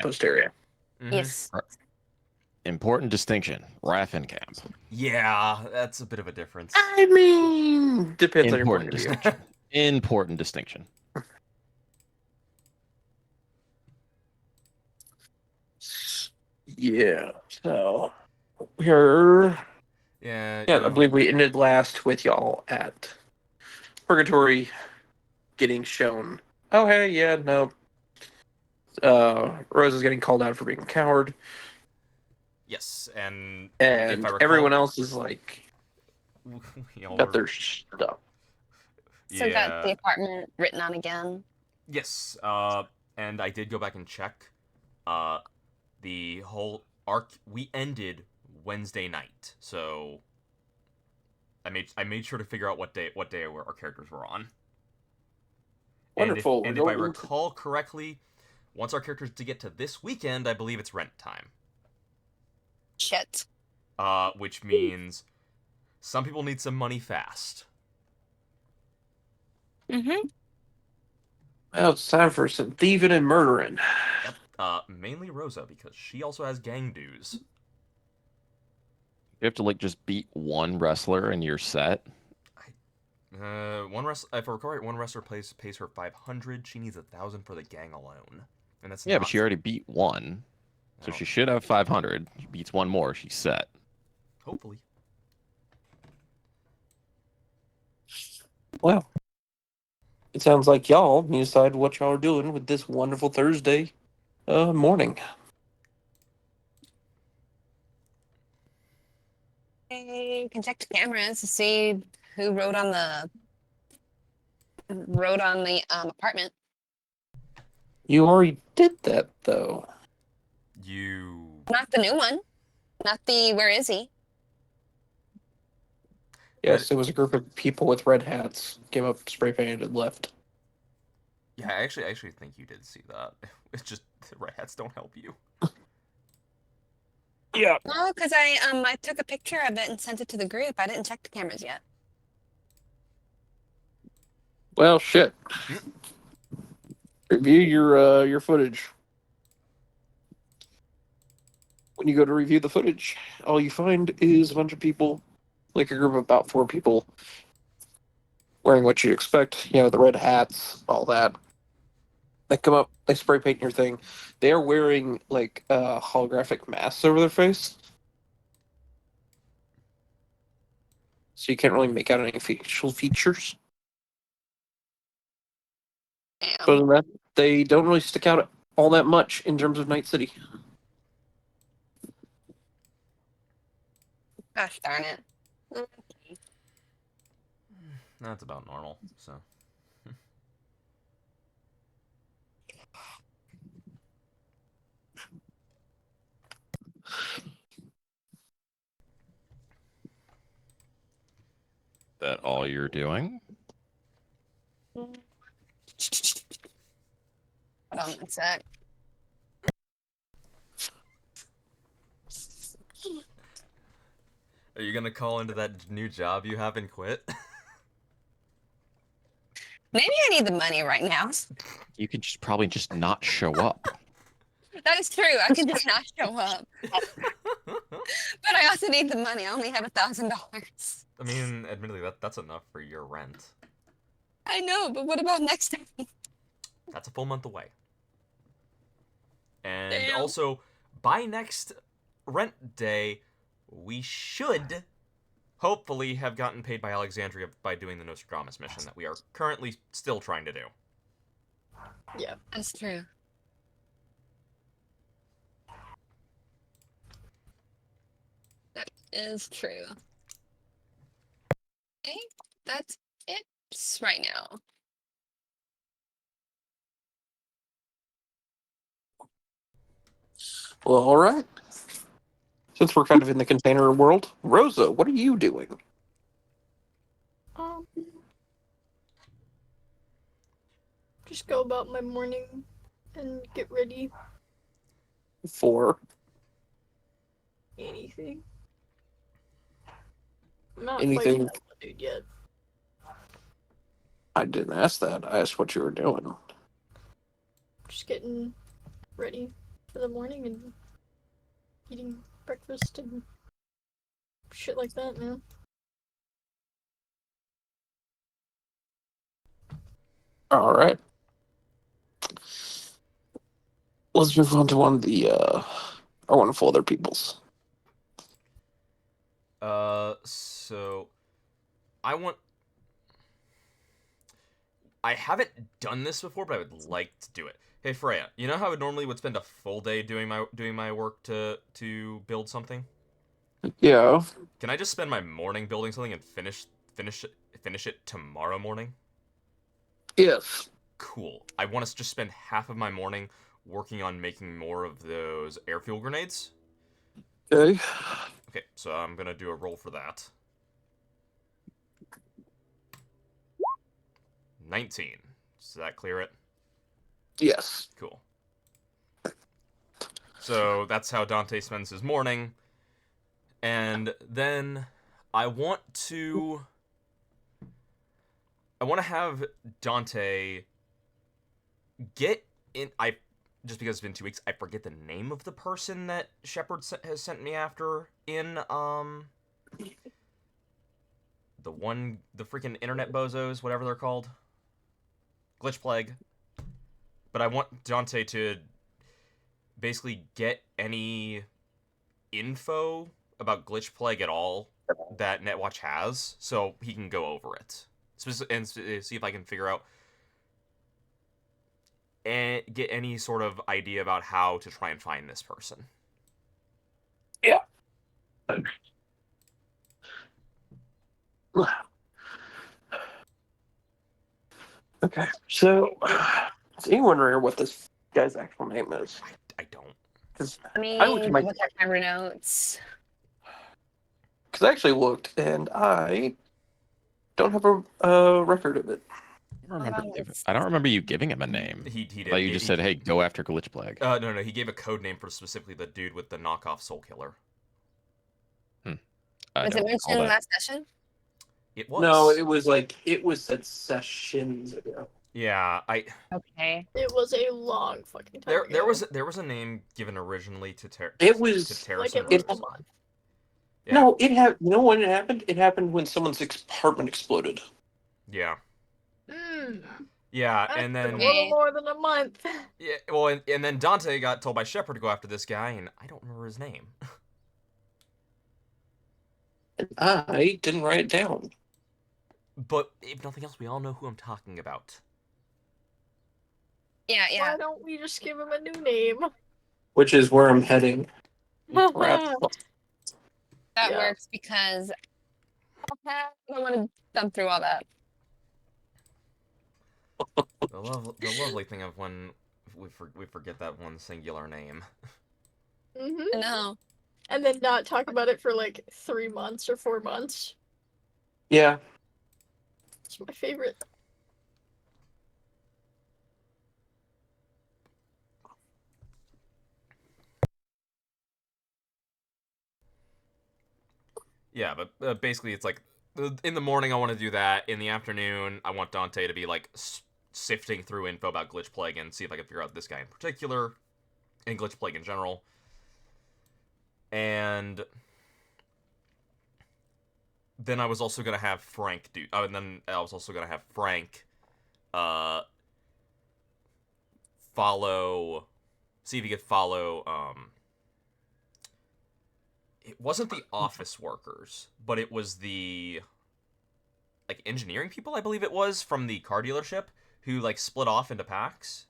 outpost area. Yes. Important distinction. Raffen camp. Yeah, that's a bit of a difference. I mean, depends on your point Important of view. distinction. Important distinction. Yeah. So we're Yeah. I believe we ended last with y'all at Purgatory getting shown. Oh hey, yeah, no. Rose is getting called out for being a coward, Yes, and if and I recall, everyone else is like we all got were- their stuff. So got the apartment written on again. Yes, and I did go back and check. The whole arc we ended Wednesday night, so I made sure to figure out what day our characters were on. Wonderful. And if I recall correctly, once our characters to get to this weekend, I believe it's rent time. Shit. Which means some people need some money fast. Mm-hmm. Well, it's time for some thieving and murdering. Yep. Mainly Rosa, because she also has gang dues. You have to like just beat one wrestler and you're set. One wrestler, if I recall right, one wrestler pays her 500. She needs 1,000 for the gang alone, and that's Yeah, but she already beat one, so she should have 500. She beats one more, she's set. Hopefully. Well, it sounds like y'all need to decide what y'all are doing with this wonderful Thursday morning. I can check the cameras to see who wrote on the apartment. You already did that, though. Not the new one. Not the where is he? Yes, it was a group of people with red hats came up, spray painted, and left. Yeah, I actually think you did see that. It's just the red hats don't help you. Yeah. No, because I took a picture of it and sent it to the group. I didn't check the cameras yet. Well, shit. Review your footage. When you go to review the footage, all you find is a bunch of people, like a group of about 4 people, wearing what you'd expect. You know, the red hats, all that. They come up, they spray paint your thing. They are wearing like holographic masks over their face, so you can't really make out any facial features. Damn. Other than that, they don't really stick out all that much in terms of Night City. Gosh darn it. Okay. That's about normal, so. That all you're doing? Hold on one sec. Are you gonna call into that new job you have and quit? Maybe I need the money right now. You could probably just not show up. That is true. I can just not show up. But I also need the money. I only have $1,000. I mean, admittedly, that's enough for your rent. I know, but what about next time? That's a full month away. And Damn. also, by next rent day, we should hopefully have gotten paid by Alexandria by doing the Nostradamus mission that we are currently still trying to do. Yeah, that's true. That is true. Okay, that's it right now. Well, all right. Since we're kind of in the container world, Rosa, what are you doing? Just go about my morning and get ready. For Anything. I'm not anything? fighting that dude yet. I didn't ask that. I asked what you were doing. Just getting ready for the morning and eating breakfast and shit like that, man. All right. Let's move on to one of the our wonderful other peoples. So I haven't done this before, but I would like to do it. Hey Freya, you know how I normally would spend a full day doing my work to build something? Yeah. Can I just spend my morning building something and finish it tomorrow morning? Yes. Cool. I want to just spend half of my morning working on making more of those air fuel grenades. Okay. Okay, so I'm gonna do a roll for that. 19. Does that clear it? Yes. Cool. So that's how Dante spends his morning. And then I want to have Dante get in. I just because it's been 2 weeks, I forget the name of the person that Shepard has sent me after in the freaking internet bozos, whatever they're called, Glitch Plague. But I want Dante to basically get any info about Glitch Plague at all that Netwatch has, so he can go over it and see if I can figure out and get any sort of idea about how to try and find this person. Yeah. Okay. So, does anyone remember what this guy's actual name is? I don't. Because Let me I looked at my double check my notes. because I actually looked and I don't have a record of it. I don't remember you giving him a name. He I did. thought you just said, "Hey, go after Glitch Plague." No, he gave a code name for specifically the dude with the knockoff Soul Killer. I Was it don't mentioned recall in the that. last session? It was. No, it was said sessions ago. Yeah, Okay. It was a long fucking time there ago. was a name given originally to It was to Terrace like and at Rose. least a month. Yeah. No, it had. You know when it happened? It happened when someone's apartment exploded. Yeah. Mm. Yeah, That's and been a then little more than a month. yeah, well, and then Dante got told by Shepard to go after this guy, and I don't remember his name. And I didn't write it down. But if nothing else, we all know who I'm talking about. Yeah, yeah. Why don't we just give him a new name? Which is where I'm heading. That Yeah. works because I don't want to thumb through all that. The lovely thing of when we forget that one singular name. Mm-hmm. No. And then not talk about it for like 3 months or 4 months. Yeah. It's my favorite. Yeah, but basically it's like in the morning I want to do that. In the afternoon I want Dante to be like sifting through info about Glitch Plague and see if I can figure out this guy in particular and Glitch Plague in general. And then I was also gonna have Frank do. And then I was also gonna have Frank, follow. See if he could follow. It wasn't the office workers, but it was the like engineering people, I believe it was, from the car dealership who like split off into packs.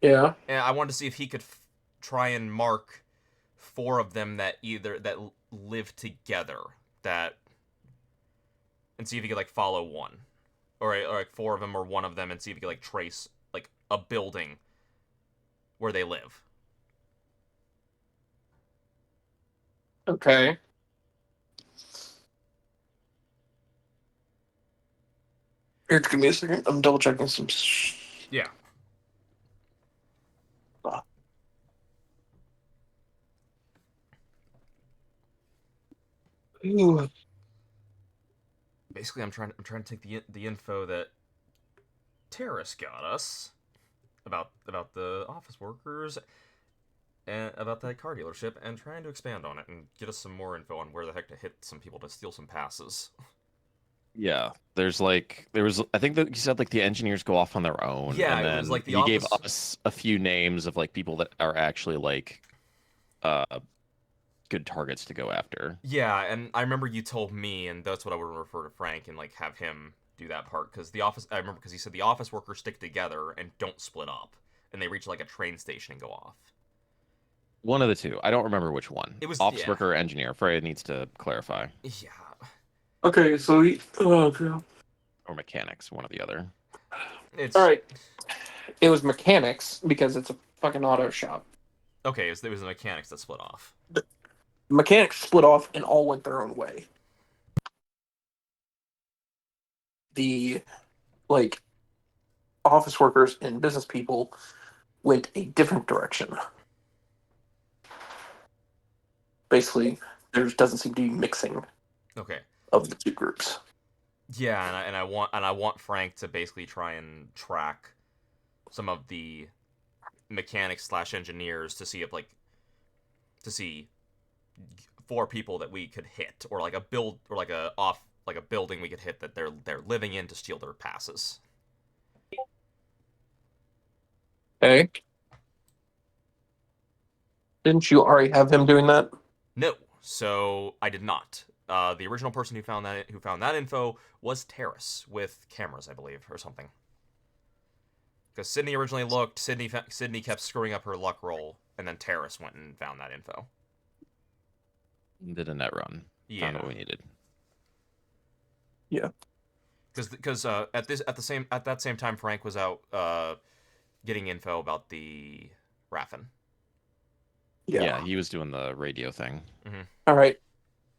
Yeah. And I wanted to see if he could try and mark 4 of them that live together that and see if he could like follow one or like 4 of them or one of them and see if he could like trace like a building where they live. Okay. Here, give me a second. I'm double checking some. Yeah. Ooh. Basically, I'm trying to take the info that Terrace got us about the office workers about that car dealership and trying to expand on it and get us some more info on where the heck to hit some people to steal some passes. Yeah, there was I think that you said like the engineers go off on their own, Yeah, and it was then like the he gave office. us a few names of like people that are actually like uh good targets to go after. Yeah, and I remember you told me, and that's what I would refer to Frank and like have him do that part because the office. I remember because he said the office workers stick together and don't split up, and they reach like a train station and go off. One of the two. I don't remember which one. It was Office yeah, worker or engineer. Freya needs to clarify. yeah. Okay, so oh god. Or mechanics, one or the other. It's All right. It was mechanics because it's a fucking auto shop. okay. It was the mechanics that split off. Mechanics split off and all went their own way. The like office workers and business people went a different direction. Basically, there doesn't seem to be mixing Okay. of the two groups. Yeah, and I want Frank to basically try and track some of the mechanics slash engineers to see if like to see 4 people that we could hit or like a build or like a building we could hit that they're living in to steal their passes. Okay. Didn't you already have him doing that? No, so I did not. The original person who found that info was Terrace with cameras, I believe, or something. Because Sydney originally looked, Sydney kept screwing up her luck roll, and then Terrace went and found that info. Did a net run. Yeah, Found what we needed. Yeah. because at that same time Frank was out getting info about the Raffin. Yeah, he was doing the radio thing. Mm-hmm. All right.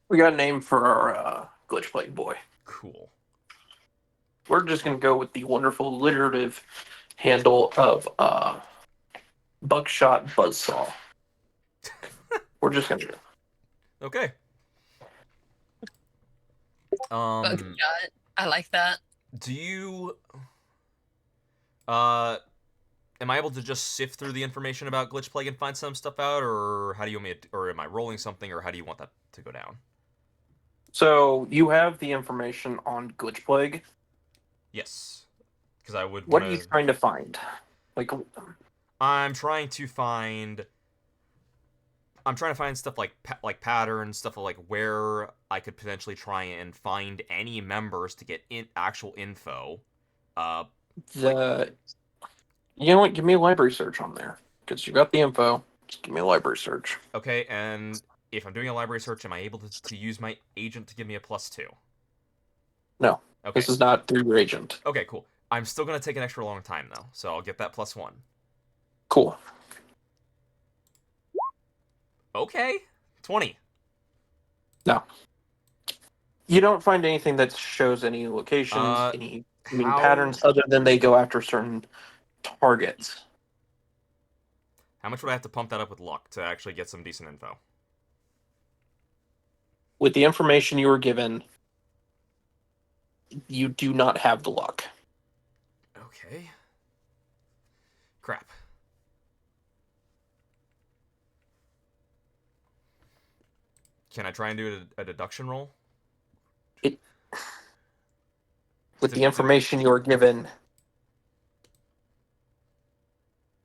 We got a name for our glitch plague boy. Cool. We're just going to go with the wonderful alliterative handle of Buckshot Buzzsaw. We're just going to. Okay. Buckshot. I like that. Do you am I able to just sift through the information about Glitch Plague and find some stuff out, or how do you want me to, or am I rolling something, or how do you want that to go down? So you have the information on glitch plague. Yes, because I would What want are you to. trying to find? Like, I'm trying to find. I'm trying to find stuff like patterns, stuff like where I could potentially try and find any members to get actual info. the you know what? Give me a library search on there because you got the info. Just give me a library search. Okay, and if I'm doing a library search, am I able to use my agent to give me a +2? No, Okay. this is not through your agent. Okay, cool. I'm still gonna take an extra long time though, so I'll get that +1. Cool. Okay, 20. No, you don't find anything that shows any locations, Uh, any how patterns, other than they go after certain targets. how much would I have to pump that up with luck to actually get some decent info? With the information you were given, you do not have the luck. Okay. Crap. Can I try and do a deduction roll? With the information you were given,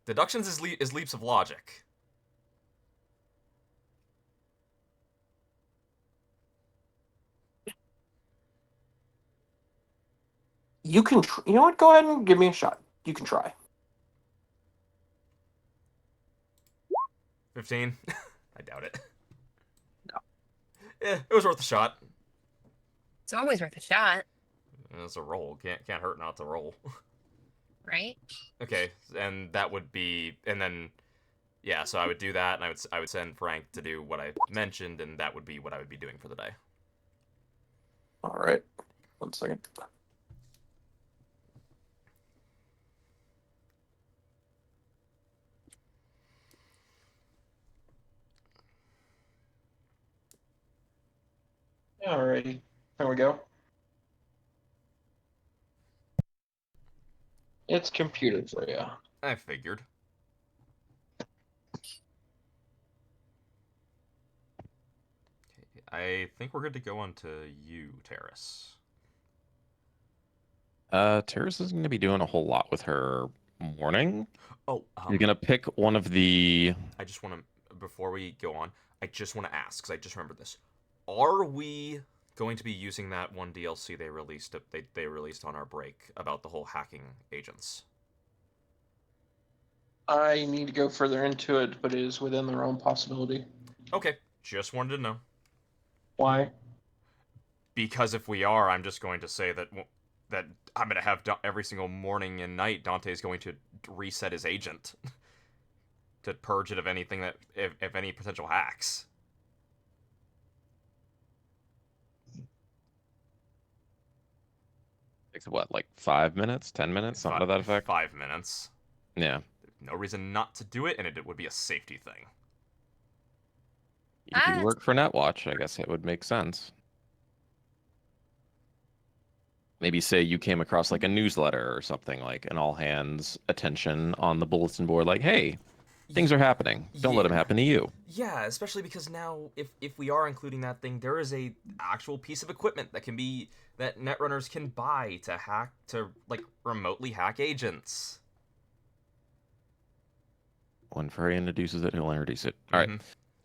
Deductions is leaps of logic. you can. You know what? Go ahead and give me a shot. You can try. 15. I doubt it. No. Yeah, it was worth a shot. It's always worth a shot, It's a roll. Can't hurt not to roll. right? Okay, and that would be, and then, yeah. So I would do that, and I would send Frank to do what I mentioned, and that would be what I would be doing for the day. All right. 1 second. Alrighty. There we go. It's computed for you. I figured. I think we're good to go on to you, Terrace. Terrace isn't going to be doing a whole lot with her morning. Oh, You're going to pick one of the. I just want to, before we go on, I just want to ask, because I just remembered this. Are we going to be using that one DLC they released on our break about the whole hacking agents? I need to go further into it, but it is within the realm possibility. Okay, just wanted to know. Why? Because if we are, I'm just going to say that I'm going to have every single morning and night Dante's going to reset his agent to purge it of anything that if any potential hacks. Takes what, like 5 minutes, 10 minutes, something to that effect? 5 minutes. Yeah. No reason not to do it, and it would be a safety thing. You do work for Netwatch. I guess it would make sense. Maybe say you came across like a newsletter or something, like an all hands attention on the bulletin board, like, hey, things are happening. Don't let them happen to you. Yeah, especially because now, if we are including that thing, there is a actual piece of equipment that netrunners can buy to remotely hack agents. When Furry introduces it, he'll introduce it. All right.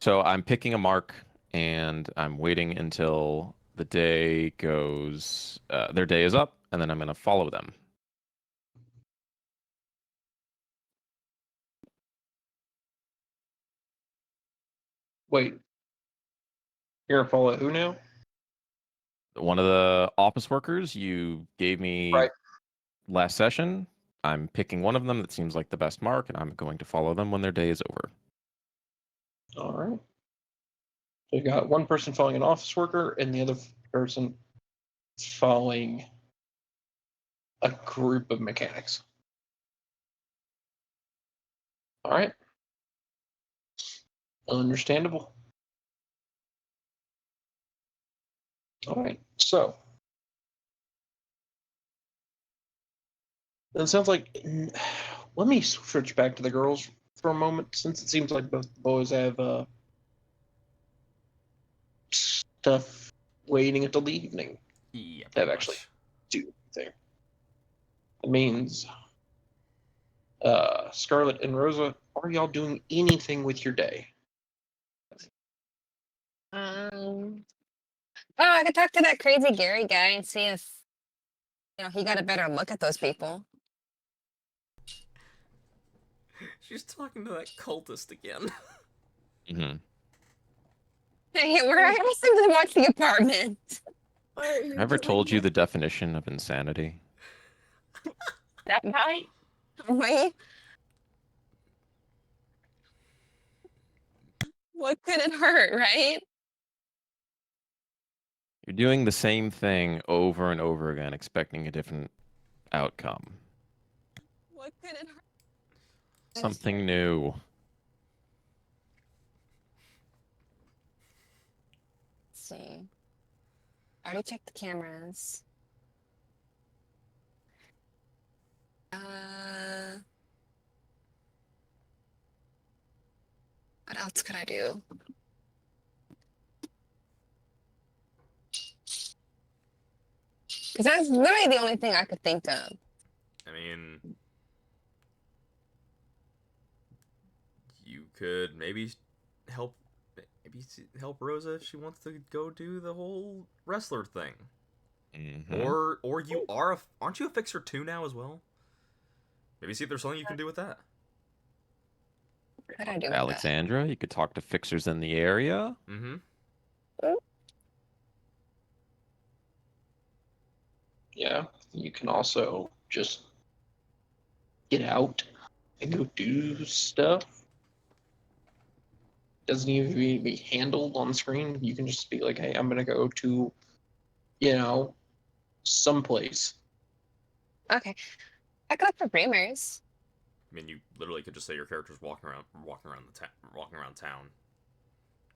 So I'm picking a mark, and I'm waiting until the day goes. Their day is up, and then I'm going to follow them. Wait. You're gonna follow who now? One of the office workers you gave me Right. last session. I'm picking one of them that seems like the best mark, and I'm going to follow them when their day is over. All right. So you got one person following an office worker, and the other person following a group of mechanics. All right. Understandable. All right. So then it sounds like let me switch back to the girls for a moment, since it seems like both the boys have stuff waiting until the evening. Yeah, That actually do anything. It means Scarlet and Rosa, are y'all doing anything with your day? Oh, I could talk to that crazy Gary guy and see if he got a better look at those people. She's talking to that cultist again. Mm-hmm. Hey, we're asked him to watch the apartment. Ever told you the definition of insanity? That guy? Wait. What could it hurt, right? You're doing the same thing over and over again, expecting a different outcome. What could it hurt? Something new. Let's see. I already checked the cameras. What else could I do? Because that's literally the only thing I could think of. I mean, you could maybe help Rosa if she wants to go do the whole wrestler thing. Mm-hmm. Or aren't you a fixer too now as well? Maybe see if there's something you can do with that. What could I do with Alexandra, you could talk to fixers in the area. Mm-hmm. Yeah, you can also just get out and go do stuff. Doesn't even need to be handled on screen. You can just be like, hey, I'm gonna go to, someplace. that? Okay. I could look for rumors. I mean, you literally could just say your character's walking around town,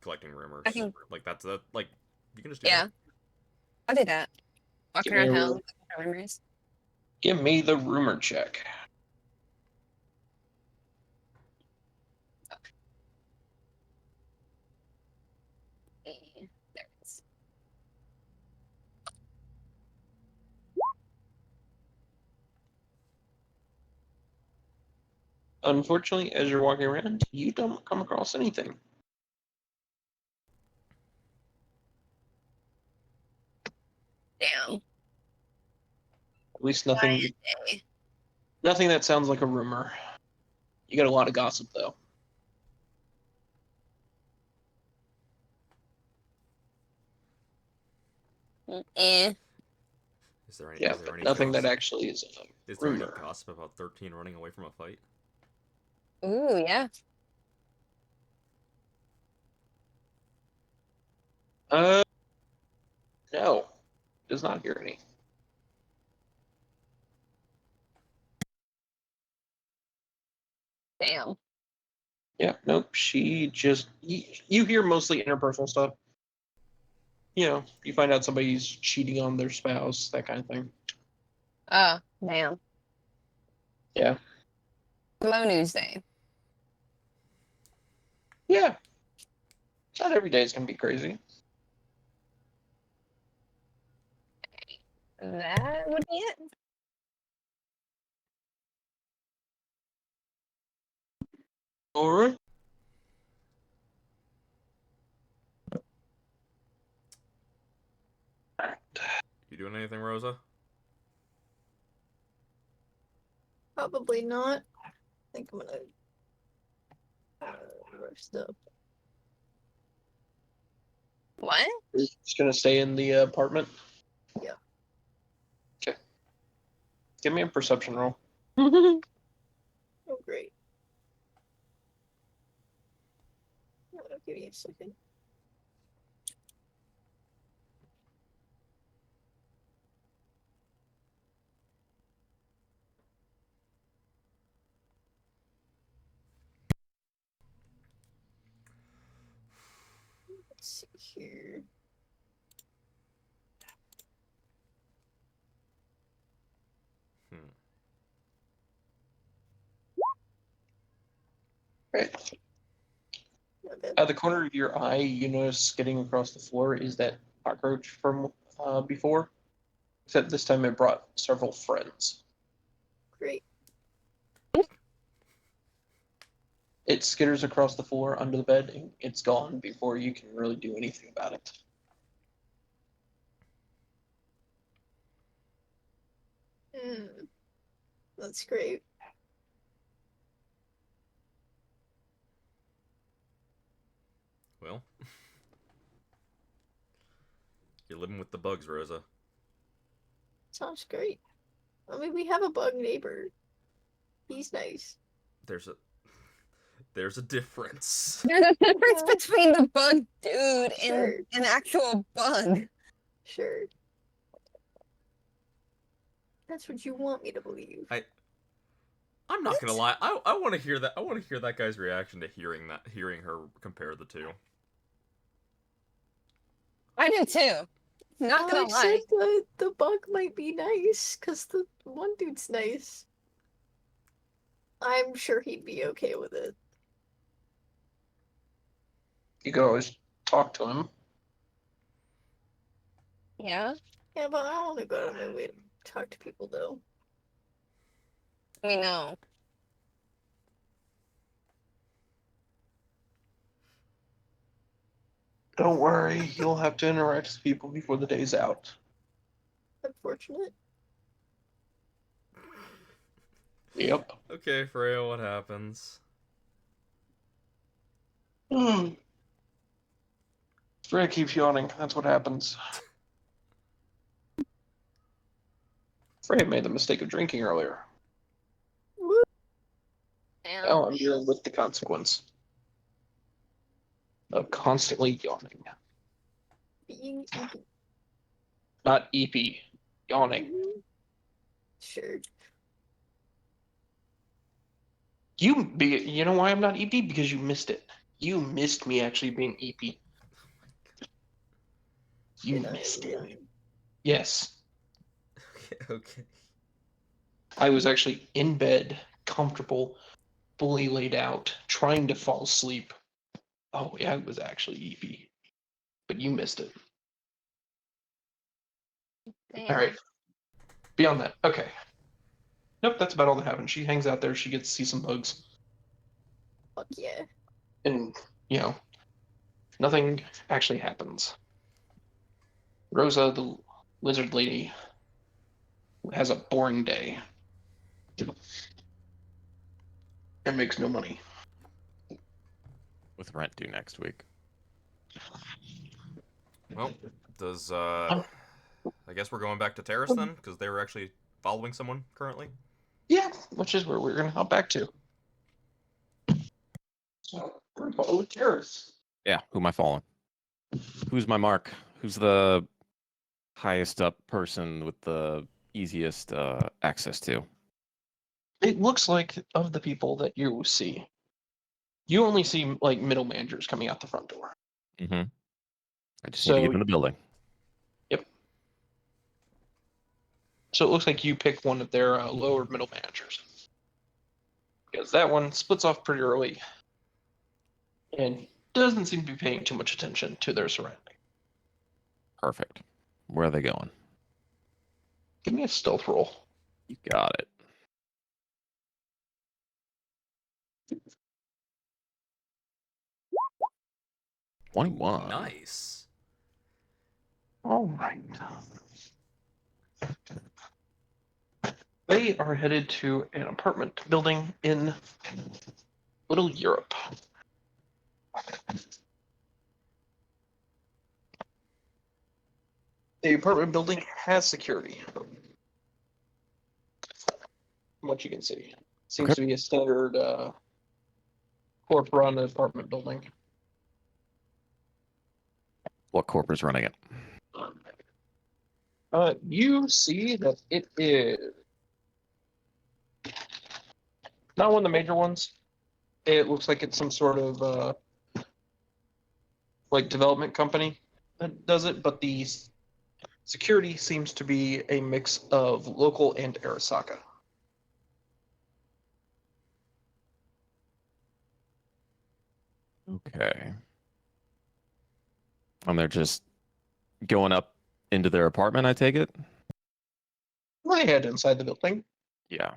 collecting rumors. I can- Like that's like you can just do Yeah. that. I'll do that. Walking Give me around a town, ru- looking for rumors. Give me the rumor check. There it is. unfortunately, as you're walking around, you don't come across anything. Damn. At least nothing. Day. Nothing that sounds like a rumor. You got a lot of gossip, though. Eh. Is there any? Yeah, Is there but any nothing that gossip? actually is a Is there any rumor. gossip about 13 running away from a fight? Ooh, yeah. No. Does not hear any. Damn. Yeah, nope. She just. You hear mostly interpersonal stuff. You know, you find out somebody's cheating on their spouse, that kind of thing. Oh, damn. Yeah. Slow news day. Yeah. Not every day is going to be crazy. That would be it. Alright. You doing anything, Rosa? Probably not. I think I'm gonna rest up. What? You're just going to stay in the apartment? Yeah. Okay. Give me a perception roll. Oh, great. I'll give you a second. Let's see here. Hmm. Right. Not bad. Out of the corner of your eye, you notice skidding across the floor is that cockroach from before. Except this time it brought several friends. Great. It skitters across the floor under the bed, and it's gone before you can really do anything about it. That's great. Well, you're living with the bugs, Rosa. Sounds great. I mean, we have a bug neighbor. He's nice. There's a difference. There's a difference between the bug dude Sure. and an actual bug. Sure. That's what you want me to believe. I'm not gonna lie. I want to hear that. I want to hear that guy's reaction to hearing her compare the two. I do too. Not gonna I lie. said the bug might be nice, because the one dude's nice. I'm sure he'd be okay with it. You could always talk to him. Yeah. Yeah, but I want to go out of my way to talk to people, though. We know. Don't worry, you'll have to interact with people before the day's out. Unfortunate. Yep. Okay, Freya, what happens? Freya keeps yawning. That's what happens. Freya made the mistake of drinking earlier. Woo. Damn. Now I'm dealing with the consequence of constantly yawning. Being eaten. Not EP. Yawning. Sure. You know why I'm not EP? Because you missed it. You missed me actually being EP. You Did I missed it. really? Yes. Okay. I was actually in bed, comfortable, fully laid out, trying to fall asleep. Oh, yeah, it was actually EP. But you missed it. Damn. All right. Beyond that, okay. Nope, that's about all that happened. She hangs out there. She gets to see some bugs. Fuck yeah. And, nothing actually happens. Rosa, the lizard lady, has a boring day and makes no money. With rent due next week. Well, does I guess we're going back to Terrace then, because they were actually following someone currently. Yeah, which is where we're going to hop back to. So, we're following Terrace. Yeah, who am I following? Who's my mark? Who's the highest up person with the easiest access to? It looks like of the people that you see, you only see like middle managers coming out the front door. Mm-hmm. I just need to get in the building. Yep. So it looks like you pick one of their lower middle managers. Because that one splits off pretty early and doesn't seem to be paying too much attention to their surroundings. Perfect. Where are they going? Give me a stealth roll. You got it. $21. Nice. All right. They are headed to an apartment building in Little Europe. The apartment building has security. From what you can see. Seems to be a standard corp-run apartment building. What corp is running it? You see that it is not one of the major ones. It looks like it's some sort of like development company that does it, but the security seems to be a mix of local and Arasaka. Okay. And they're just going up into their apartment, I take it? I head inside the building. Yeah.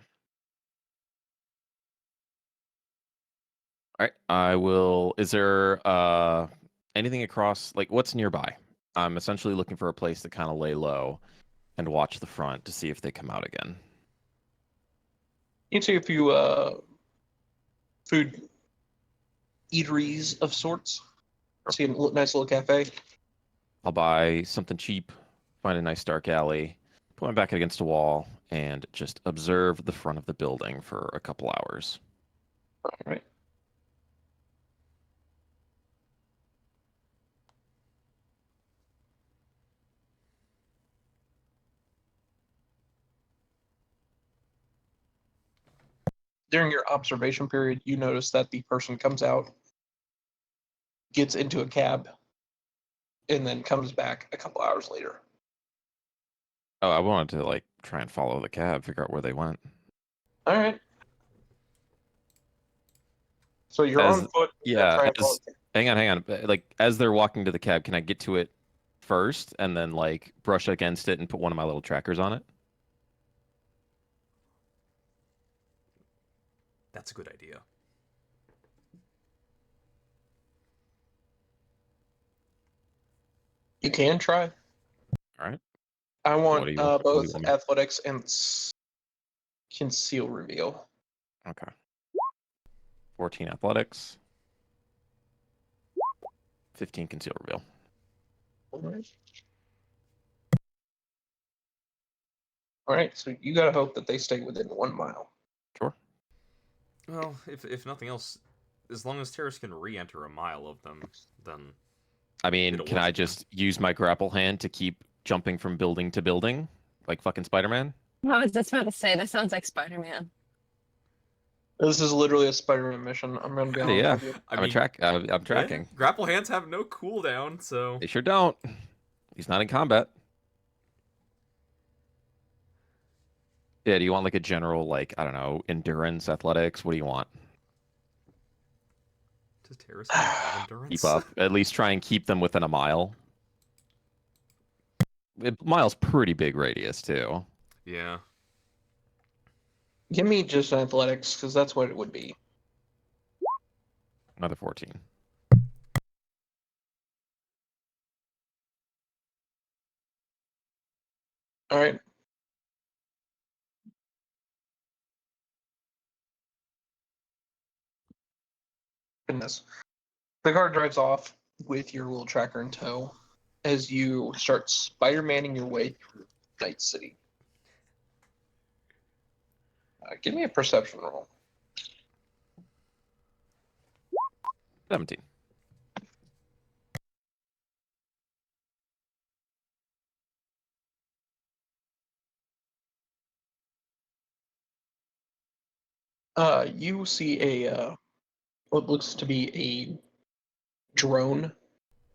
All right. I will. Is there anything across, like, what's nearby? I'm essentially looking for a place to kind of lay low and watch the front to see if they come out again. You can see a few food eateries of sorts. See a nice little cafe. I'll buy something cheap, find a nice dark alley, put my back against a wall, and just observe the front of the building for a couple hours. All right. During your observation period, you notice that the person comes out, gets into a cab, and then comes back a couple hours later. Oh, I wanted to like try and follow the cab, figure out where they went. All right. So you're As- on foot. yeah, trying to hang on. Like as they're walking to the cab, can I get to it first and then like brush against it and put one of my little trackers on it? That's a good idea. You can try. All right. I What want do you want- what do you both want me- athletics and conceal reveal. Okay. 14 athletics. 15 conceal reveal. All right. All right. So you gotta hope that they stay within 1 mile. Sure. Well, if nothing else, as long as Terrace can re-enter a mile of them, then I mean, It'll can work I for them. just use my grapple hand to keep jumping from building to building, like fucking Spider-Man? I was just about to say, that sounds like Spider-Man. This is literally a Spider-Man mission. I'm gonna be honest Yeah, with you. I'm tracking. yeah, grapple hands have no cooldown, so They sure don't. He's not in combat. Yeah, do you want like a general, like, I don't know, endurance, athletics? What do you want? does Terrace even have endurance? Keep up. At least try and keep them within a mile. Mile's pretty big radius, too. Yeah. Give me just athletics, because that's what it would be. Another 14. All right. Goodness. The car drives off with your little tracker in tow as you start Spider-Manning your way through Night City. Give me a perception roll. 17. You see a what looks to be a drone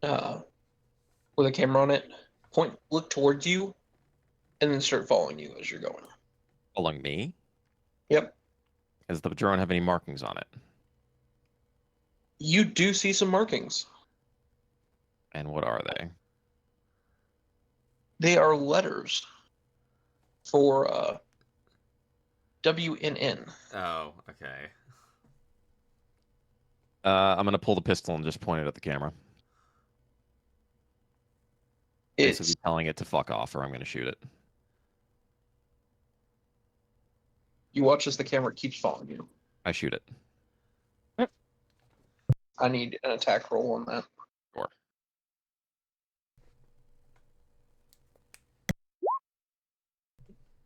with a camera on it look towards you and then start following you as you're going. Following me? Yep. Does the drone have any markings on it? You do see some markings. And what are they? They are letters for WNN. Oh, okay. I'm going to pull the pistol and just point it at the camera. Basically It's telling it to fuck off or I'm going to shoot it. you watch as the camera keeps following you. I shoot it. I need an attack roll on that. Sure.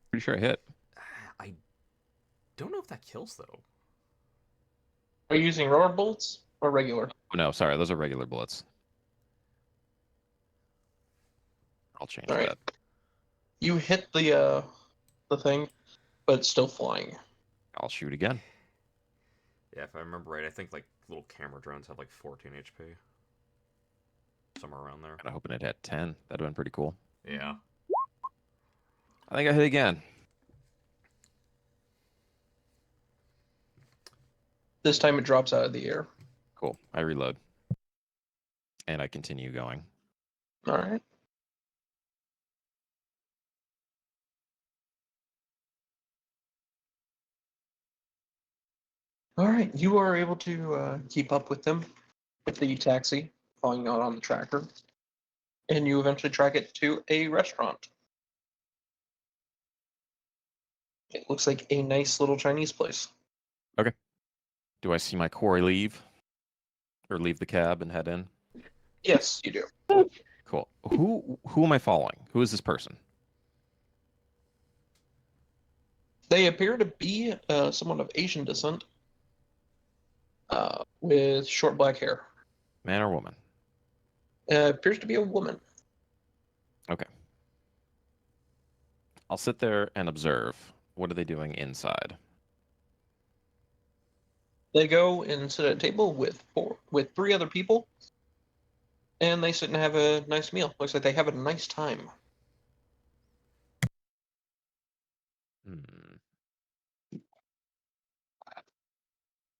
Pretty sure I hit. I don't know if that kills though. Are you using rubber bullets or regular? Oh, no, sorry. Those are regular bullets. I'll change All right. that. You hit the thing, but it's still flying. I'll shoot again. Yeah, if I remember right, I think like little camera drones have like 14 HP. Somewhere around there. Kind of hoping it had 10. That'd have been pretty cool. Yeah. I think I hit again. This time it drops out of the air. Cool. I reload. And I continue going. All right. All right. You are able to keep up with them with the taxi following out on the tracker, and you eventually track it to a restaurant. It looks like a nice little Chinese place. Do I see my quarry leave? Or leave the cab and head in? Yes, you do. Cool. Who am I following? Who is this person? They appear to be someone of Asian descent with short black hair. Man or woman? Appears to be a woman. Okay. I'll sit there and observe. What are they doing inside? They go and sit at a table with three other people, and they sit and have a nice meal. Looks like they have a nice time. Hmm.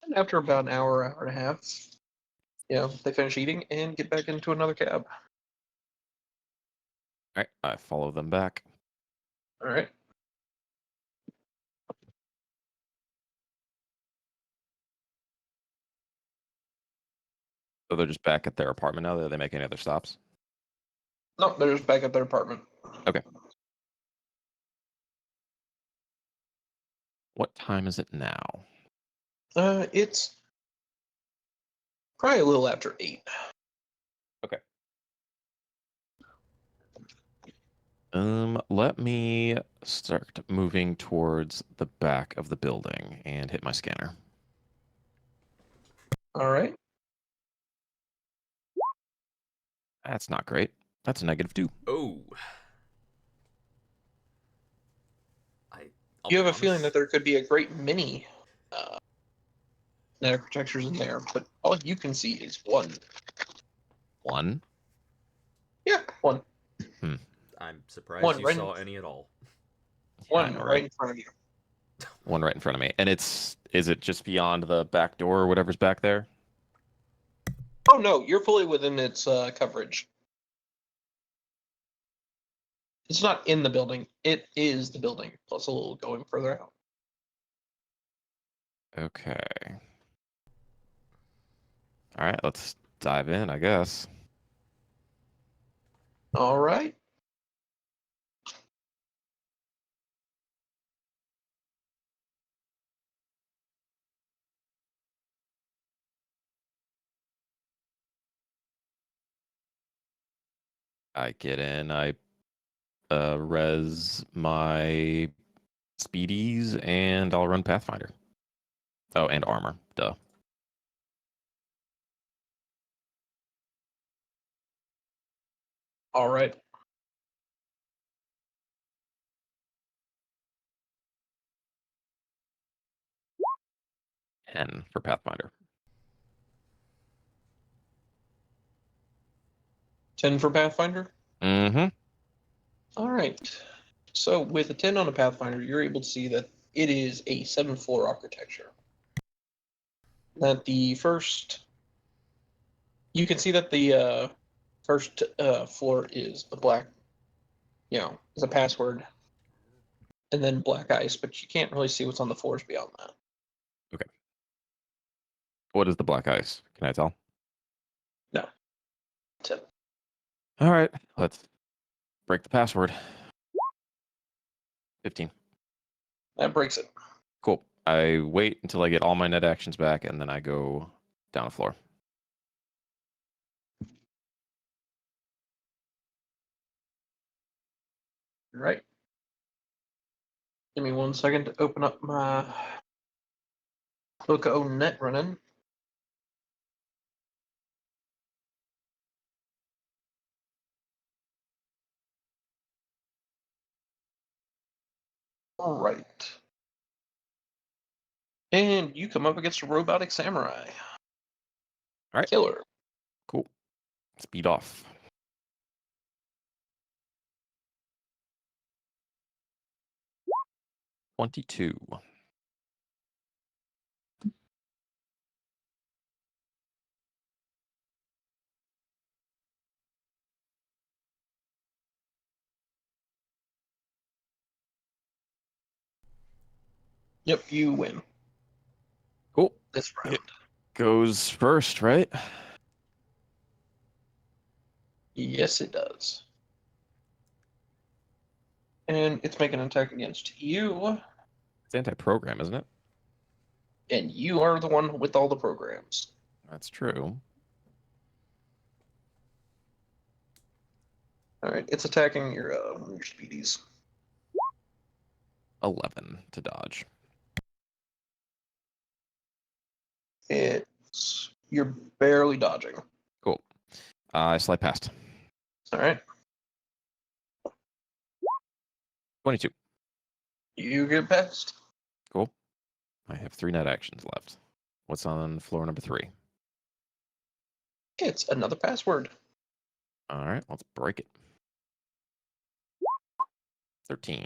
And after about an hour, hour and a half, they finish eating and get back into another cab. All right. I follow them back. All right. So they're just back at their apartment now? Are they making any other stops? No, they're just back at their apartment. Okay. What time is it now? It's probably a little after 8. Let me start moving towards the back of the building and hit my scanner. All right. That's not great. That's a -2. Oh. I'll You have be a feeling honest. that there could be a great many network protectors in there, but all you can see is one. One? Yeah, one. I'm surprised One you right saw any at all. One know, right in front of you. One right in front of me. And is it just beyond the back door or whatever's back there? Oh no, you're fully within its coverage. It's not in the building. It is the building, plus a little going further out. Okay. All right, let's dive in, I guess. All right. I get in. I res my speedies, and I'll run Pathfinder. Oh, and armor. Duh. All right. N for Pathfinder. 10 for Pathfinder. Mm-hmm. All right. So with a 10 on a Pathfinder, you're able to see that it is a 7th floor architecture. That the first, you can see that the first floor is the black, is a password, and then black ice, but you can't really see what's on the floors beyond that. Okay. What is the black ice? Can I tell? No. 10. All right, let's break the password. 15. That breaks it. Cool. I wait until I get all my net actions back, and then I go down a floor. All right. Give me 1 second to open up my Look net running. All right. And you come up against a robotic samurai. All right. Killer. Cool. Speed off. $22. Yep, you win Cool. this round. It goes first, right? Yes, it does. And it's making an attack against you, It's anti-program, isn't it? and you are the one with all the programs. That's true. All right, it's attacking your speedies. 11 to dodge. You're barely dodging. Cool. I slide past. All right, 22. you get past. Cool. I have 3 net actions left. What's on floor number 3? It's another password. All right, let's break it. 13.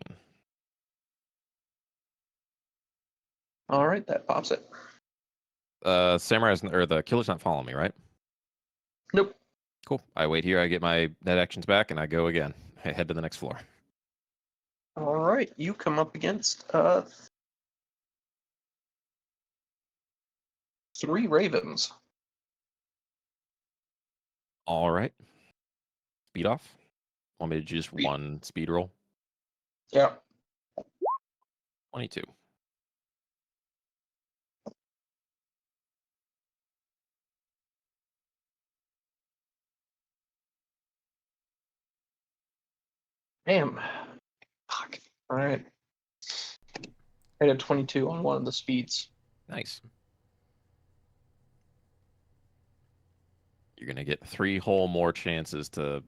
All right, that pops it. Samurai's or the killer's not following me, right? Nope. Cool. I wait here. I get my net actions back, and I go again. I head to the next floor. All right, you come up against 3 ravens. All right. Speed off. Want me to just Speed. 1 speed roll? Yeah. 22. Damn. Fuck. All right. I had 22 on one of the speeds. Nice. You're gonna get 3 whole more chances to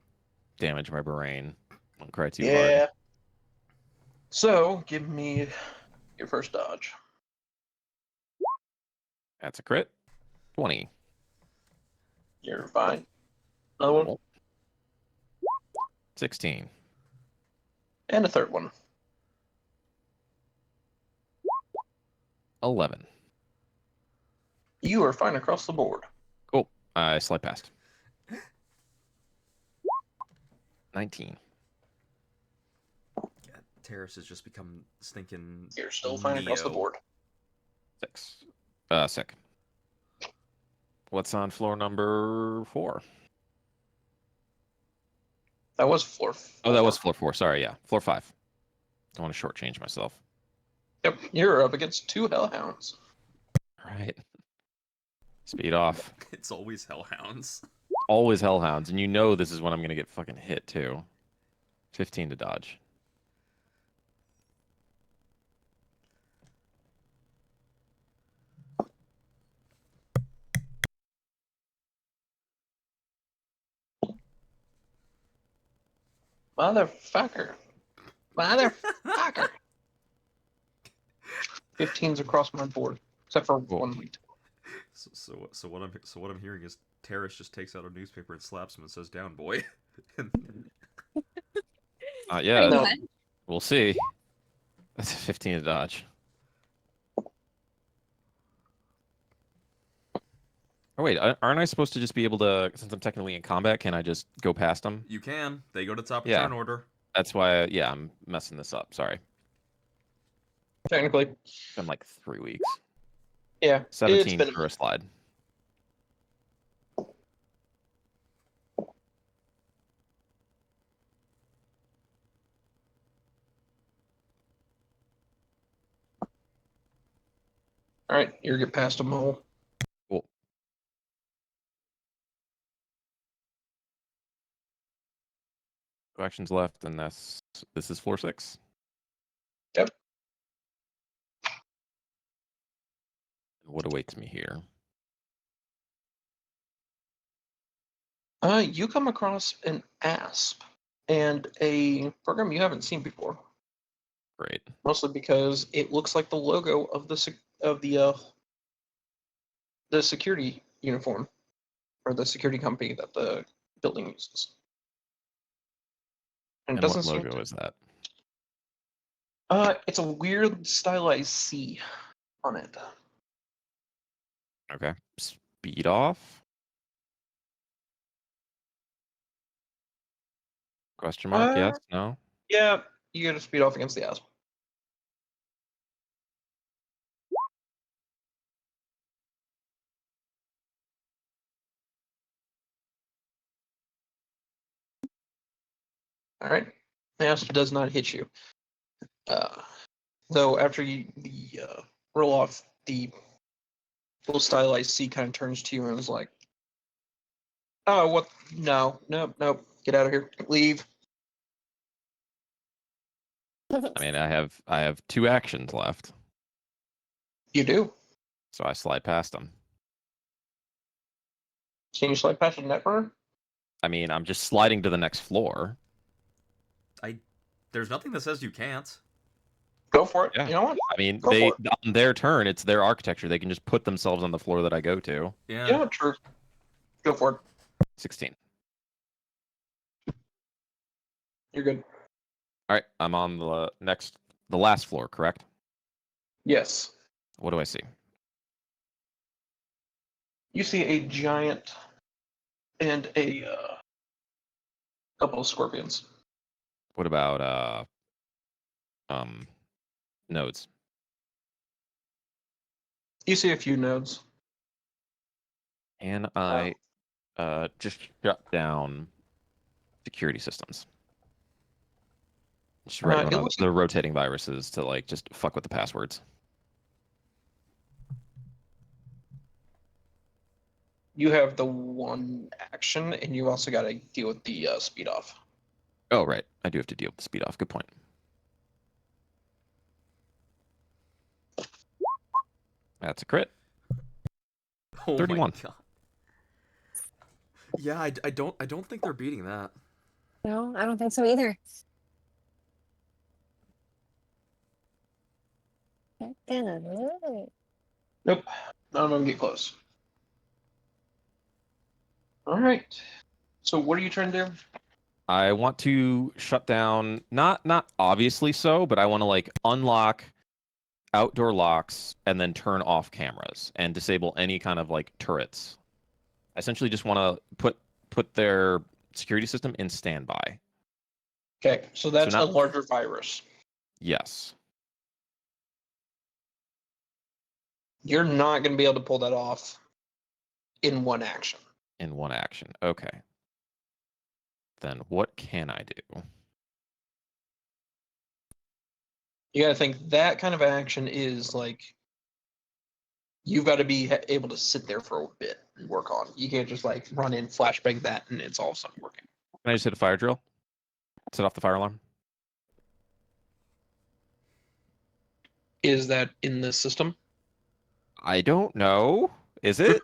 damage my brain. Don't cry too hard. So, give me your first dodge. That's a crit. 20. You're fine. Another one. Cool. 16. And a third one. 11. You are fine across the board. Cool. I slide past. 19. God, Terrace has just become stinking. You're still fine across the Neo. board. 6. Sick. What's on floor number 4? That was floor 4. Oh, that was floor 4. Sorry, yeah. Floor 5. Don't want to shortchange myself. Yep, you're up against 2 hellhounds. All right. Speed off. It's always hellhounds. Always hellhounds, and you know this is when I'm going to get fucking hit, too. 15 to dodge. Motherfucker. Motherfucker. 15's across my board, except for Cool. 1 week. So what I'm hearing is Terrace just takes out a newspaper and slaps him and says, "Down, boy." Yeah, Pretty No. much. we'll see. That's a 15 to dodge. Oh, wait, aren't I supposed to just be able to, since I'm technically in combat, can I just go past them? You can. They go to top of Yeah. turn order. That's why, yeah, I'm messing this up. Sorry. Technically, It's been like 3 weeks. yeah. 17 It's been for a slide. All right, you get past a mole. Cool. Two actions left, and this is floor 6. Yep. What awaits me here? You come across an ASP and a program you haven't seen before, Great. mostly because it looks like the logo of the security uniform or the security company that the building uses. And it And doesn't what seem logo is that? it's a weird stylized C on it. Okay. Speed off? Question mark? Uh, Yes? No? Yeah, you get to speed off against the ASP. All right. The ASP does not hit you. Though after you roll off, the little stylized C kind of turns to you and is like, "Oh, what? No, nope, nope. Get out of here. Leave." I mean, I have 2 actions left, You do. so I slide past them. Can you slide past the net runner? I mean, I'm just sliding to the next floor. There's nothing that says you can't. Go for it. Yeah. You know what? I mean, Go they for on their turn, it's their architecture. They can just put themselves on the floor that I go to. Yeah. You know what? True. Go for it. 16. You're good. All right, I'm on the last floor, correct? Yes. What do I see? You see a giant and a couple of scorpions. What about nodes? You see a few nodes. Can I just shut down security systems? Just write one it of looks the rotating viruses to like just fuck with the passwords. You have the one action, and you also got to deal with the speed off. Oh right, I do have to deal with the speed off. Good point. That's a crit. Oh 31. My God. Yeah, I don't think they're beating that. No, I don't think so either. Nope. None of them get close. All right. So what are you trying to do? I want to shut down, not obviously so, but I want to like unlock outdoor locks and then turn off cameras and disable any kind of like turrets. I essentially just want to put their security system in standby. Okay, so that's now- a larger virus. Yes. You're not going to be able to pull that off. in one action. In one action. Okay. Then what can I do? You gotta think that kind of action is like you've got to be able to sit there for a bit and work on. You can't just like run in, flashbang that, and it's all of a sudden working. Can I just hit a fire drill? Set off the fire alarm? Is that in the system? I don't know. Is it?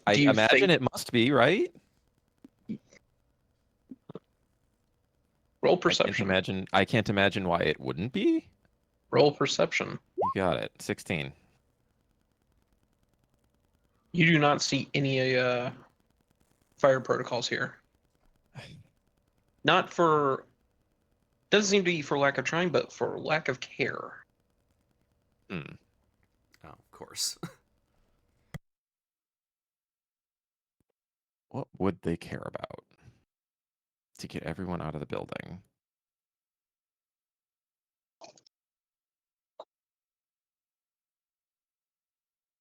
I Do you imagine think- it must be, right? Roll I can't perception. imagine why it wouldn't be. Roll perception. You got it. 16. You do not see any fire protocols here. Not for. Doesn't seem to be for lack of trying, but for lack of care. Hmm. Oh, of course. What would they care about? To get everyone out of the building.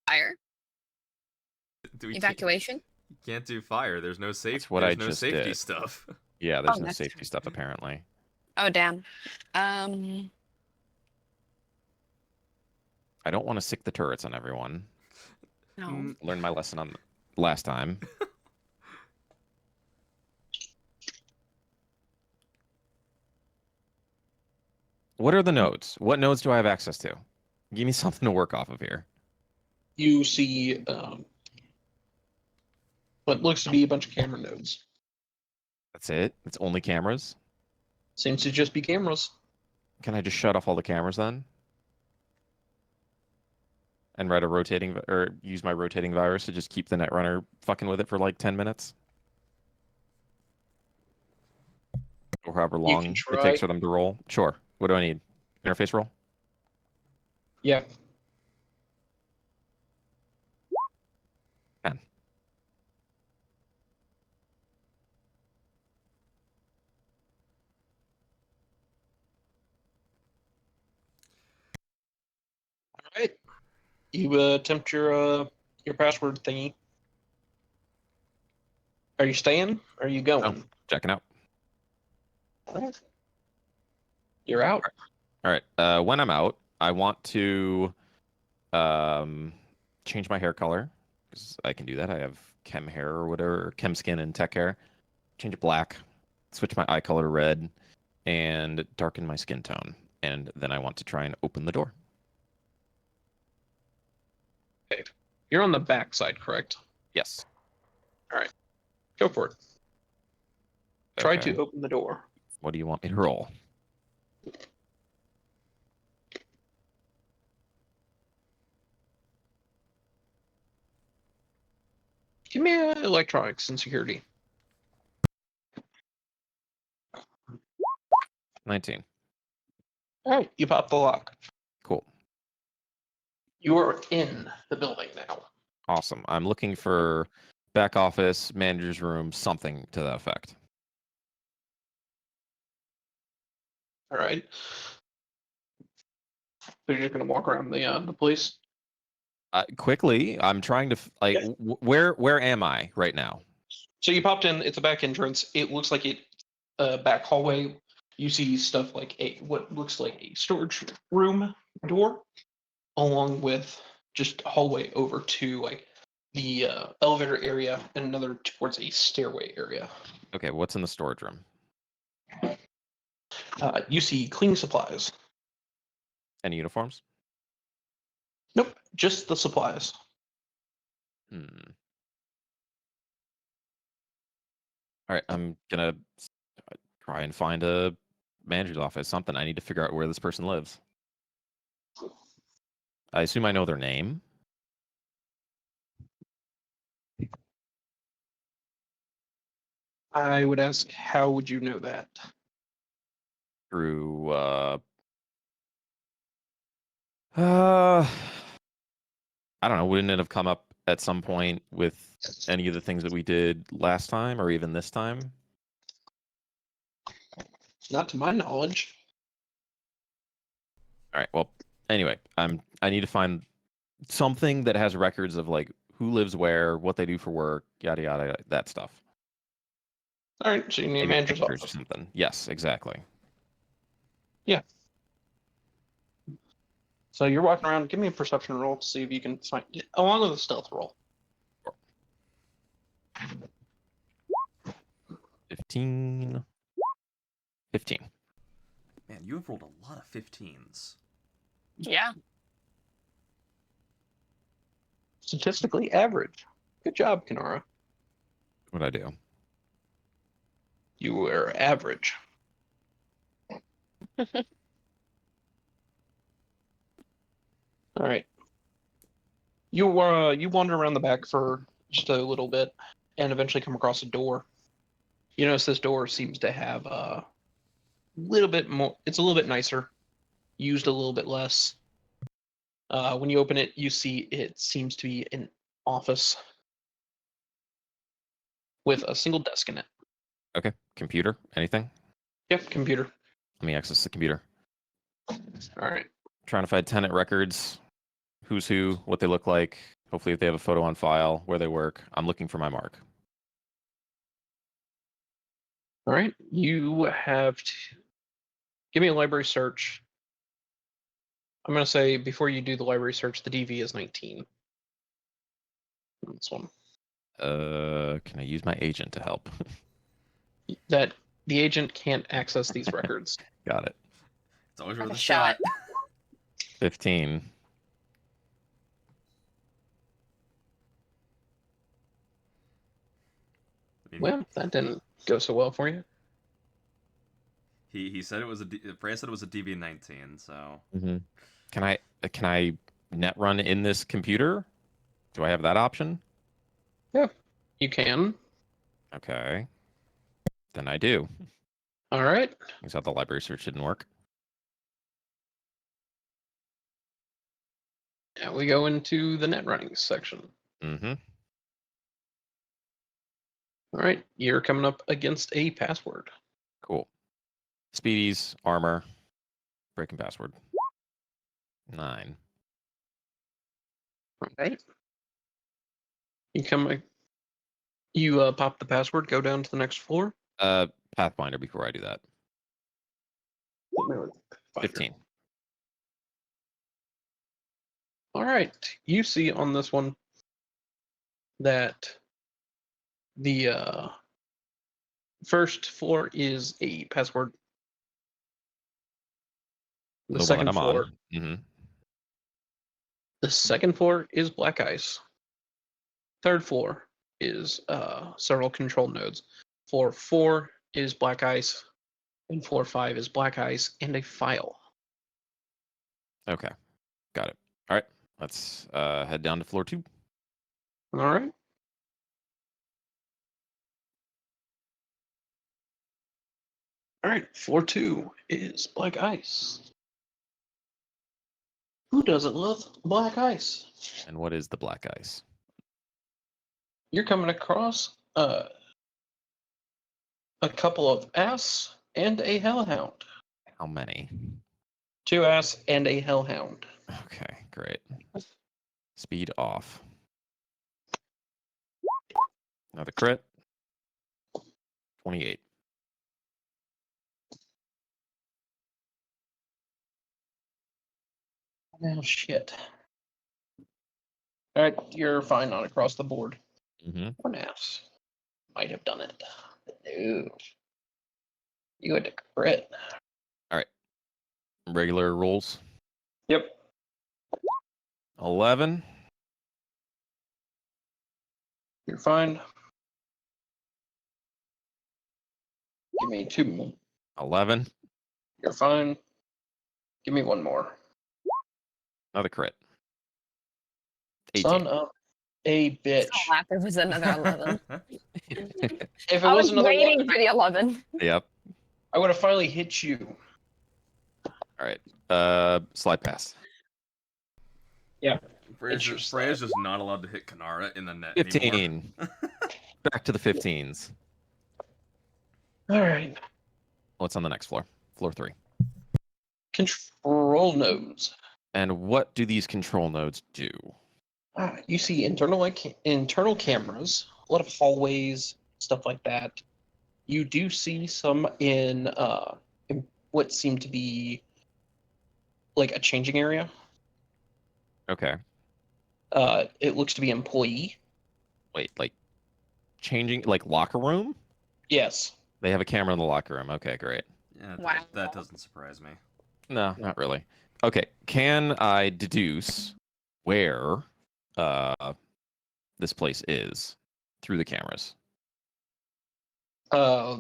Fire. We Evacuation. can't do fire. There's no safe. That's what there's I no just safety did. stuff. Yeah, there's Oh, no that's safety true. stuff apparently. Oh damn. I don't want to sick the turrets on everyone. No. Mm, Learned my lesson on last time. What are the nodes? What nodes do I have access to? Give me something to work off of here. You see what looks to be a bunch of camera nodes. That's it? It's only cameras? Seems to just be cameras. Can I just shut off all the cameras then? And write a rotating or use my rotating virus to just keep the netrunner fucking with it for like 10 minutes? Or however You long can it try. takes for them to roll? Sure. What do I need? Interface roll? Yeah. 10. All right. You attempt your password thingy. Are you staying? Or are you going? Checking out. All right. You're out. All right. When I'm out, I want to change my hair color because I can do that. I have chem hair or whatever, chem skin and tech hair. Change it black, switch my eye color to red, and darken my skin tone. And then I want to try and open the door. You're on the back side, correct? Yes. Go for it. Try Okay. to open the door. What do you want me to roll? Give me electronics and security. 19. All right. You pop the lock. Cool. You are in the building now. Awesome. I'm looking for back office, manager's room, something to that effect. All right. So you're just gonna walk around the place. Quickly, I'm trying to Yeah. where am I right now? So you popped in. It's a back entrance. It looks like it back hallway. You see stuff like what looks like a storage room door, along with just a hallway over to like the elevator area and another towards a stairway area. Okay, what's in the storage room? You see cleaning supplies. Any uniforms? Nope, just the supplies. Hmm. All right, I'm gonna try and find a manager's office. Something. I need to figure out where this person lives. I assume I know their name. I would ask, how would you know that? Through I don't know, wouldn't it have come up at some point with any of the things that we did last time or even this time? Not to my knowledge. All right, well, anyway, I need to find something that has records of like who lives where, what they do for work, yada yada, that stuff. All right, so you need a Maybe manager's pictures or office. something. Yes, exactly. So you're walking around. Give me a perception roll to see if you can find it, along with a stealth roll. 15. 15. Man, you have rolled a lot of 15s. Yeah. Statistically average. Good job, Kenara. What'd I do? You were average. All right. You wander around the back for just a little bit, and eventually come across a door. You notice this door seems to have a little bit more. It's a little bit nicer, used a little bit less. When you open it, you see it seems to be an office with a single desk in it. Okay. Computer? Anything? Yep, computer. Let me access the computer. All right. Trying to find tenant records. Who's who, what they look like. Hopefully, if they have a photo on file, where they work. I'm looking for my mark. All right. You have to give me a library search. I'm going to say before you do the library search, the DV is 19. This one. Can I use my agent to help? That the agent can't access these records. Got it. It's always Have worth a a shot. 15. I mean, Well, that didn't go so well for you. he said it was Freya said it was a DV19, so Mm-hmm. Can I net run in this computer? Do I have that option? You can. Okay. Then I do. All right. Is that the library search didn't work? Now we go into the net running section. Mm-hmm. All right. You're coming up against a password. Cool. Speedies, armor, breaking password. 9. All right. You pop the password, go down to the next floor. Pathfinder before I do that. 15. All right. You see on this one that the first floor is a password. The second floor. Mm-hmm. The second floor is black ice. Third floor is several control nodes. Floor 4 is black ice, and floor 5 is black ice and a file. Okay. Got it. All right. Let's head down to floor 2. All right. All right. Floor 2 is black ice. Who doesn't love black ice? And what is the black ice? You're coming across a couple of ass and a hellhound. How many? 2 ass and a hellhound. Okay, great. Speed off. Another crit. 28. Now shit. All right, you're fine on across the board. Mm-hmm. 1 ass might have done it. No. You had to crit. Regular rolls. Yep. 11. You're fine. Give me 2 more. 11. You're fine. Give me 1 more. Another crit. 18. Son of a bitch. I'll laugh if it was another 11. If it I was was another waiting one, for the 11. Yep. I would have finally hit you. All right. Slide pass. Freya's It's your just not allowed to hit Kanara in the net anymore. 15. Back to the 15s. All right. What's on the next floor? Floor 3. Control nodes. And what do these control nodes do? You see internal cameras, a lot of hallways, stuff like that. You do see some in what seem to be like a changing area. Okay. It looks to be employee. Wait, like changing like locker room? Yes. They have a camera in the locker room. Okay, great. Yeah, Wow. that doesn't surprise me. No, not really. Okay, can I deduce where this place is through the cameras? Uh,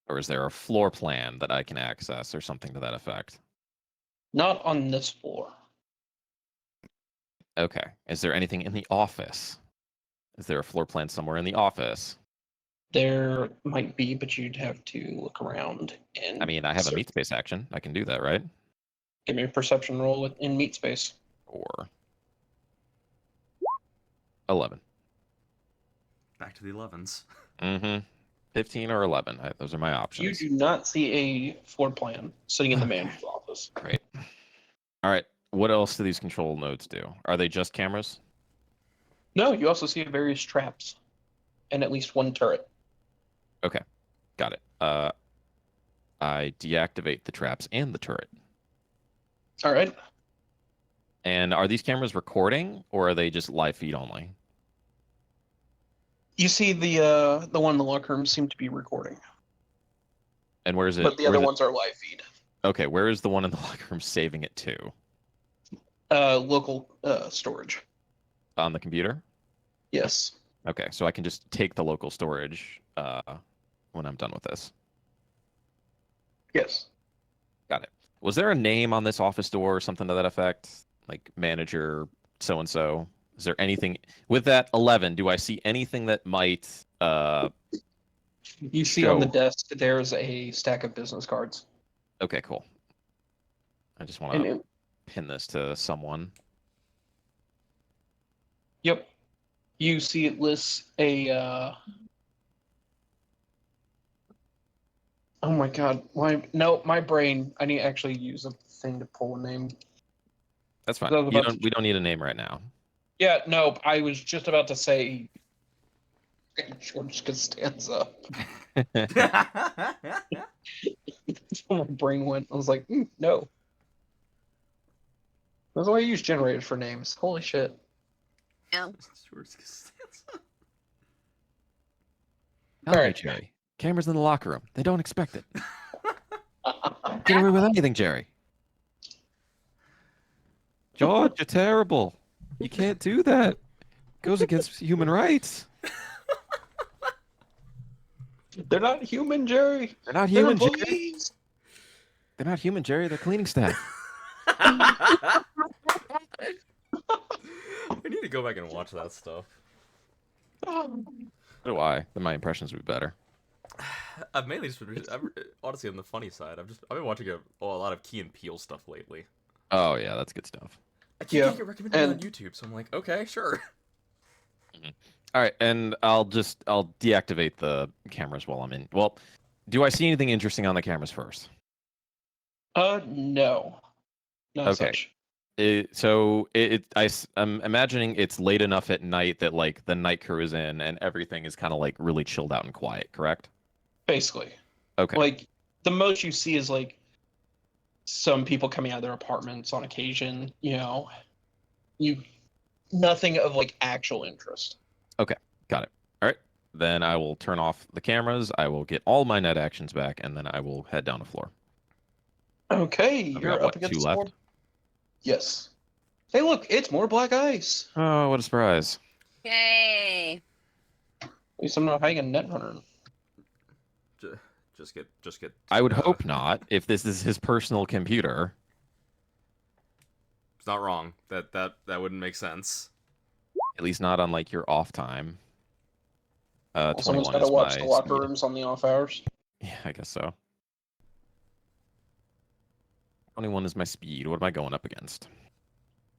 Or is there a floor plan that I can access or something to that effect? not on this floor. Okay. Is there anything in the office? Is there a floor plan somewhere in the office? There might be, but you'd have to look around and I mean, I have a meat space action. I can do that, right? give me a perception roll in meat space. Or 11. Back to the 11s. Mm-hmm. 15 or 11. Those are my You options. do not see a floor plan sitting in the manager's office. Great. All right. What else do these control nodes do? Are they just cameras? No, you also see various traps and at least one turret. Okay. Got it. I deactivate the traps and the turret. All right. And are these cameras recording or are they just live feed only? You see the one in the locker room seem to be recording, And where is it? but the where other is it- ones are live feed. Okay, where is the one in the locker room saving it to? Local storage. On the computer? Yes. Okay, so I can just take the local storage when I'm done with this. Yes. Got it. Was there a name on this office door or something to that effect? Like manager so and so? Is there anything with that 11? Do I see anything that might You see on the show? desk there's a stack of business cards. Okay, cool. I just want And to pin this to someone. yep. You see it lists a oh my god. My brain. I need to actually use a thing to pull a name. That's fine. I was about to- We don't need a name right now. Yeah, no, I was just about to say George Costanza. My brain went. I was like, no. That's why I use generators for names. Holy shit. Help Alright. me, Jerry. Cameras in the locker room. They don't expect it. Get away with anything, Jerry. George, you're terrible. You can't do that. Goes against human rights. They're not human, Jerry. They're not They're human, Jerry. employees. They're not human, Jerry. They're cleaning staff. I need to go back and watch that stuff. So do I. Then my impressions would be better. I've mainly just been, honestly, on the funny side, I've been watching a lot of Key and Peele stuff lately. Oh yeah, that's good stuff. I keep Yeah, getting it recommended on and- YouTube, so I'm like, okay, sure. All right, and I'll deactivate the cameras while I'm in. Well, do I see anything interesting on the cameras first? No. Not Okay. such. I'm imagining it's late enough at night that like the night crew is in and everything is kind of like really chilled out and quiet, correct? Basically. Okay. Like, the most you see is, like, some people coming out of their apartments on occasion, nothing of, like, actual interest. Got it. All right. Then I will turn off the cameras. I will get all my net actions back, and then I will head down the floor. Okay, I've you're got, up what, against 2 the left? board. Yes. Hey, look, it's more black ice. Oh, what a surprise! Yay. At least I'm not hanging net runner. Just get. I would hope not. If this is his personal computer, It's not wrong. That wouldn't make sense. at least not on like your off time. Someone's 21 got to is watch my the locker speed. rooms on the off hours. Yeah, I guess so. 21 is my speed. What am I going up against?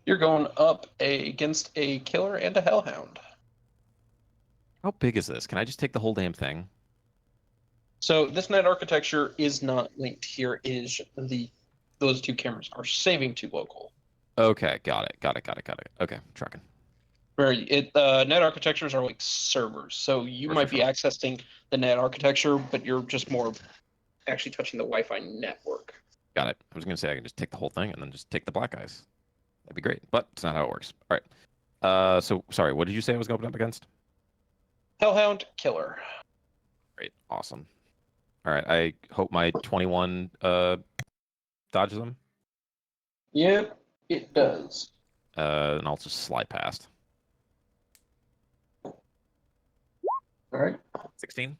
You're going up against a killer and a hellhound. How big is this? Can I just take the whole damn thing? So this net architecture is not linked. Here is those two cameras are saving to local. Okay, got it. Okay, trucking. Net architectures are like servers, so you Sure, might sure, be sure. accessing the net architecture, but you're just more actually touching the Wi-Fi network. Got it. I was gonna say I can just take the whole thing and then just take the black eyes. That'd be great, but it's not how it works. All right. So sorry, what did you say I was going up against? Hellhound Killer. Great, awesome. All right, I hope my 21 dodges them. Yep, it does. And I'll just slide past. All right. 16.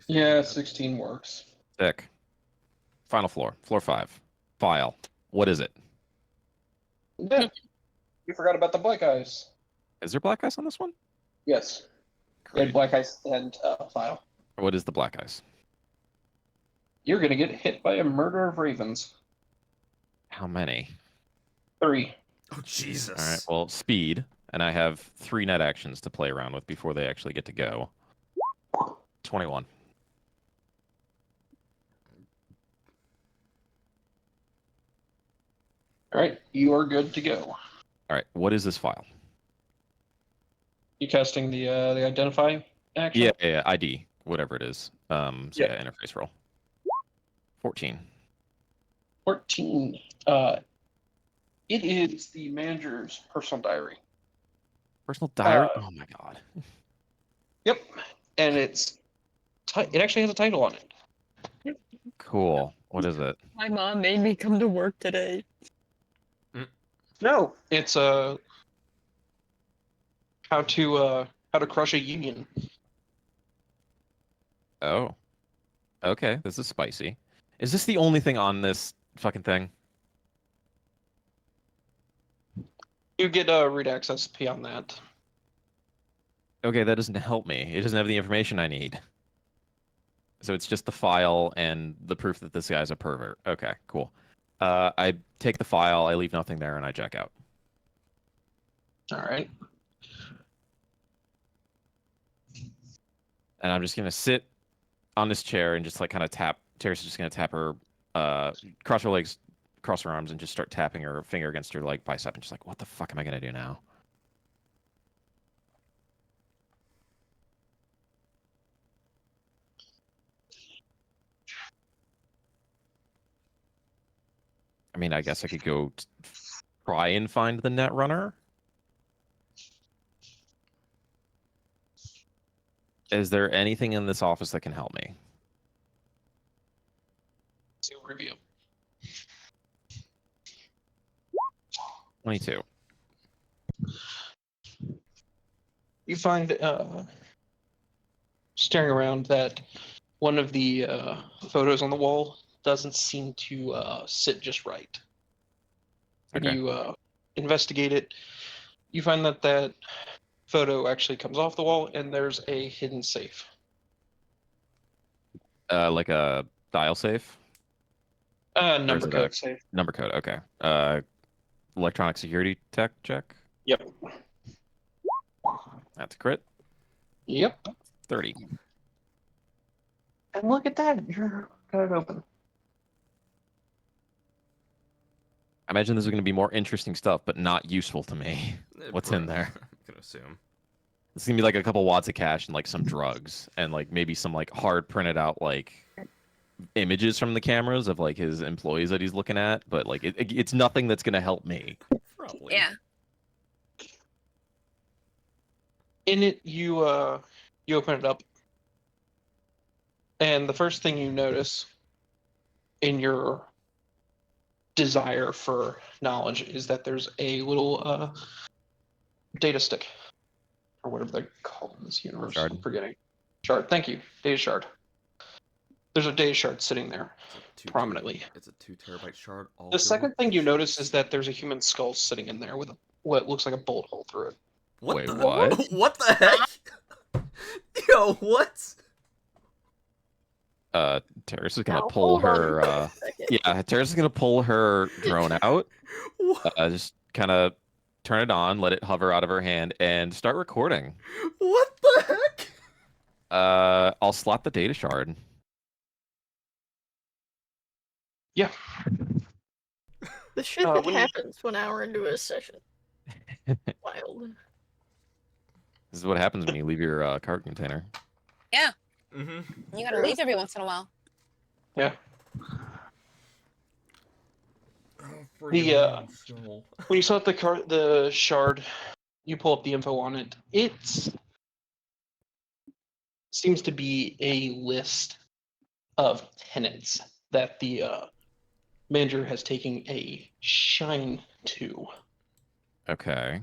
Yeah, 16 works. Sick. Final floor. Floor 5. File. What is it? Yeah, you forgot about the black eyes. Is there black eyes on this one? Yes, you Great. had black eyes and file. What is the black eyes? You're gonna get hit by a murder of ravens. How many? 3. Oh Jesus! All right. Well, speed, and I have 3 net actions to play around with before they actually get to go. 21. All right, you are good to go. All right. What is this file? You casting the identify action? Yeah, ID, whatever it is. So Yeah. yeah, interface roll. 14. 14. It is the manager's personal diary. Personal diary. Uh, Oh my god. Yep, and it actually has a title on it. Cool. What is it? My mom made me come to work today. No, it's how to crush a union. Oh. Okay, this is spicy. Is this the only thing on this fucking thing? You get read access P on that. Okay, that doesn't help me. It doesn't have the information I need. So it's just the file and the proof that this guy's a pervert. Okay, cool. I take the file, I leave nothing there, and I check out. All right. And I'm just gonna sit on this chair and just like kind of tap. Tara's just gonna tap her, cross her legs, cross her arms, and just start tapping her finger against her like bicep, and just like, what the fuck am I gonna do now? I mean, I guess I could go try and find the net runner. Is there anything in this office that can help me? So review. 22. You find staring around that one of the photos on the wall doesn't seem to sit just right. When Okay. you investigate it, you find that photo actually comes off the wall, and there's a hidden safe. Like a dial safe? Number it code safe. Number code, okay. Electronic security tech check. Yep. That's a crit. Yep. 30. And look at that, you're got it open. I imagine this is going to be more interesting stuff, but not useful to me. What's in there? I'm gonna assume. It's going to be like a couple watts of cash and like some drugs and like maybe some like hard printed out like images from the cameras of like his employees that he's looking at, but like it's nothing that's going to help me. Probably. Yeah. In it, you open it up, and the first thing you notice in your desire for knowledge is that there's a little data stick, or whatever they call in this universe. Shard. I'm forgetting. Shard. Thank you. Data shard. There's a data shard sitting there prominently. It's a 2 terabyte shard. All The go second with thing the you notice chips. is that there's a human skull sitting in there with what looks like a bullet hole through it. What Wait, the what? What the heck? Yo, what? Terrace is going to Now, pull hold on her a second. yeah, Terrace is going to pull her drone out. What? Just kind of turn it on, let it hover out of her hand, and start recording. What the heck? I'll slot the data shard. Yeah. The shit that happens 1 hour into a session. Wild. This is what happens when you leave your card container. Yeah, Mm-hmm. you gotta leave every once in a while. Yeah. Oh, The when you saw the shard, you pull up the info on it. It seems to be a list of tenants that the manager has taken a shine to. Okay.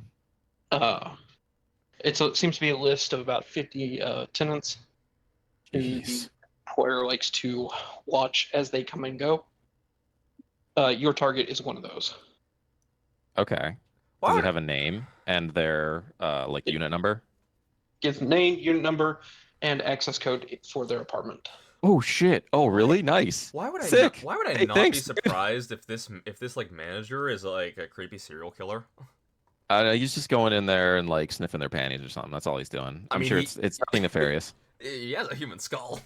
It seems to be a list of about 50 tenants who the Jeez. player likes to watch as they come and go. Your target is one of those. Okay. Does it have a name and their like unit number? Gives name, unit number, and access code for their apartment. Oh shit! Oh really? Nice. Why would I? Sick. Why would I Hey, not be thanks. surprised if this like manager is like a creepy serial killer? He's just going in there and like sniffing their panties or something. That's all he's doing. I I'm mean, sure he- it's nothing nefarious. He has a human skull.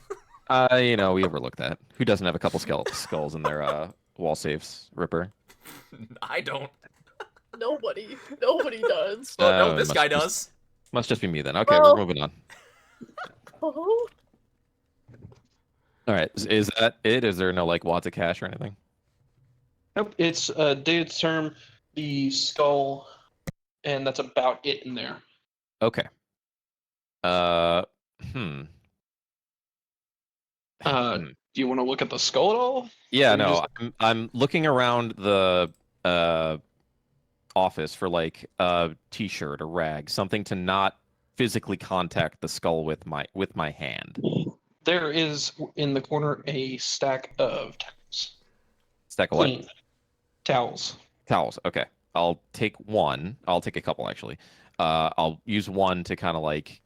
You know, we overlook that. Who doesn't have a couple skulls in their wall safes, Ripper? I don't. Nobody does. Oh Uh, no, this must guy just- does. Must just be me then. Okay, Well- we're moving on. Oh, All right, is that it? Is there no like wads of cash or anything? Nope, it's dated term, the skull, and that's about it in there. Okay. Uh, hmm. Do you want to look at the skull at all? Yeah, Or you no, just- I'm looking around the office for like a t-shirt, a rag, something to not physically contact the skull with my hand. There is in the corner a stack of towels. Stack of what? Clean towels. Towels. Okay. I'll take one. I'll take a couple actually. I'll use one to kind of like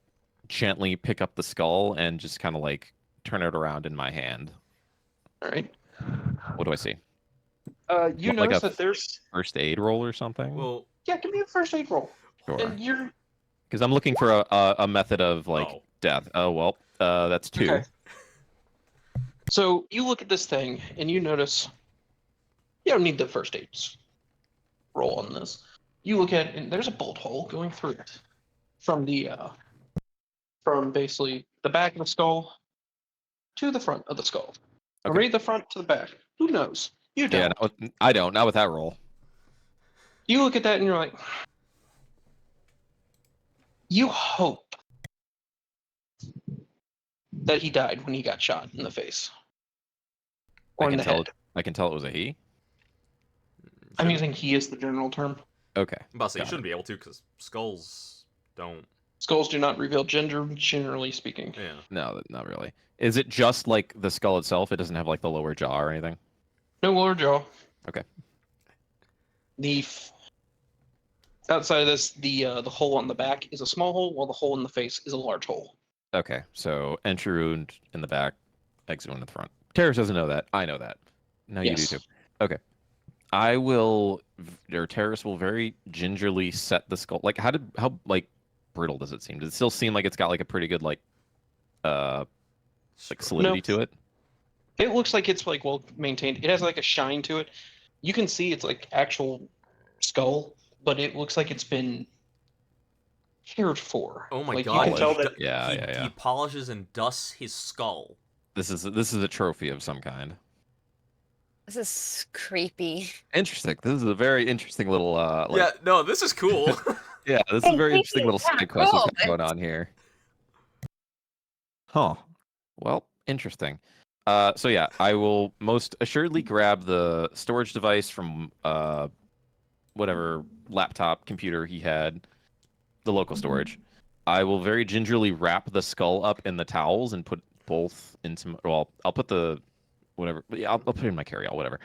gently pick up the skull and just kind of like turn it around in my hand. All right. What do I see? You Like notice a that there's First aid roll or something? Well, yeah. Give me a first aid roll. Sure. And you're Because I'm looking for a method of like Oh. death. Oh well, that's 2. okay. So you look at this thing and you notice you don't need the first aid roll on this. You look at it and there's a bolt hole going through it from the from basically the back of the skull to the front of the skull. Or Okay. maybe the front to the back. Who knows? You don't. Yeah, I don't. Not with that roll. You look at that and you're like, you hope that he died when he got shot in the face or in the head. I can tell it was a he. I'm using he as the general term. Okay. I'm about to say you Got it. shouldn't be able to because skulls don't. Skulls do not reveal gender, generally speaking. Yeah. No, not really. Is it just like the skull itself? It doesn't have like the lower jaw or anything. No lower jaw. Okay. Outside of this, the hole on the back is a small hole, while the hole in the face is a large hole. Okay. So entry wound in the back, exit wound in the front. Terrace doesn't know that. I know that. Now you do Yes. too. Okay. I will, or Terrace will very gingerly set the skull. Like, how like brittle does it seem? Does it still seem like it's got like a pretty good like solidity to it? It looks like it's like well maintained. It has like a shine to it. You can see it's like actual skull, but it looks like it's been cared for. Oh my like, god. You can tell that Yeah. He polishes and dusts his skull. This is a trophy of some kind. This is creepy. Interesting. This is a very interesting little like, Yeah, no, this is cool. yeah, this is a very interesting little side quest cool, that's going on here. Huh. Well, interesting. So yeah, I will most assuredly grab the storage device from whatever laptop computer he had, the local storage. I will very gingerly wrap the skull up in the towels and put both into. Well, I'll put the whatever. Yeah, I'll put it in my carry-all, whatever.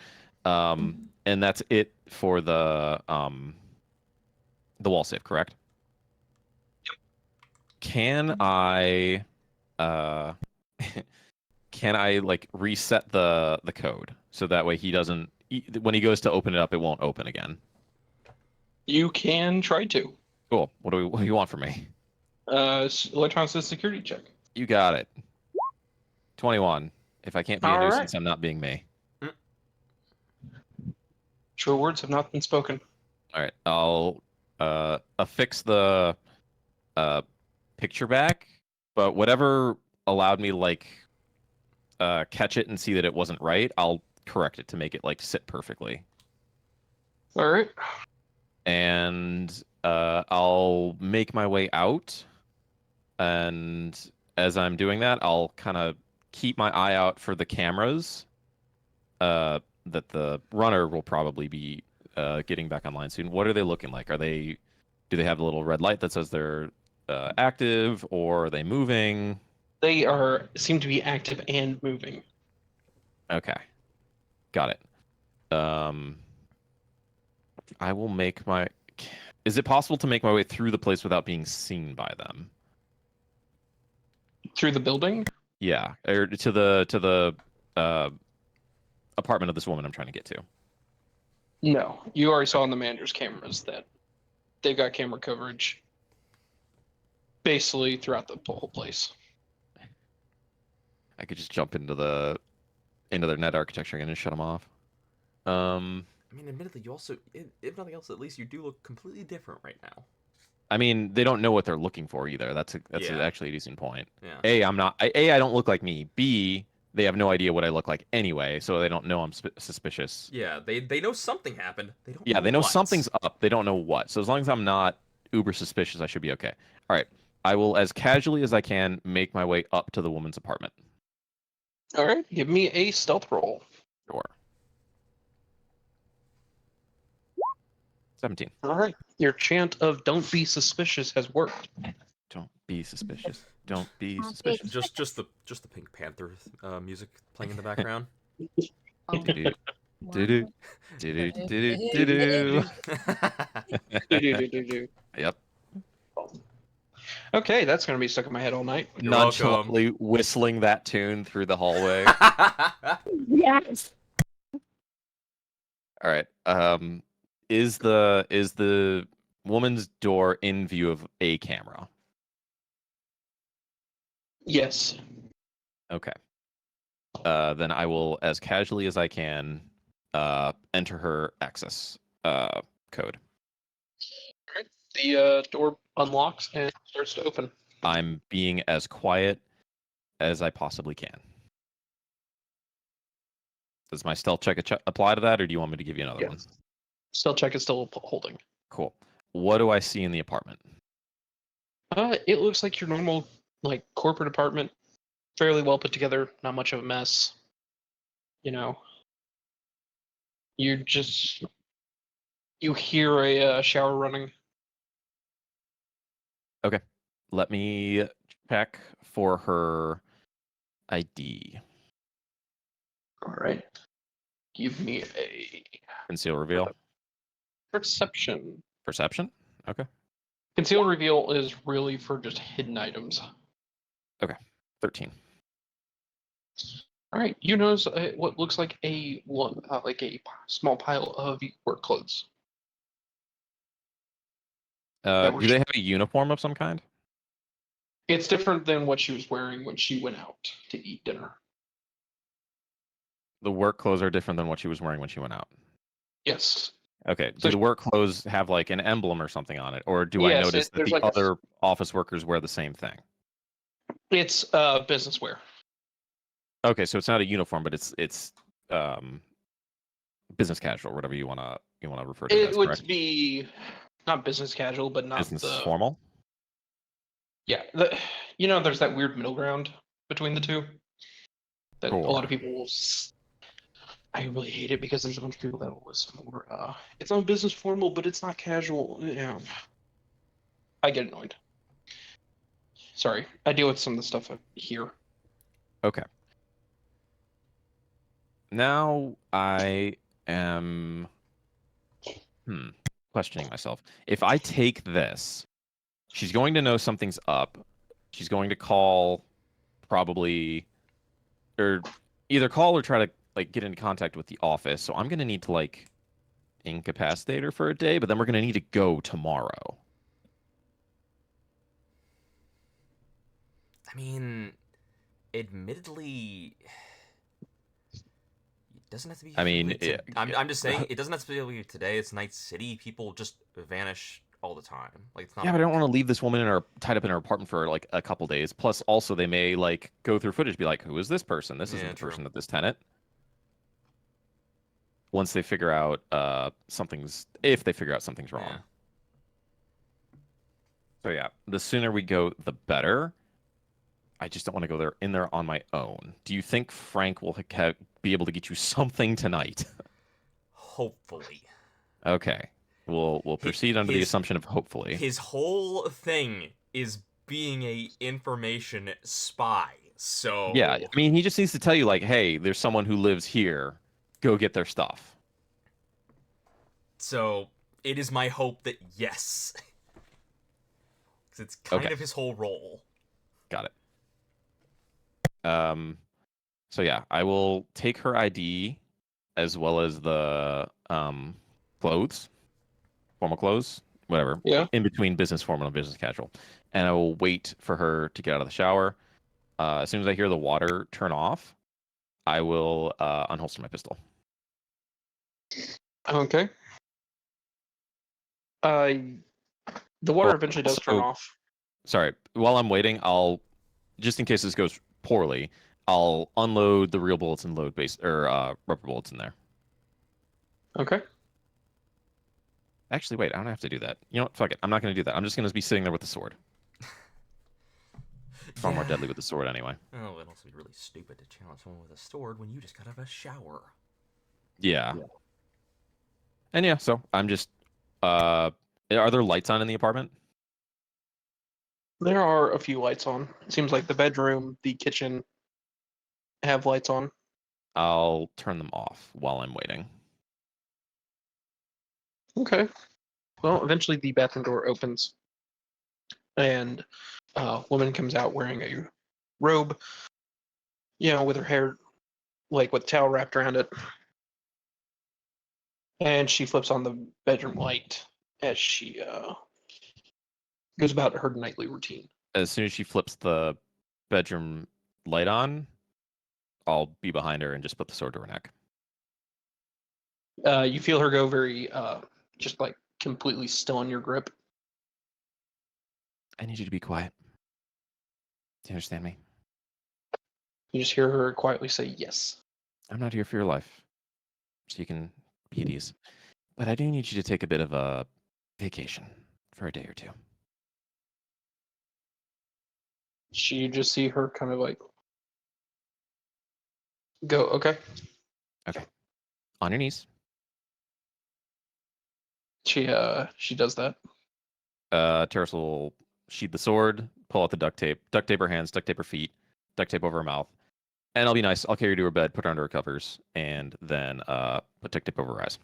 And that's it for the wall safe, correct? Can I can I like reset the code so that way he doesn't when he goes to open it up it won't open again? you can try to. Cool. What do you want from me? Electronic security check. You got it. 21. If I can't be a All right. nuisance, I'm not being me. Your words have not been spoken. All right, I'll affix the picture back, but whatever allowed me to like catch it and see that it wasn't right, I'll correct it to make it like sit perfectly. All right. And I'll make my way out, and as I'm doing that, I'll kind of keep my eye out for the cameras that the runner will probably be getting back online soon. What are they looking like? Do they have a little red light that says they're active, or are they moving? They seem to be active and moving. Okay, got it. I will make my. Is it possible to make my way through the place without being seen by them? Through the building? Yeah, or to the apartment of this woman I'm trying to get to. No. You already saw on the manager's cameras that they've got camera coverage basically throughout the whole place. I could just jump into their net architecture and just shut them off. I mean, admittedly, you also, if nothing else, at least you do look completely different right now. I mean, they don't know what they're looking for either. That's Yeah. actually a decent point. Yeah. I don't look like me. B, they have no idea what I look like anyway, so they don't know I'm suspicious. Yeah, they know something happened. They don't. Yeah, know they know what. something's up. They don't know what. So as long as I'm not uber suspicious, I should be okay. All right. I will, as casually as I can, make my way up to the woman's apartment. All right. Give me a stealth roll. Sure. 17. All right. Your chant of "Don't be suspicious" has worked. Don't be suspicious. Don't be Don't be suspicious. Just the Pink Panther music playing in the background. Do-do, do-do, do-do, do-do, do-do. Yep. Okay, that's gonna be stuck in my head all night. You're Nonchalantly whistling that tune through the hallway. Yes. All right. Is the woman's door in view of a camera? Yes. Okay. Then I will, as casually as I can, enter her access code. All right. The door unlocks and starts to open. I'm being as quiet as I possibly can. Does my stealth check apply to that, or do you want me to give you another one? Yes. Stealth check is still holding. Cool. What do I see in the apartment? It looks like your normal, like, corporate apartment. Fairly well put together. Not much of a mess. You know. You hear a shower running. Okay. Let me check for her ID. All right. Give me a Conceal reveal. perception. Perception? Okay. Conceal reveal is really for just hidden items. 13. All right. You notice what looks like a small pile of work clothes. Do they have a uniform of some kind? It's different than what she was wearing when she went out to eat dinner. The work clothes are different than what she was wearing when she went out. Yes. Okay. So Do the work clothes have like an emblem or something on it, or do I Yes, notice that there's the like a- other office workers wear the same thing? It's business wear. Okay, so it's not a uniform, but it's business casual, whatever you wanna refer to it It as, would correct? be not business casual, but not Business the formal. yeah. There's that weird middle ground between the two that a lot of people will. I really hate it because there's a bunch of people that will listen more. It's not business formal, but it's not casual. Yeah. I get annoyed. Sorry, I deal with some of the stuff here. Okay. Now I am questioning myself. If I take this, she's going to know something's up. She's going to call probably or either call or try to like get in contact with the office. So I'm going to need to like incapacitate her for a day, but then we're going to need to go tomorrow. I mean, admittedly, Doesn't have to be. I mean, I'm just saying it doesn't have to be today. It's Night City. People just vanish all the time. Like it's not. Yeah, but I don't want to leave this woman tied up in her apartment for like a couple days. Plus, also they may like go through footage, be like, "Who is this person? This isn't the true. person that this tenant." Once they figure out if they figure out something's wrong. Yeah. So yeah, the sooner we go, the better. I just don't want to go in there on my own. Do you think Frank will be able to get you something tonight? Hopefully. Okay. We'll proceed under the assumption of hopefully. His whole thing is being a information spy. So yeah, I mean, he just needs to tell you like, hey, there's someone who lives here. Go get their stuff. So it is my hope that yes, because it's kind Okay. of his whole role. Got it. So yeah, I will take her ID as well as the clothes, formal clothes, whatever. Yeah. In between business formal and business casual, and I will wait for her to get out of the shower. As soon as I hear the water turn off, I will unholster my pistol. Okay. The water Well, eventually does turn also- off. Sorry, while I'm waiting, I'll just in case this goes poorly, I'll unload the real bullets and load rubber bullets in there. Okay. Actually, wait, I don't have to do that. You know what? Fuck it. I'm not going to do that. I'm just going to be sitting there with the sword. Far more deadly with the sword anyway. Oh, it'd also be really stupid to challenge someone with a sword when you just got out of a shower. Yeah. And yeah, so I'm just are there lights on in the apartment? There are a few lights on. It seems like the bedroom, the kitchen have lights on. I'll turn them off while I'm waiting. Okay. Well, eventually the bathroom door opens, and a woman comes out wearing a robe, with her hair, like with a towel wrapped around it. And she flips on the bedroom light as she goes about her nightly routine. As soon as she flips the bedroom light on, I'll be behind her and just put the sword to her neck. You feel her go very, just like completely still in your grip. I need you to be quiet. Do you understand me? You just hear her quietly say yes. I'm not here for your life, so you can be at ease. But I do need you to take a bit of a vacation for a day or two. You just see her kind of like go, okay. On your knees. She does that. Terrace will sheath the sword, pull out the duct tape her hands, duct tape her feet, duct tape over her mouth. And I'll be nice. I'll carry her to her bed, put her under her covers, and then put duct tape over her eyes.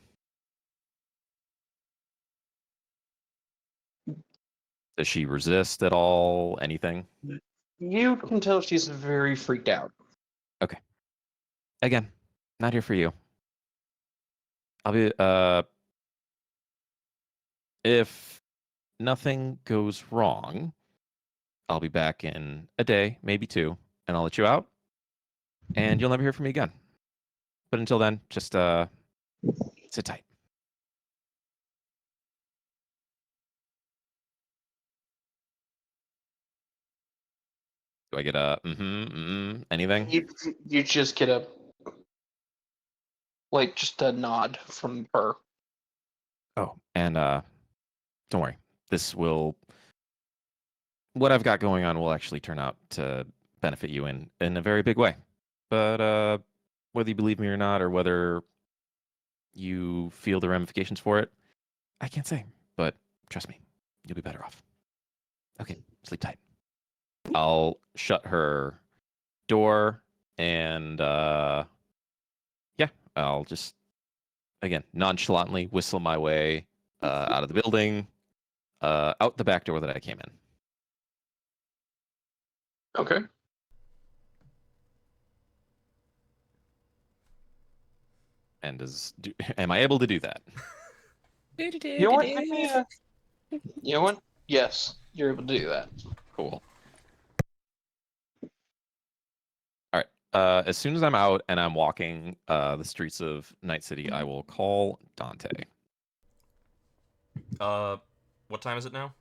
Does she resist at all? Anything? You can tell she's very freaked out. Again, not here for you. I'll be if nothing goes wrong, I'll be back in a day, maybe two, and I'll let you out. And you'll never hear from me again. But until then, just sit tight. Do I get a anything? You just get just a nod from her. Oh, and don't worry. What I've got going on will actually turn out to benefit you in a very big way. But whether you believe me or not, or whether you feel the ramifications for it, I can't say. But trust me, you'll be better off. Okay, sleep tight. I'll shut her door and I'll just again nonchalantly whistle my way out of the building, out the back door that I came in. Okay. And am I able to do that? You know what? You know what? Yes, you're able to do that. Cool. All right. As soon as I'm out and I'm walking the streets of Night City, I will call Dante. What time is it now?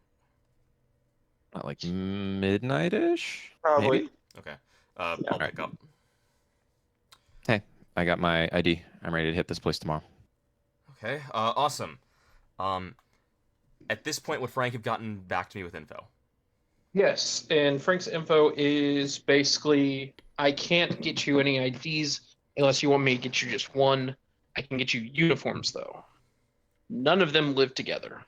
Like midnight-ish? Probably. Maybe? Okay. Yeah. I'll Alright. pick up. Hey, I got my ID. I'm ready to hit this place tomorrow. Okay. Awesome. At this point, would Frank have gotten back to me with info? Yes, and Frank's info is basically I can't get you any IDs unless you want me to get you just one. I can get you uniforms though. None of them live together.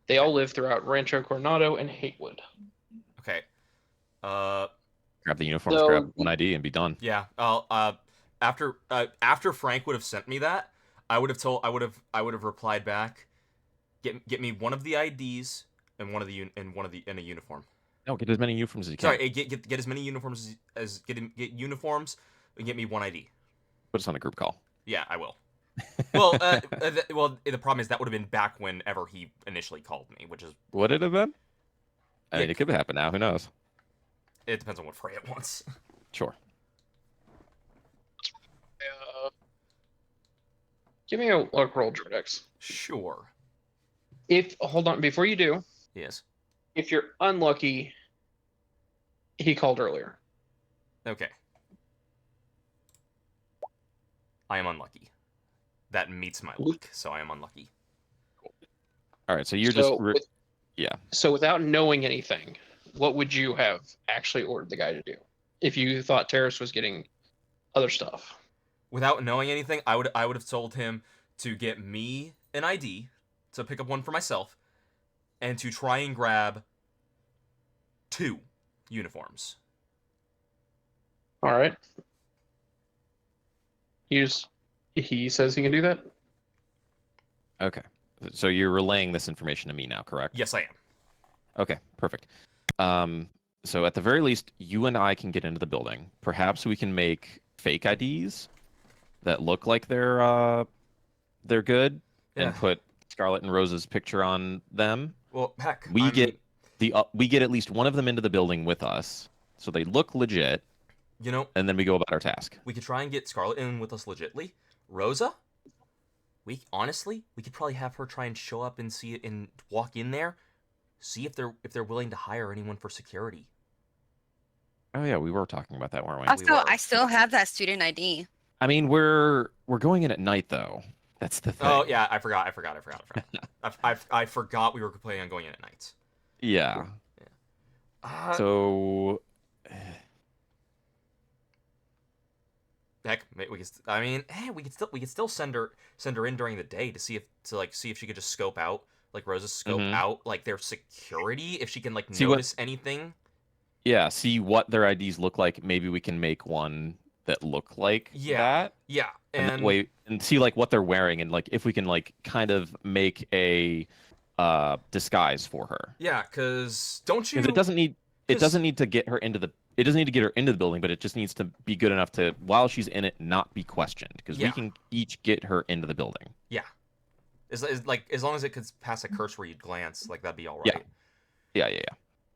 They all live throughout Rancho Coronado and Hatewood. Okay. Grab the uniforms, So- grab one ID, and be done. Yeah. After Frank would have sent me that, I would have replied back, get me one of the IDs and one of the in a uniform. No, get as many uniforms as you can. Sorry, get as many uniforms as get uniforms and get me one ID. Put us on a group call. Yeah, I will. Well, the problem is that would have been back whenever he initially called me, which is Would it have been? I Yeah. mean, it could happen now. Who knows? it depends on what Freya wants. Sure. Give me a luck roll, Jordex. Sure. If hold on before you do, Yes. if you're unlucky, he called earlier. Okay. I am unlucky. That meets my luck, so I am unlucky. All right, so you're So just... with- yeah. So without knowing anything, what would you have actually ordered the guy to do if you thought Terrace was getting other stuff? Without knowing anything, I would have told him to get me an ID, to pick up one for myself, and to try and grab 2 uniforms. All right. He says he can do that. Okay. So you're relaying this information to me now, correct? Yes, I am. Okay, perfect. So at the very least, you and I can get into the building. Perhaps we can make fake IDs that look like they're good, Yeah. and put Scarlet and Rose's picture on them. Well, heck, We I'm- get we get at least one of them into the building with us, so they look legit, You know, and then we go about our task. we could try and get Scarlet in with us legitly. Rosa, we could probably have her try and show up and see it and walk in there, see if they're willing to hire anyone for security. Oh yeah, we were talking about that, weren't we? Also, were. I still have that student ID. I mean, we're going in at night though. That's the thing. Oh yeah, I forgot. I forgot we were planning on going in at night. Yeah. So Heck, we could. I mean, hey, we could still send her in during the day to see if she could just scope out, like Rosa scope Mhm. out like their security, if she can like See what- notice anything. yeah, see what their IDs look like. Maybe we can make one that look like Yeah. that. Yeah, And that way, and see like what they're wearing, and like if we can like kind of make a disguise for her. yeah, because don't you? Because it doesn't need to get her into the building, but it just needs to be good enough to, while she's in it, not be questioned. Because we Yeah. can each get her into the building. Like as long as it could pass a cursory glance, like that'd be all Yeah. right. Yeah.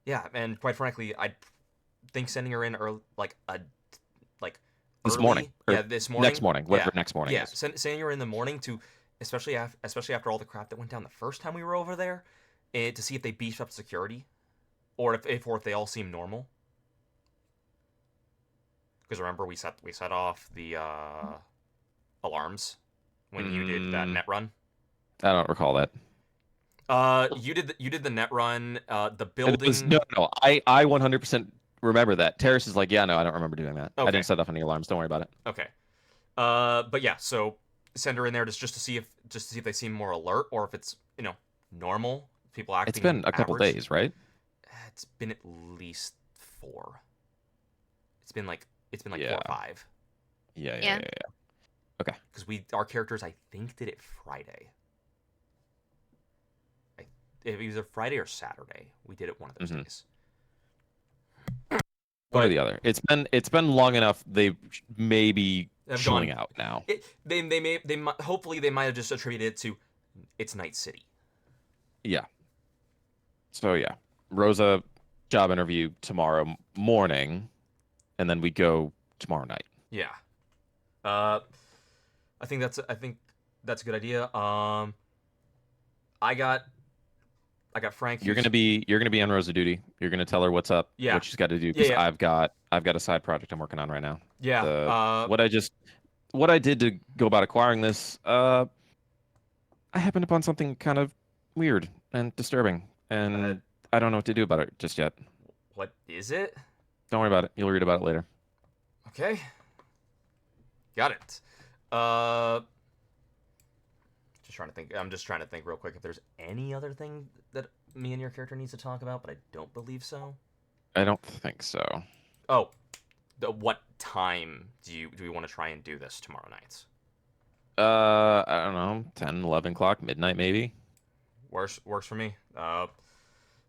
Yeah, and quite frankly, I think sending her in early, This early- morning. Or Yeah, this morning. Next morning, whatever Yeah. next morning Yeah, is. sending her in the morning to, especially after all the crap that went down the first time we were over there, to see if they beefed up security, or if they all seem normal. Because remember we set off the alarms when you did that Mm. net run. I don't recall that. You did the net run. The It building. was, no. I 100% remember that. Terrace is like, yeah, no, I don't remember doing that. I Okay. didn't set off any alarms. Don't worry about it. Okay. But yeah, so send her in there just to see if they seem more alert, or if it's normal people acting. It's been a couple average. days, right? It's been at least 4. It's been like 4 Yeah. or 5. Yeah. Because our characters I think did it Friday. It was either Friday or Saturday. We did it one of those Mhm. days. One or But- the other. It's been long enough. They may be They've chilling gone- out now. Hopefully they might have just attributed it to it's Night City. Yeah. So yeah, Rosa job interview tomorrow morning, and then we go tomorrow night. Yeah. I think that's a good idea. I got Frank. You're gonna be on Rosa duty. You're gonna tell her what's up, Yeah. what she's got to do. Yeah, Because yeah. I've got a side project I'm working on right now. Yeah. What I did to go about acquiring this, I happened upon something kind of weird and disturbing, and I don't know what to do about it just yet. What is it? Don't worry about it. You'll read about it later. Okay. Got it. Just trying to think. I'm just trying to think real quick if there's any other thing that me and your character needs to talk about, but I don't believe so. I don't think so. Oh, what time do we want to try and do this tomorrow night? I don't know, 10, 11 o'clock, midnight maybe. Works for me.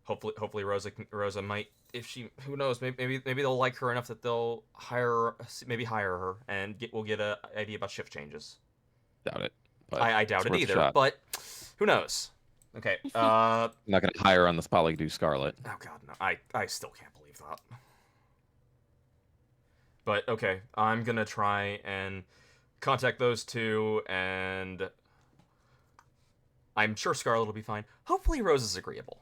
Hopefully Rosa might, if she, who knows, maybe they'll like her enough that they'll hire her and we'll get an idea about shift changes. Doubt it. But I doubt it worth a either, shot. but who knows? Okay. I'm not gonna hire her on the spot like do Scarlet. Oh god, no. I still can't believe that. But okay, I'm gonna try and contact those two, and I'm sure Scarlet will be fine. Hopefully Rose is agreeable.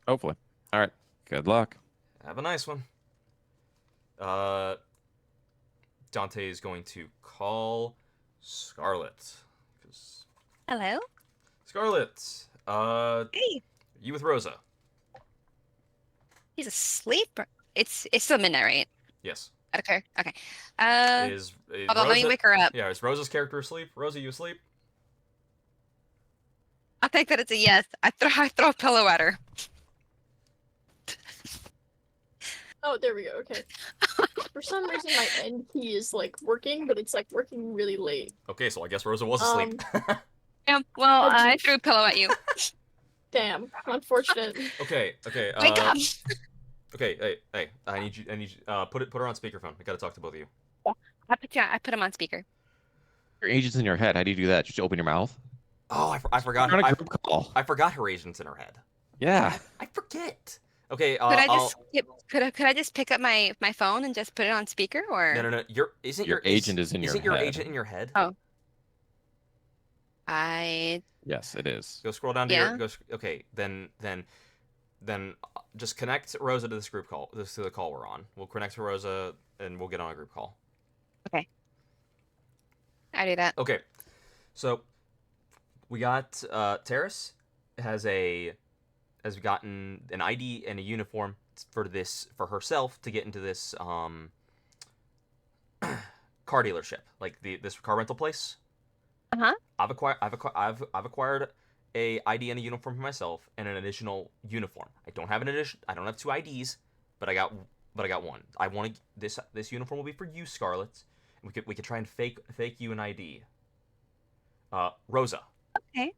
Hopefully. All right. Good luck. Have a nice one. Dante is going to call Scarlet. Hello? Scarlet, Hey. you with Rosa? He's asleep? It's still midnight, right? Yes. Okay. Okay. Is Hold on, let me wake her up. Yeah, is Rosa's character asleep? Rosa, you asleep? I'll take that as a yes. I throw a pillow at her. Oh, there we go. Okay. For some reason, my end key is like working, but it's like working really late. Okay, so I guess Rosa was asleep. Yeah, well, I threw a pillow at you. Damn, unfortunate. Okay. Wake up! Okay, hey, I need you. Put her on speakerphone. I gotta talk to both of you. I put him on speaker. Your agent's in your head. How do you do that? Just open your mouth? Oh, I forgot. You're on a group call. I forgot her agent's in her head. Yeah. I forget. Okay. Could I just pick up my phone and just put it on speaker, or No. Your agent is in your Isn't your head. agent in your head? Oh. Yes, it is. Go scroll down to Yeah. Okay, then just connect Rosa to this group call. This to the call we're on. We'll connect to Rosa and we'll get on a group call. Okay. I do that. Okay. So we got Terrace has gotten an ID and a uniform for herself to get into this car dealership, like this car rental place. Uh-huh. I've acquired a ID and a uniform for myself and an additional uniform. I don't have two IDs, but I got one. I want to this uniform will be for you, Scarlet. We could try and fake you an ID. Rosa. Okay.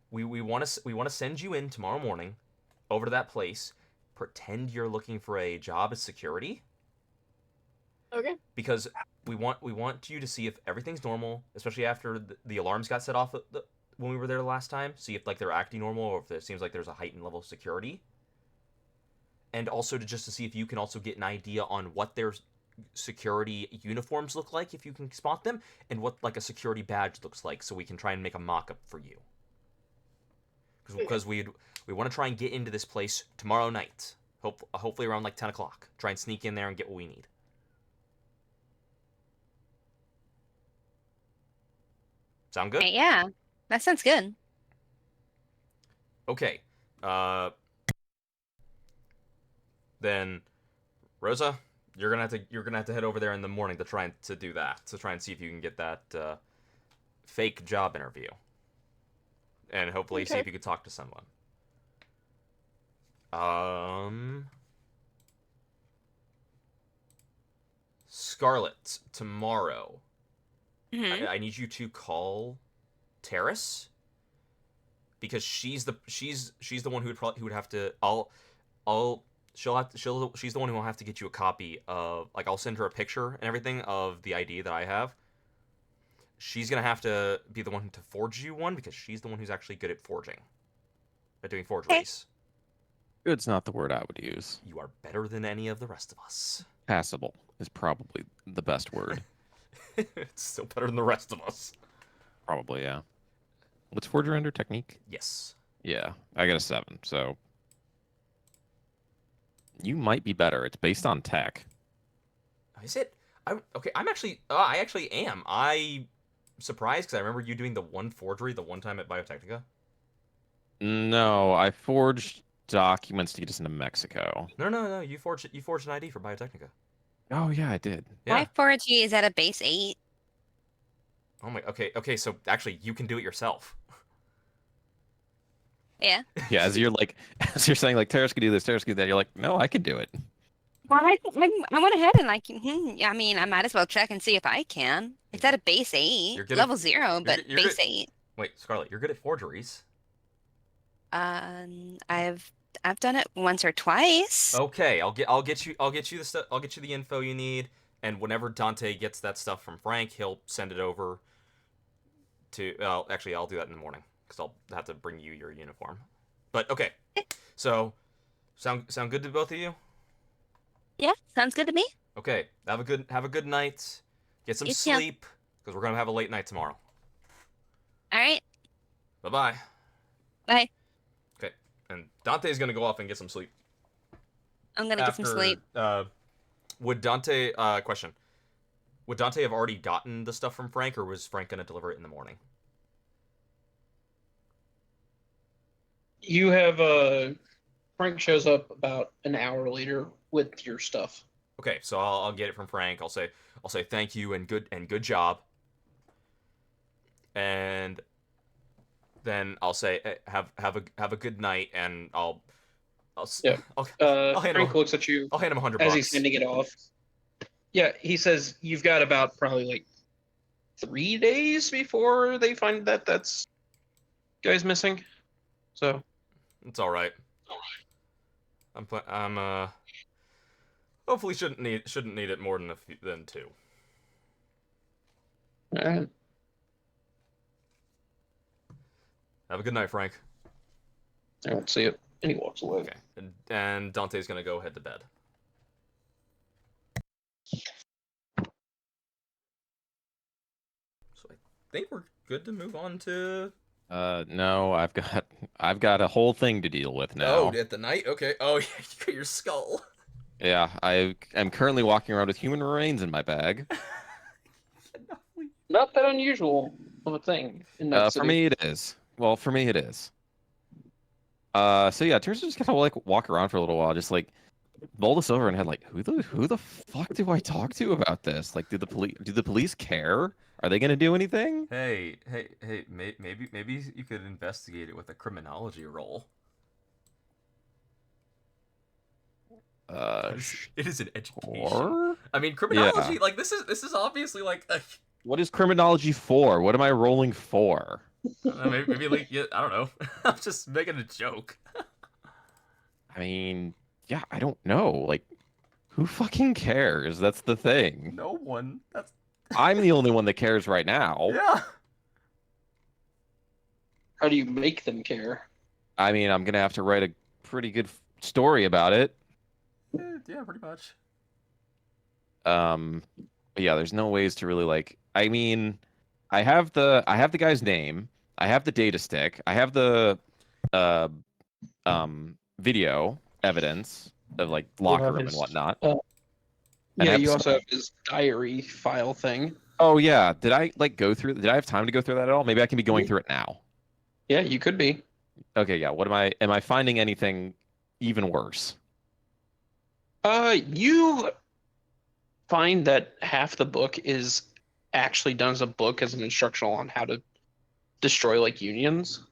We want to send you in tomorrow morning over to that place. Pretend you're looking for a job as security. Okay. Because we want you to see if everything's normal, especially after the alarms got set off when we were there last time. See if like they're acting normal or if it seems like there's a heightened level of security. And also to see if you can also get an idea on what their security uniforms look like, if you can spot them, and what like a security badge looks like, so we can try and make a mock-up for you. Because we want to try and get into this place tomorrow night. Hopefully around like 10 o'clock. Try and sneak in there and get what we need. Sound good? Yeah, that sounds good. Okay. Then Rosa, you're gonna have to head over there in the morning to try and see if you can get that fake job interview. And hopefully see if you can talk to someone. Scarlet, tomorrow. Mm-hmm. I need you to call Terrace because she's the one who would have to. She's the one who will have to get you a copy of, like, I'll send her a picture and everything of the ID that I have. She's gonna have to be the one to forge you one because she's the one who's actually good at forging, at doing forgeries. Good's not the word I would use. You are better than any of the rest of us. Passable is probably the best word. It's still better than the rest of us. Probably, yeah. What's forgery under technique? Yes. Yeah, I got a 7, so you might be better. It's based on tech. Is it? Okay. I'm actually. I actually am. I surprised because I remember you doing the one forgery the one time at Biotechnica. No, I forged documents to get us into Mexico. No. You forged an ID for Biotechnica. Oh yeah, I did. Yeah. My 4G is at a base 8. Oh my. Okay. So actually, you can do it yourself. Yeah. Yeah, as you're like, as you're saying like, Terrace could do this, Terrace could do that. You're like, no, I can do it. Well, I went ahead and I mean, I might as well check and see if I can. It's at a base 8, You're good at- level 0, but you're base good- 8. Wait, Scarlett, you're good at forgeries. I've done it once or twice. Okay, I'll get you the stuff. I'll get you the info you need, and whenever Dante gets that stuff from Frank, he'll send it over to. Actually, I'll do that in the morning because I'll have to bring you your uniform. But okay, so sound good to both of you? Yeah, sounds good to me. Okay, have a good night. Get some You too. sleep because we're gonna have a late night tomorrow. All right. Bye. Bye. Okay, and Dante's gonna go off and get some sleep. I'm gonna get some sleep. Would Dante question? Would Dante have already gotten the stuff from Frank, or was Frank gonna deliver it in the morning? You have Frank shows up about an hour later with your stuff. Okay, so I'll get it from Frank. I'll say thank you and good job. And then I'll say have a good night, and I'll Yeah. I'll hand Frank him looks at you I'll hand him $100 as he's sending it off. Yeah, he says you've got about probably like 3 days before they find that that's guy's missing. So It's all right. I'm hopefully shouldn't need it more than 2. alright. Have a good night, Frank. I don't see it. And he walks away. Okay, and Dante's gonna go head to bed. So I think we're good to move on to. No, I've got a whole thing to deal with now. Oh, at the night. Okay. Oh, yeah, you got your skull. Yeah, I'm currently walking around with human remains in my bag. Not that unusual of a thing in that For city. me, it is. Well, for me, it is. So yeah, Tears just gonna like walk around for a little while, just like mull this over and head like, who the fuck do I talk to about this? Like, do the police care? Are they gonna do anything? Hey! Maybe you could investigate it with a criminology roll. It is an education. Or I mean, criminology. Like this is obviously like. what is criminology for? What am I rolling for? Maybe like yeah, I don't know. I'm just making a joke. I mean, yeah, I don't know. Like, who fucking cares? That's the thing. No one. That's. I'm the only one that cares right now. Yeah. How do you make them care? I mean, I'm gonna have to write a pretty good story about it. Yeah, pretty much. But yeah, there's no ways to really like. I mean, I have the guy's name. I have the data stick. I have the video evidence of like locker have room and his, whatnot. And I Yeah, have you some- also have his diary file thing. Oh yeah, did I like go through? Did I have time to go through that at all? Maybe I can be going through it now. Yeah, you could be. Okay, yeah. What am I finding anything even worse? You find that half the book is actually done as a book as an instructional on how to destroy like unions.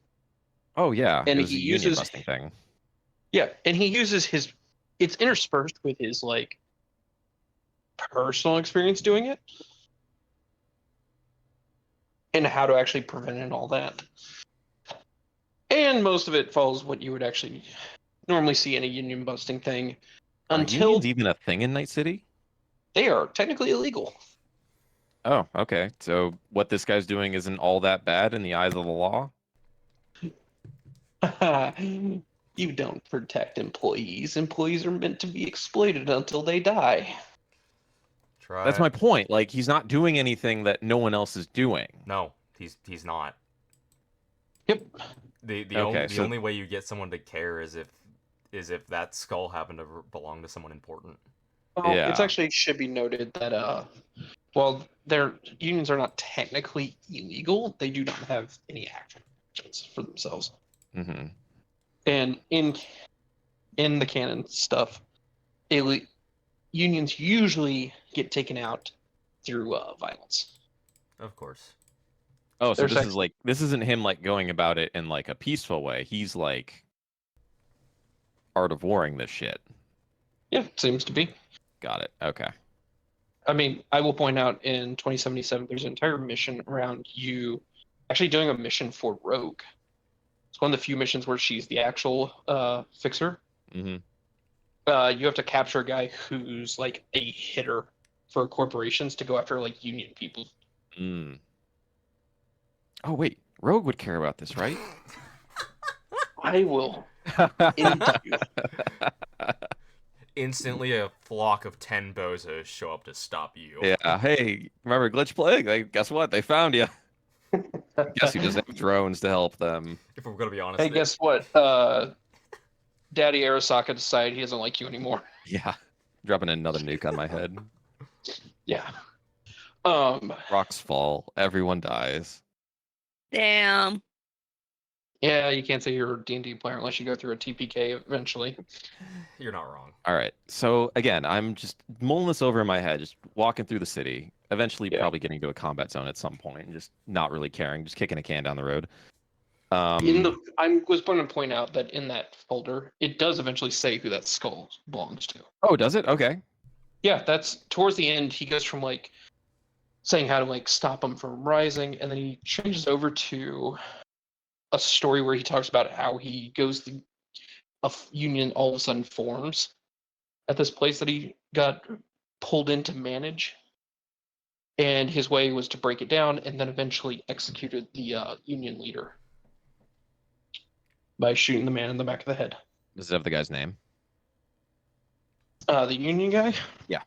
Oh yeah, And it was he a union uses- busting thing. Yeah, and he uses his. It's interspersed with his like personal experience doing it, and how to actually prevent it and all that. And most of it follows what you would actually normally see in a union busting thing, Are until unions even a thing in Night City? they are technically illegal. Oh, okay. So what this guy's doing isn't all that bad in the eyes of the law? You don't protect employees. Employees are meant to be exploited until they die. Try. That's my point. Like, he's not doing anything that no one else is doing. No, he's not. Yep. The Okay, only way you get someone to care is if that skull happened to belong to someone important. Well, Yeah. it's actually should be noted that while their unions are not technically illegal, they do not have any action for themselves. Mm-hmm. And in the canon stuff, unions usually get taken out through violence. Of course. Oh, so There's this isn't him like going about it in like a peaceful way. He's like art of warring this shit. Yeah, seems to be. Got it. Okay. I mean, I will point out in 2077, there's an entire mission around you actually doing a mission for Rogue. It's one of the few missions where she's the actual fixer. Mm-hmm. You have to capture a guy who's like a hitter for corporations to go after like union people. Mm. Oh wait, Rogue would care about this, right? I will end you. Instantly, a flock of 10 bozos show up to stop you. Yeah. Hey, remember Glitch Plague? Guess what? They found you. Guess you just have drones to help them. If we're gonna be honest. Hey, guess what? Daddy Arasaka decided he doesn't like you anymore. Yeah. Dropping another nuke on my head. Yeah. Rocks fall. Everyone dies. Damn. Yeah, you can't say you're a D&D player unless you go through a TPK eventually. You're not wrong. All right. So again, I'm just mulling this over in my head, just walking through the city, eventually Yeah. probably getting to a combat zone at some point, and just not really caring, just kicking a can down the road. I was going to point out that in that folder, it does eventually say who that skull belongs to. Oh, does it? Okay. Yeah, that's towards the end. He goes from like saying how to like stop him from rising, and then he changes over to a story where he talks about how he goes to a union all of a sudden forms at this place that he got pulled in to manage, and his way was to break it down and then eventually executed the union leader by shooting the man in the back of the head. Does it have the guy's name? The union guy? Yeah.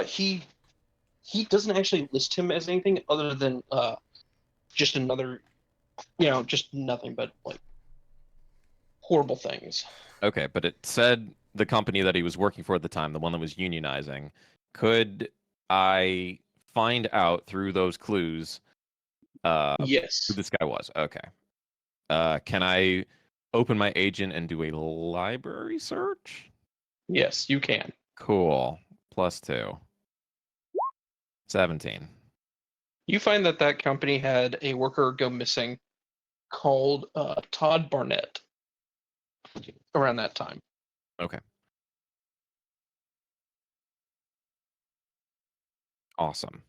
He doesn't actually list him as anything other than just another, just nothing but like horrible things. Okay, but it said the company that he was working for at the time, the one that was unionizing. Could I find out through those clues Yes. who this guy was? Okay. Can I open my agent and do a library search? Yes, you can. Cool. +2. 17. You find that company had a worker go missing called Todd Barnett around that time. Okay. Awesome.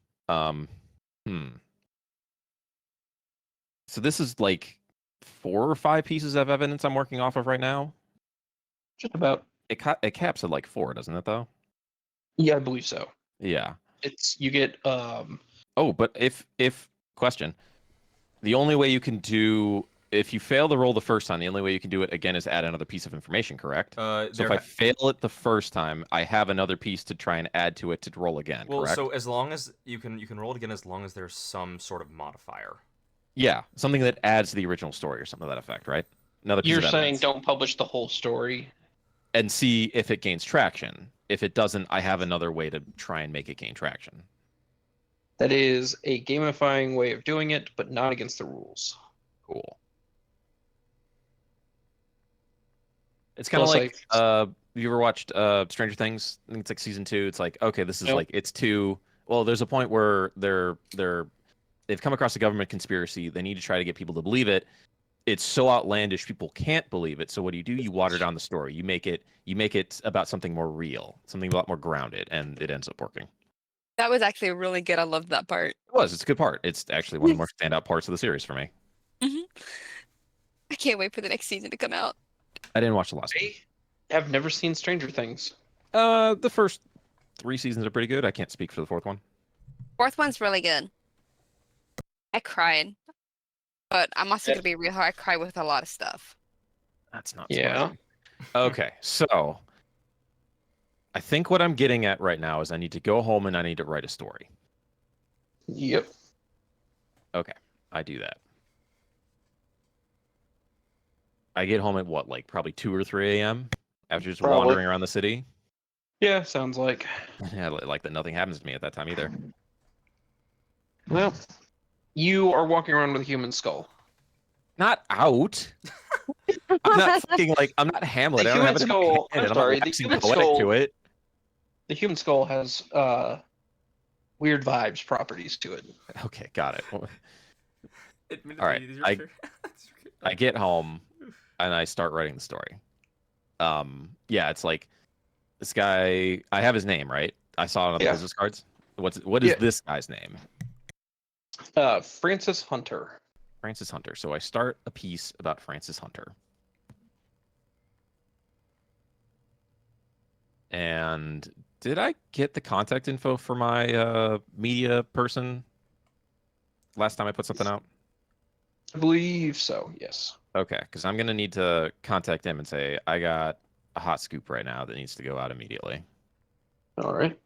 So this is like 4 or 5 pieces of evidence I'm working off of right now. Just about. It caps at like 4, doesn't it though? Yeah, I believe so. Yeah. You get Oh, but if question, the only way you can do if you fail the roll the first time, the only way you can do it again is add another piece of information, correct? So if I fail it the first time, I have another piece to try and add to it to roll again. Well, correct? so as long as you can roll it again, as long as there's some sort of modifier. Yeah, something that adds to the original story or something to that effect, right? Another piece You're of saying evidence. don't publish the whole story. And see if it gains traction. If it doesn't, I have another way to try and make it gain traction. That is a gamifying way of doing it, but not against the rules. Cool. It's kind of Plus, like you ever watched Stranger Things? I think it's like season 2. It's like, okay, this is Nope. like it's too well, there's a point where they've come across a government conspiracy. They need to try to get people to believe it. It's so outlandish people can't believe it. So what do? You water down the story. You make it about something more real, something a lot more grounded, and it ends up working. That was actually really good. I loved that part. It was. It's a good part. It's actually one of the more standout parts of the series for me. I can't wait for the next season to come out. I didn't watch the last I have never seen Stranger Things. one. The first 3 seasons are pretty good. I can't speak for the 4th one. 4th one's really good. I cried. But I'm also going to be real hard. I cry with a lot of stuff. That's not Yeah. surprising. Okay, so I think what I'm getting at right now is I need to go home and I need to write a story. Yep. Okay, I do that. I get home at what, like probably 2 or 3 a.m. after just Probably. wandering around the city. Yeah, sounds like. Yeah, like that nothing happens to me at that time either. Well, you are walking around with a human skull. Not out. I'm not fucking like I'm not Hamlet. The I don't have human it in my skull. hand, I'm and I'm sorry. not The waxing human poetic skull. to it. The human skull has weird vibes properties to it. Okay, got it. Well, Admittedly, all right, these are I fair- I get home and I start writing the story. Yeah, it's like this guy. I have his name, right? I saw it on the Yeah. business cards. What is Yeah. this guy's name? Francis Hunter. Francis Hunter. So I start a piece about Francis Hunter. And did I get the contact info for my media person last time I put something out? I believe so. Yes. Okay, because I'm gonna need to contact him and say I got a hot scoop right now that needs to go out immediately. All right.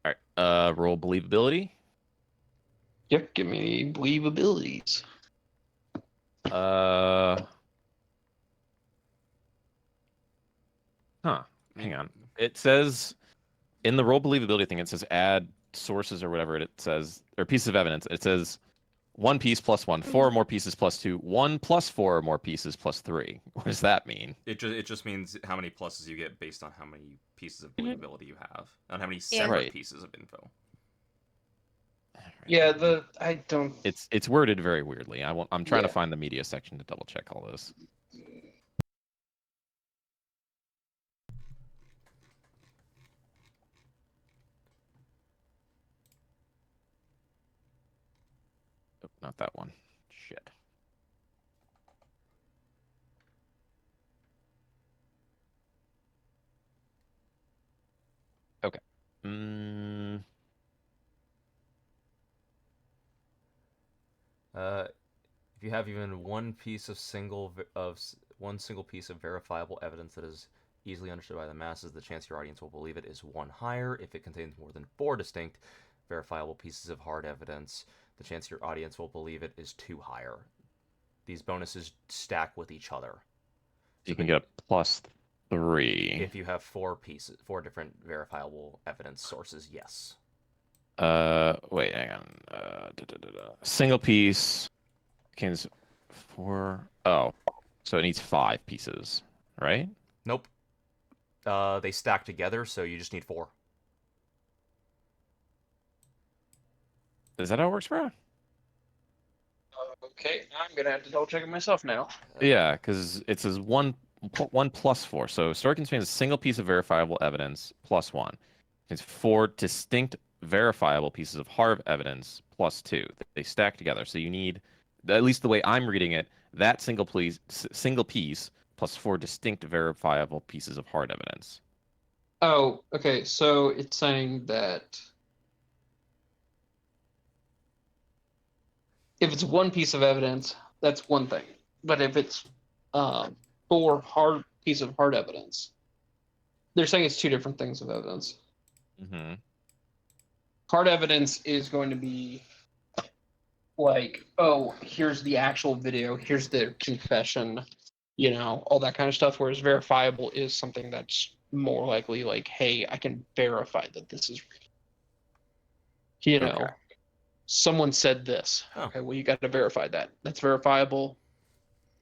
All right. Roll believability. Yep. Give me believabilities. Hang on. It says in the roll believability thing, it says add sources or whatever it says, or pieces of evidence. It says 1 piece plus 1, 4 or more pieces plus 2, 1 plus 4 or more pieces plus 3. What does that mean? It just means how many pluses you get based on how many pieces of Mhm. believability you have, on how many Yeah. separate Right. pieces of info. Yeah. I don't. It's worded very weirdly. I'm trying to Yeah. find the media section to double check all this. Oh, not that one. Shit. Okay. If you have even one single piece of verifiable evidence that is easily understood by the masses, the chance your audience will believe it is 1 higher. If it contains more than 4 distinct verifiable pieces of hard evidence, the chance your audience will believe it is 2 higher. These bonuses stack with each other. You can get a +3. If you have 4 different verifiable evidence sources, yes. Wait, hang on. Single piece contains 4. Oh, so it needs 5 pieces, right? Nope. They stack together, so you just need 4. Is that how it works, bro? Okay. I'm gonna have to double check it myself now. Yeah, because it says 1 plus 4. So story contains a single piece of verifiable evidence plus 1. It's 4 distinct verifiable pieces of hard evidence plus 2. They stack together. So you need, at least the way I'm reading it, that single piece plus 4 distinct verifiable pieces of hard evidence. Oh, okay. So it's saying that if it's one piece of evidence, that's one thing. But if it's 4 piece of hard evidence, they're saying it's 2 different things of evidence. Mm-hmm. Hard evidence is going to be like, oh, here's the actual video, here's the confession, all that kind of stuff. Whereas verifiable is something that's more likely like, hey, I can verify that this is, Okay. someone said this. Oh. Okay, well, you got to verify that. That's verifiable.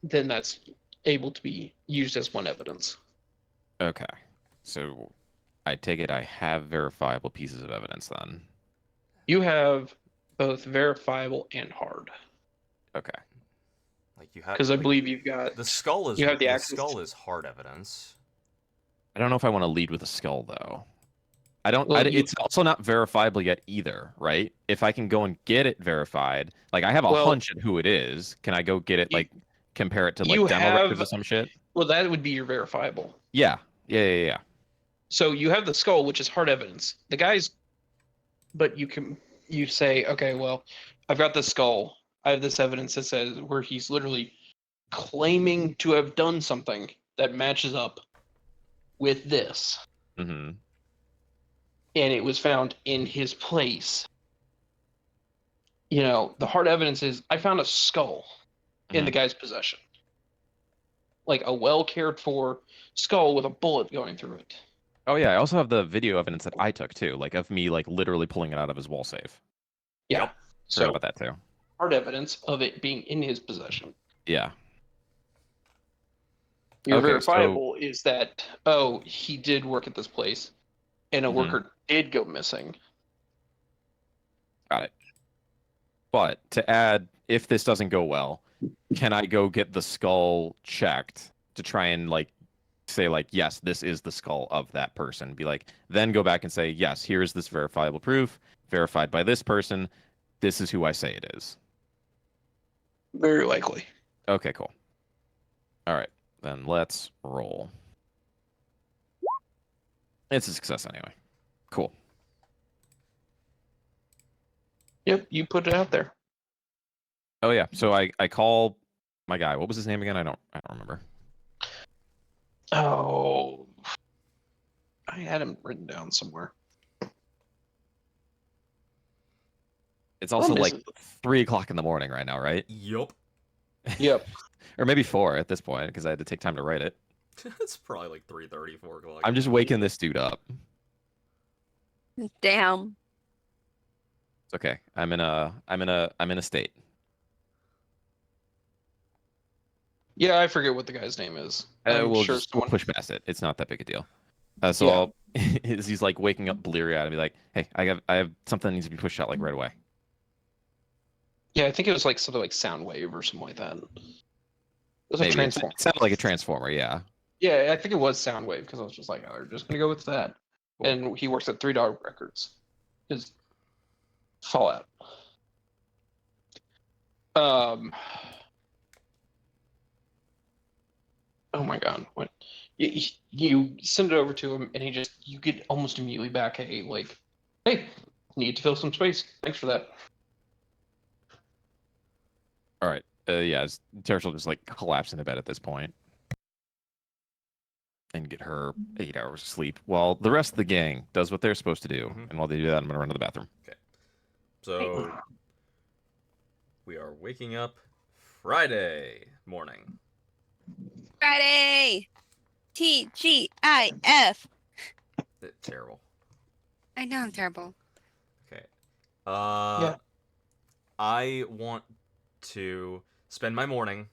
Then that's able to be used as one evidence. Okay. So I take it I have verifiable pieces of evidence then. You have both verifiable and hard. Okay. Like you have, Because I believe you've got the skull is you have the the access skull is hard evidence. I don't know if I want to lead with a skull though. I don't. Well, It's also not verifiable yet either, right? If I can go and get it verified, like I have a Well, hunch at who it is. Can I go get it? you- Like compare it to like you demo have- records or some shit? Well, that would be your verifiable. Yeah. Yeah. So you have the skull, which is hard evidence. The guy's, but you say, okay, well, I've got the skull. I have this evidence that says where he's literally claiming to have done something that matches up with this, Mm-hmm. and it was found in his place. The hard evidence is I found a skull in the guy's possession. Like a well cared for skull with a bullet going through it. Oh yeah, I also have the video evidence that I took too, like of me like literally pulling it out of his wall safe. Yeah. Yep. Forgot So about that too. hard evidence of it being in his possession. Yeah. Your Okay, verifiable is that, oh, he did work at this place and a Mhm. worker did go missing. Got it. But to add, if this doesn't go well, can I go get the skull checked to try and like say like, yes, this is the skull of that person? Be like, then go back and say, yes, here's this verifiable proof, verified by this person. This is who I say it is. Very likely. Okay, cool. All right, then let's roll. It's a success anyway. Cool. Yep, you put it out there. Oh yeah, so I call my guy. What was his name again? I don't remember. Oh, I had him written down somewhere. It's also What is like it? 3 o'clock in the morning right now, right? Yup. Yep. Or maybe 4 at this point because I had to take time to write it. It's probably like 3:30, 4 o'clock. I'm just waking this dude up. Damn. It's okay. I'm in a state. Yeah, I forget what the guy's name is. I'm We'll sure just someone. push past it. It's not that big a deal. So Yeah. I'll, he's like waking up bleary eyed and be like, "Hey, I have something that needs to be pushed out like right away." Yeah, I think it was like something like Soundwave or something like that. It was a Maybe transformer. it sounded like a transformer. Yeah. Yeah, I think it was Soundwave because I was just like, oh, we're just gonna go with that. Cool. And he works at $3 Records. His Fallout. Oh my God! What? You send it over to him, and you get almost immediately back hey, need to fill some space. Thanks for that. All right. Yeah. Terrence will just like collapse into bed at this point and get her 8 hours of sleep while the rest of the gang does what they're supposed to do. Mhm. And while they do that, I'm gonna run to the bathroom. So we are waking up Friday morning. Friday. TGIF. Terrible. I know I'm terrible. Okay. Yeah. I want to spend my morning.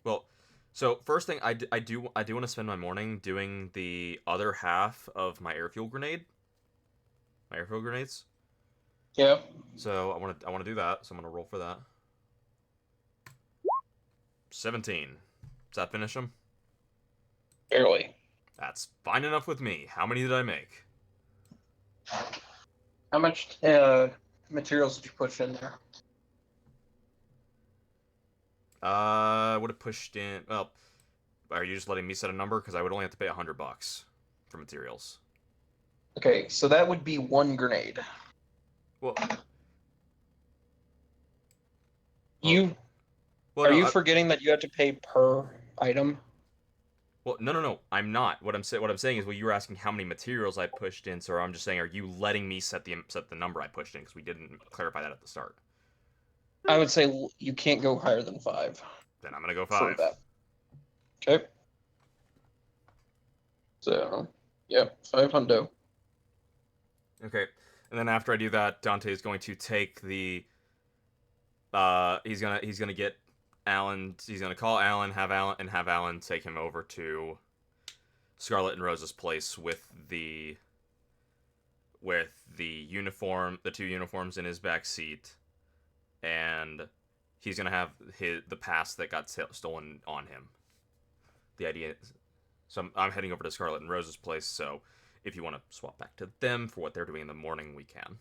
Well, so first thing I do want to spend my morning doing the other half of my airfield grenade. My airfield grenades. Yeah. So I want to do that. So I'm gonna roll for that. 17. Does that finish them? Barely. That's fine enough with me. How many did I make? How much materials did you push in there? I would have pushed in. Well, are you just letting me set a number? Because I would only have to pay $100 for materials. Okay, so that would be one grenade. Well, You well, are no, you forgetting that you have to pay per item? Well, no. I'm not. What I'm saying is, well, you were asking how many materials I pushed in, so I'm just saying, are you letting me set the number I pushed in? Because we didn't clarify that at the start. I would say you can't go higher than 5 Then I'm gonna go for 5. that. Okay. So, yeah, 5 hundo. Okay, and then after I do that, Dante is going to take the. He's gonna get Alan. He's gonna call Alan, have Alan take him over to Scarlet and Rose's place with the uniform, the 2 uniforms in his back seat, and he's gonna have the pass that got stolen on him. The idea is, so I'm heading over to Scarlet and Rose's place. So if you want to swap back to them for what they're doing in the morning, we can.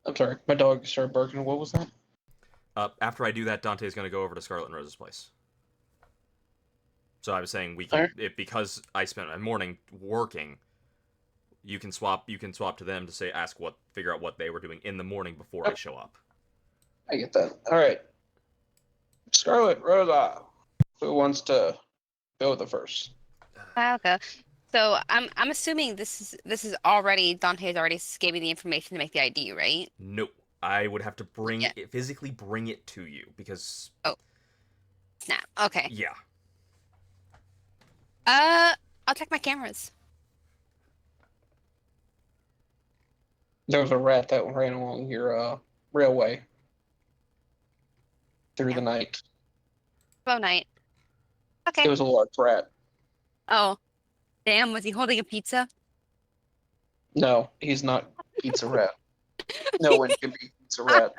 I'm sorry, my dog started barking. What was that? After I do that, Dante's going to go over to Scarlet and Rose's place. So I was saying we can, because I spent my morning working, you can swap to them to figure out what they were doing in the morning before I show up. I get that. All right. Scarlet, Rosa, who wants to go the first? I'll go. So I'm assuming this is already Dante's already gave me the information to make the ID, right? Nope. I would have to physically bring it to you because. Oh. Snap. Okay. Yeah. I'll check my cameras. There was a rat that ran along your railway through the night. Bow night. Okay. It was a large rat. Oh. Damn, was he holding a pizza? No, he's not Pizza Rat. No one can be Pizza Rat.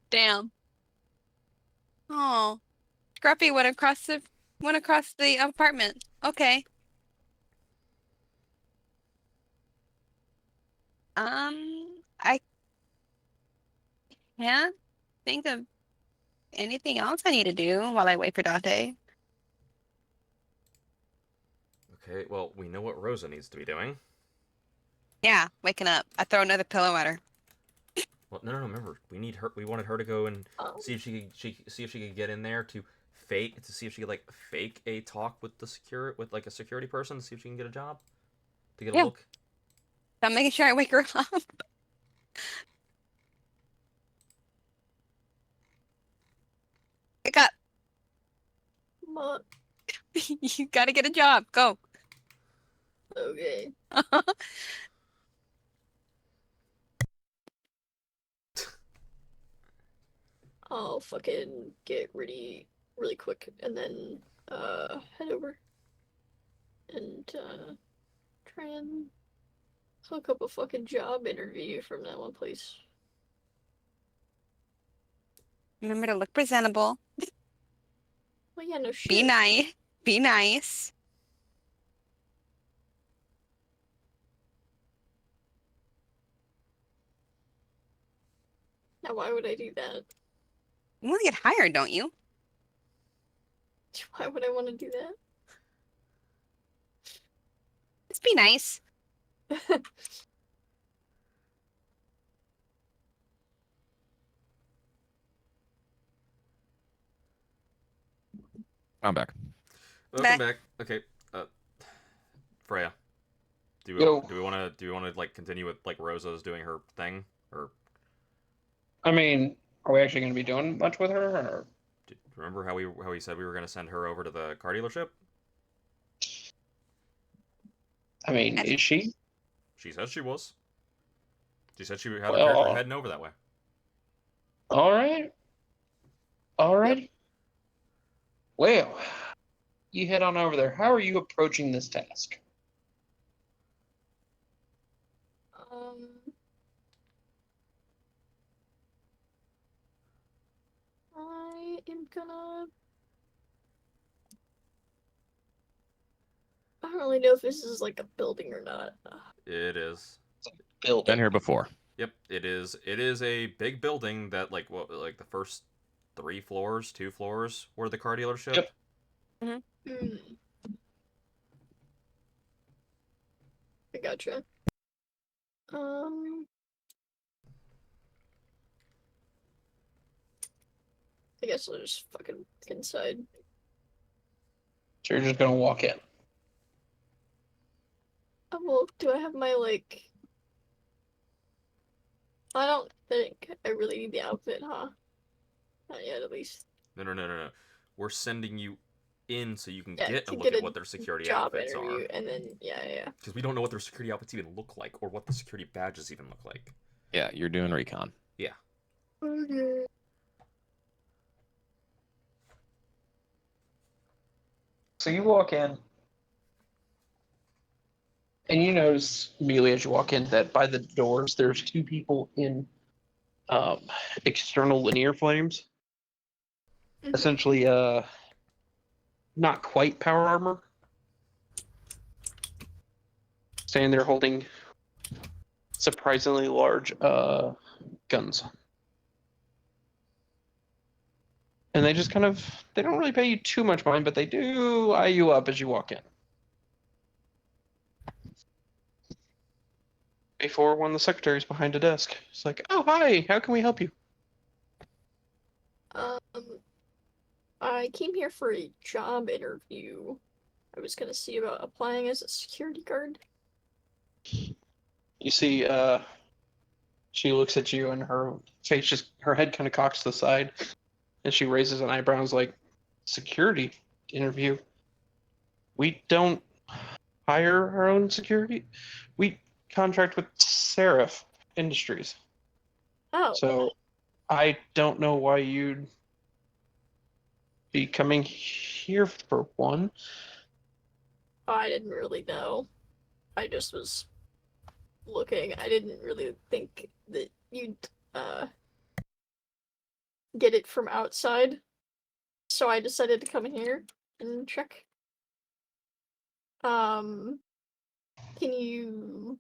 Damn. Oh. Scruffy went across the apartment. Okay. I can't think of anything else I need to do while I wait for Dante. Okay, well, we know what Rosa needs to be doing. Yeah, waking up. I throw another pillow at her. Well, no, remember, we wanted her to go and see if she could get in there to see if she could fake a talk with a security person, to see if she can get a job, to get a look. I'm making sure I wake her up. Wake up. What? You gotta get a job. Go. Okay. I'll fucking get ready really quick and then head over and try and hook up a fucking job interview from that one place. Remember to look presentable. Well, yeah, no shit. Be nice. Be nice. Now, why would I do that? You want to get hired, don't you? Why would I want to do that? Just be nice. I'm back. Welcome back. Okay, Freya, do we want to continue with Rosa's doing her thing, or? I mean, are we actually going to be doing much with her? Or? Remember how we said we were going to send her over to the car dealership? I mean, is she? She says she was. She said she had her character heading over that way. All right. Yep. Well, you head on over there. How are you approaching this task? I am gonna... I don't really know if this is like a building or not. It is. Building. Been here before. Yep, it is. It is a big building that the first 2 floors were the car dealership. Yep. Mm. I gotcha. I guess I'll just fucking look inside. So you're just gonna walk in. Oh, well, do I have my, I don't think I really need the outfit, huh? Not yet, at least. No. We're sending you in so you can Yeah, get a to look get at a what their security job outfits interview, are. and then, yeah. Because we don't know what their security outfits even look like, or what the security badges even look like. Yeah, you're doing recon. Yeah. Okay. So you walk in, and you notice immediately as you walk in that by the doors there's 2 people in external linear flames. Mhm. Essentially, not quite power armor. Standing there holding surprisingly large guns. And they just kind of, they don't really pay you too much mind, but they do eye you up as you walk in. Before one of the secretaries behind a desk. It's like, oh, hi, how can we help you? Um, I came here for a job interview. I was gonna see about applying as a security guard. You see, she looks at you and her face just, her head kind of cocks to the side. And she raises an eyebrow and is like, security interview? We don't hire our own security. We contract with Seraph Industries. Oh, So I don't know why you'd be coming here for one. I didn't really know. I just was looking. I didn't really think that you'd get it from outside. So I decided to come here and check. Can you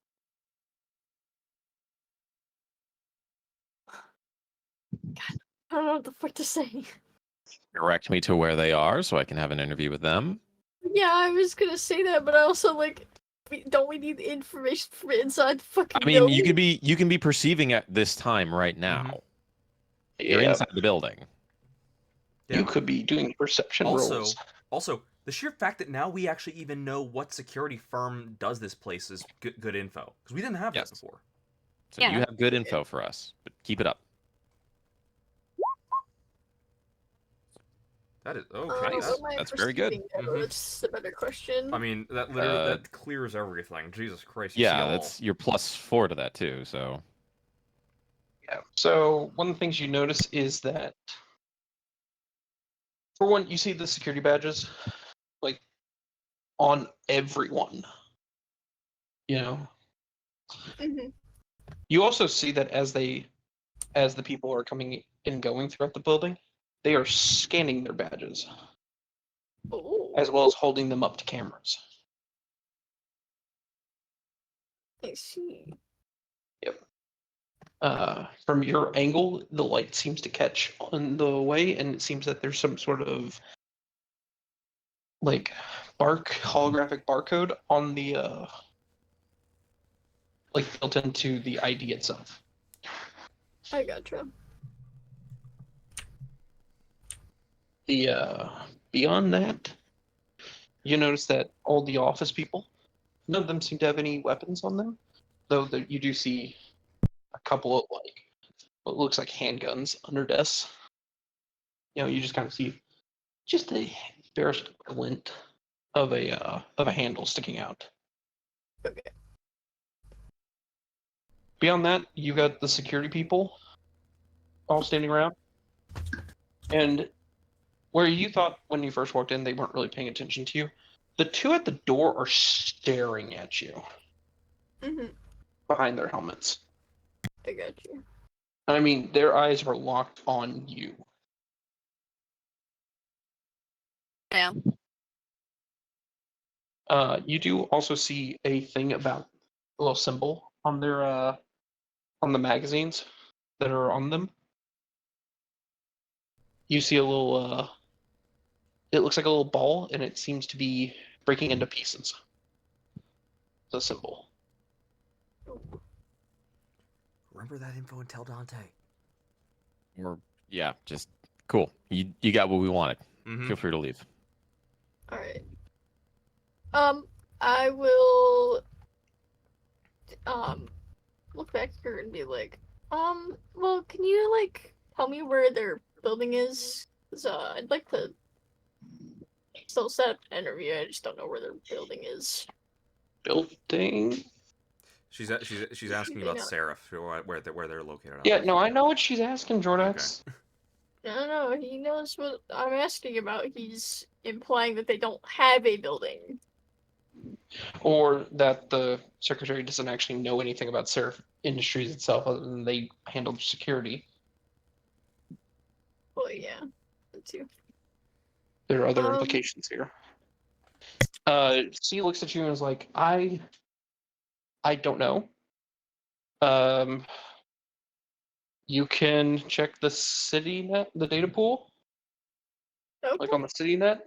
God, I don't know what the fuck to say. Direct me to where they are so I can have an interview with them. Yeah, I was gonna say that, but I also like don't we need information from inside the fucking I mean, building? you can be perceiving at this time right now. You're Yeah, inside the building. Yeah. you could be doing perception rolls. Also, the sheer fact that now we actually even know what security firm does this place is good info because we didn't have Yes. that before. So Yeah. you have good info for us, but keep it up. That is okay. What Nice. am I That's very good. perceiving, though? Mhm. That's the better question. I mean, that literally that clears everything. Jesus Christ! You see Yeah, all. that's you're +4 to that too. So Yeah. So one of the things you notice is that, for one, you see the security badges, like on everyone. You know. Mhm. You also see that as the people are coming and going throughout the building, they are scanning their badges Oh, as well as holding them up to cameras. I see. From your angle, the light seems to catch on the way, and it seems that there's some sort of like holographic barcode on the like built into the ID itself. I gotcha. The beyond that, you notice that all the office people, none of them seem to have any weapons on them, though you do see a couple of like what looks like handguns under desks. You know, you just kind of see just a barest glint of a handle sticking out. Okay. Beyond that, you got the security people all standing around, and where you thought when you first walked in they weren't really paying attention to you, the two at the door are staring at you Mhm. behind their helmets. I got you. I mean, their eyes are locked on you. Yeah. You do also see a thing about a little symbol on their on the magazines that are on them. You see a little it looks like a little ball, and it seems to be breaking into pieces. The symbol. Remember that info and tell Dante. or yeah, just cool. You got what we wanted. Mm-hmm. Feel free to leave. All right. I will look back here and be like, well, can you like tell me where their building is? 'Cause I'd like to still set up an interview. I just don't know where their building is. Building. She's asking They about know. Seraph, where they're located. Yeah, no, I know what she's asking, Jordax. I don't know. He knows what I'm asking about. He's implying that they don't have a building. Or that the secretary doesn't actually know anything about Seraph Industries itself, other than they handle security. Well, yeah, that too. There are other Um, implications here. C looks at you and is like, I don't know. You can check the city net, the data pool. Okay. like on the city net.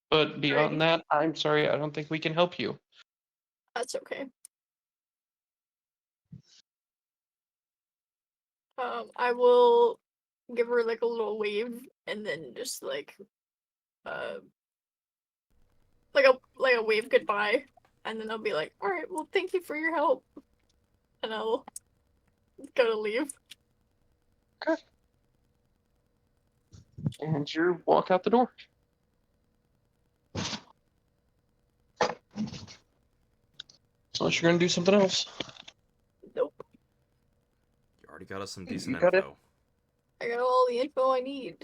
But beyond that, I'm sorry, I don't think we can help you. That's okay. I will give her like a little wave and then just like a wave goodbye, and then I'll be like, all right, well, thank you for your help, and I'll go to leave. And you walk out the door. Unless you're gonna do something else. Nope. You already got us some You decent got it. info. I got all the info I need.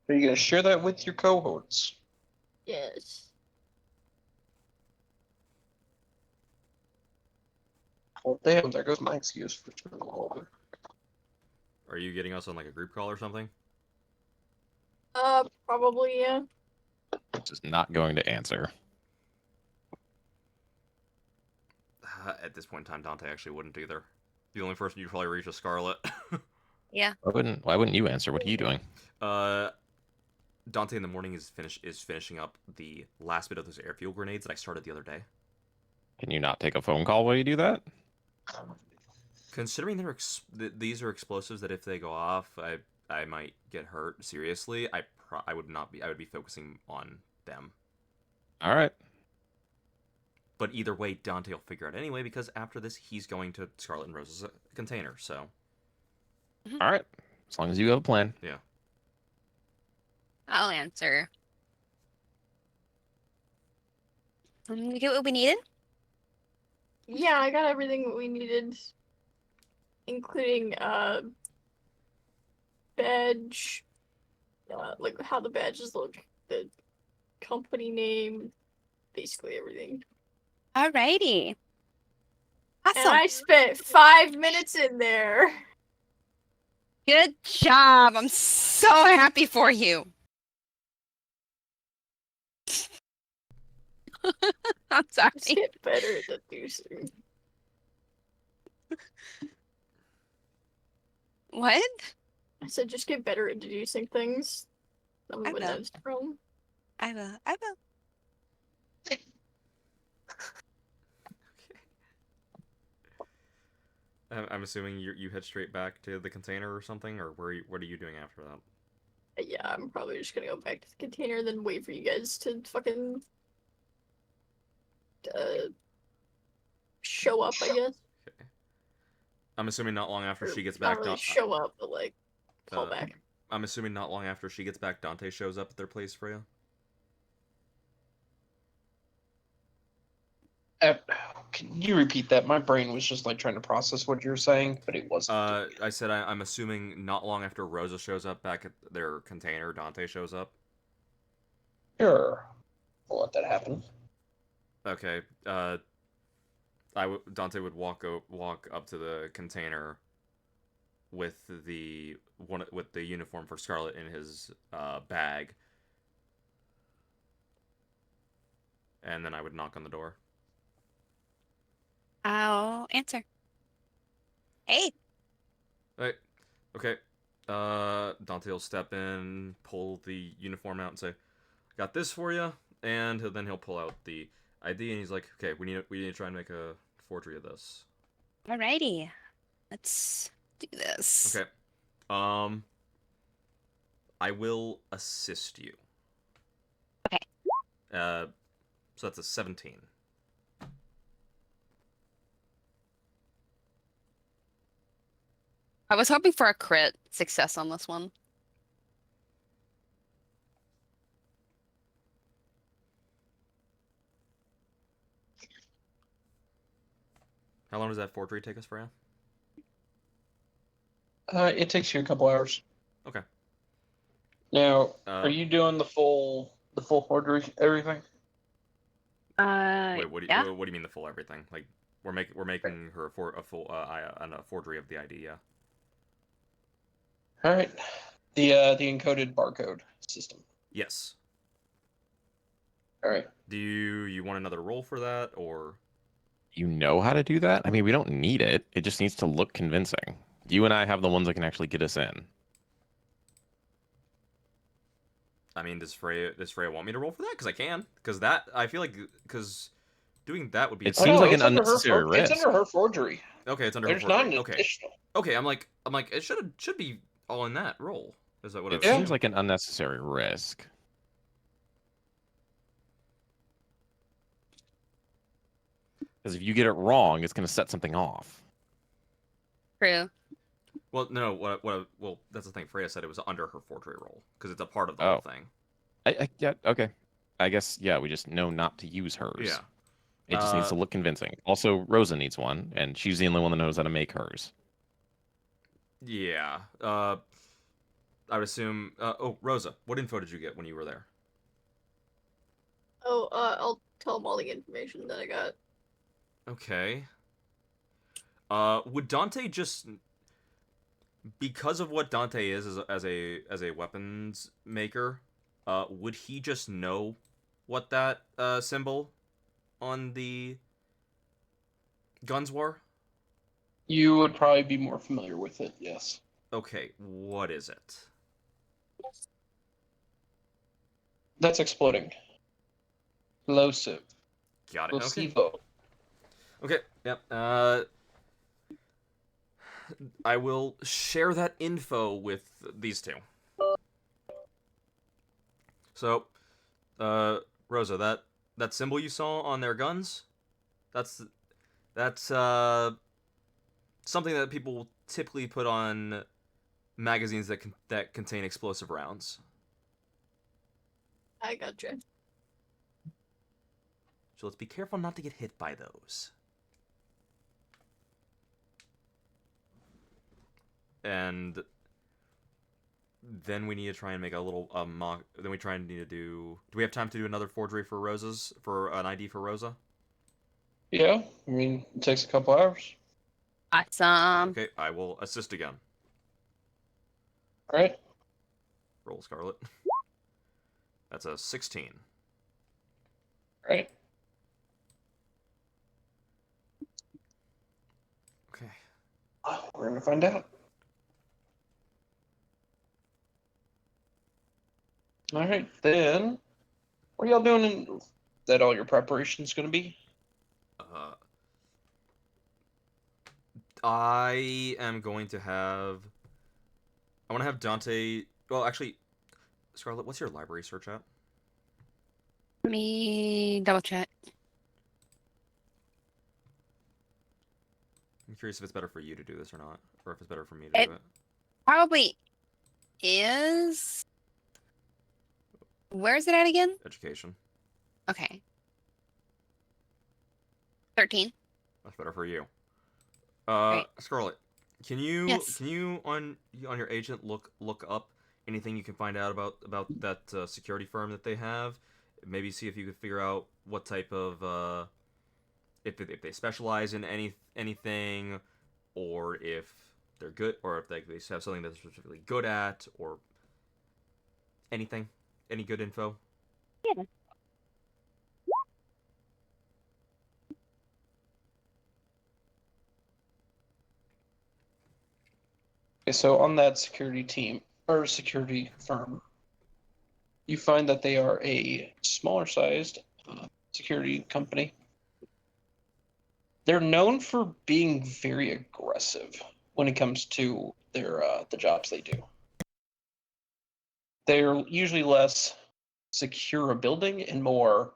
Are you gonna share that with your cohorts? Yes. Well, damn, there goes my excuse for turning over. Are you getting us on like a group call or something? Probably, yeah. Just not going to answer. At this point in time, Dante actually wouldn't either. The only person you'd probably reach is Scarlet. Yeah. Why wouldn't you answer? What are you doing? Dante in the morning is finishing up the last bit of those airfield grenades that I started the other day. Can you not take a phone call while you do that? Considering these are explosives that if they go off, I might get hurt seriously. I would not be. I would be focusing on them. All right. But either way, Dante will figure out anyway because after this, he's going to Scarlet and Rose's container. So. All right. As long as you have a plan. Yeah. I'll answer. We get what we needed? Yeah, I got everything we needed, including badge, like how the badges look, the company name, basically everything. Alrighty. And Awesome. I spent 5 minutes in there. Good job. I'm so happy for you. I'm sorry. Just get better at deducing. What? I said just get better at deducing things. Tell me I when will. that's from. I will. I will. I'm assuming you head straight back to the container or something, or what are you doing after that? Yeah, I'm probably just gonna go back to the container and then wait for you guys to fucking show up, I guess. Okay. I'm assuming not long after Or she gets not back. really show up, but like call uh, back. I'm assuming not long after she gets back, Dante shows up at their place for you. Can you repeat that? My brain was just like trying to process what you're saying, but it wasn't. I said I'm assuming not long after Rosa shows up back at their container, Dante shows up. Sure. We'll let that happen. Okay. Dante would walk up to the container with the uniform for Scarlet in his bag, and then I would knock on the door. I'll answer. Hey. Hey, okay. Dante will step in, pull the uniform out, and say, "Got this for you." And then he'll pull out the ID, and he's like, "Okay, we need to try and make a forgery of this." Alrighty. Let's do this. Okay. I will assist you. Okay. So that's a 17. I was hoping for a crit success on this one. How long does that forgery take us for you? It takes you a couple hours. Okay. Now, are you doing the full forgery, everything? Wait, Yeah. what do you mean the full everything? Like we're making her a forgery of the ID, yeah. All right. The encoded barcode system. Yes. All right. Do you want another roll for that, or? You know how to do that? I mean, we don't need it. It just needs to look convincing. You and I have the ones that can actually get us in. I mean, does Freya want me to roll for that? Because I can. Because that I feel like doing that would be. It seems like it's an under her unnecessary It's risk. under her forgery. Okay, it's under her There's not forgery. an Okay. additional. Okay, I'm like it should be all in that roll. Is that what It I was seems like an unnecessary risk. Because if you get it wrong, it's going to set something off. True. Well, no. Well, that's the thing. Freya said it was under her forgery roll because it's a part of the Oh. whole thing. Yeah, okay. I guess, yeah, we just know not to use hers. Yeah. It just needs to look convincing. Also, Rosa needs one, and she's the only one that knows how to make hers. Yeah. I would assume. Oh, Rosa, what info did you get when you were there? Oh, I'll tell him all the information that I got. Okay. Would Dante just, because of what Dante is as a weapons maker, would he just know what that symbol on the guns were? You would probably be more familiar with it, yes. Okay, what is it? That's exploding. Explosive. Got it. Okay. Explosivo. Okay. Yep. I will share that info with these two. So, Rosa, that symbol you saw on their guns, that's something that people typically put on magazines that contain explosive rounds. I gotcha. So let's be careful not to get hit by those. And then we need to try and make a little mock. Then we try and need to do. Do we have time to do another forgery for Rosa's for an ID for Rosa? Yeah, I mean, it takes a couple hours. Awesome. Okay, I will assist again. All right. Roll Scarlet. That's a 16. All right. Okay. We're gonna find out. All right, then. What are y'all doing? Is that all your preparation's gonna be? I am going to have. I want to have Dante. Well, actually, Scarlet, what's your library search at? Let me double check. I'm curious if it's better for you to do this or not, or if it's better for me to do it. Probably is. Where's it at again? Education. Okay. 13. That's better for you. Right. Scarlet, can you Yes. on your agent look up anything you can find out about that security firm that they have? Maybe see if you could figure out what type of if they specialize in anything, or if they're good, or if they have something that they're specifically good at, or anything, any good info. Yeah. Okay, so on that security team or security firm, you find that they are a smaller sized security company. They're known for being very aggressive when it comes to their the jobs they do. They're usually less secure a building and more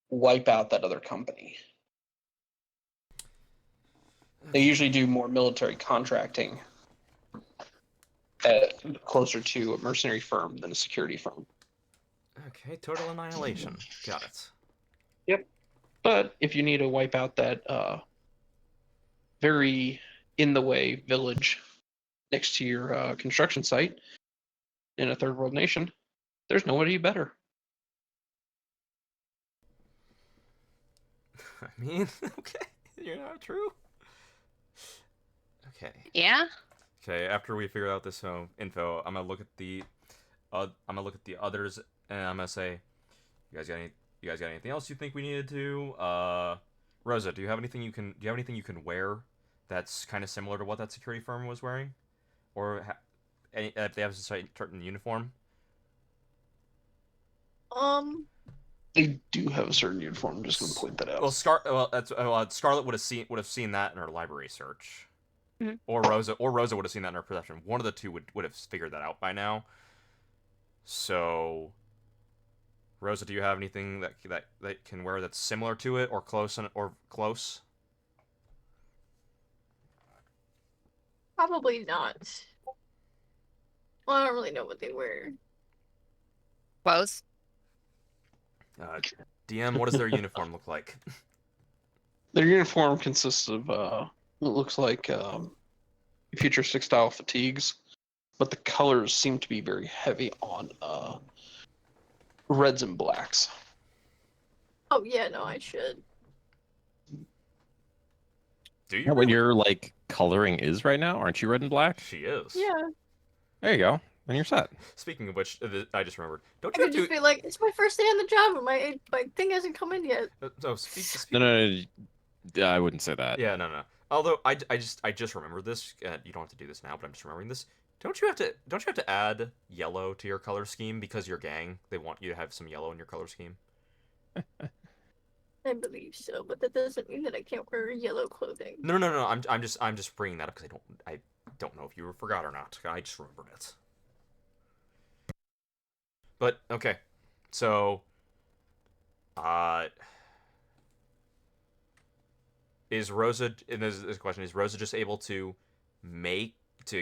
wipe out that other company. They usually do more military contracting closer to a mercenary firm than a security firm. Okay, total annihilation. Got it. Yep. But if you need to wipe out that very in the way village next to your construction site in a third world nation, there's nobody better. I mean, okay, you're not true. Okay. Yeah? Okay, after we figure out this info, I'm gonna look at the others, and I'm gonna say, you guys got anything else you think we needed to? Rosa, do you have anything you can wear that's kind of similar to what that security firm was wearing, or if they have a certain uniform? They do have a certain uniform. I'm just going to point that out. Scarlet would have seen that in her library search, Mhm. or Rosa would have seen that in her perception. One of the two would have figured that out by now. So, Rosa, do you have anything that can wear that's similar to it or close? Probably not. Well, I don't really know what they wear. Close. DM, what does their uniform look like? Their uniform consists of it looks like futuristic style fatigues, but the colors seem to be very heavy on reds and blacks. Oh yeah, no, I should. Do you? Yeah, when Really? your like coloring is right now, aren't you red and black? She is. Yeah, There you go. Then you're set. Speaking of which, I just remembered. Don't I you could have just to? be like, it's my first day on the job, and my thing hasn't come in yet. No, no, no, I wouldn't say that. Yeah, no. Although I just remembered this. You don't have to do this now, but I'm just remembering this. Don't you have to add yellow to your color scheme because your gang they want you to have some yellow in your color scheme? I believe so, but that doesn't mean that I can't wear yellow clothing. No. I'm just bringing that up because I don't know if you forgot or not. I just remembered it. But okay, so is Rosa? And this question is Rosa just able to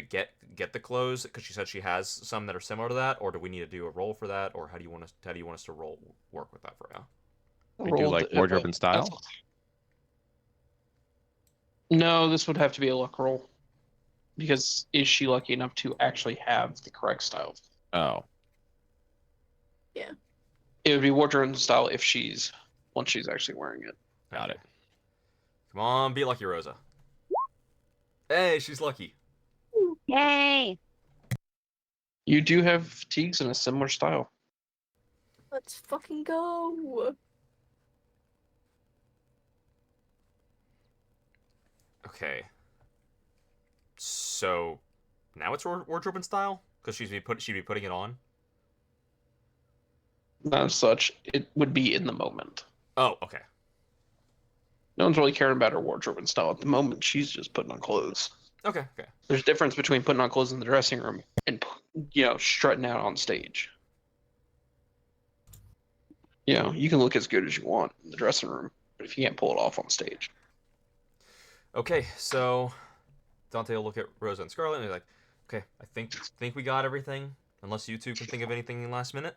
get the clothes because she said she has some that are similar to that, or do we need to do a roll for that, or how do you want us to work with that for now? We do like wardrobe and style. No, this would have to be a luck roll. Because is she lucky enough to actually have the correct style? Oh, It would be wardrobe and style if once she's actually wearing it. got it. Come on, be lucky, Rosa. Hey, she's lucky. Yay! You do have fatigues in a similar style. Let's fucking go. Okay. So now it's wardrobe and style because she'd be putting it on. Not as such, it would be in the moment. Oh, okay. No one's really caring about her wardrobe and style at the moment. She's just putting on clothes. Okay. There's a difference between putting on clothes in the dressing room and strutting out on stage. You can look as good as you want in the dressing room, but if you can't pull it off on stage. Okay, so Dante will look at Rosa and Scarlet and be like, "Okay, I think we got everything. Unless you two can think of anything in the last minute."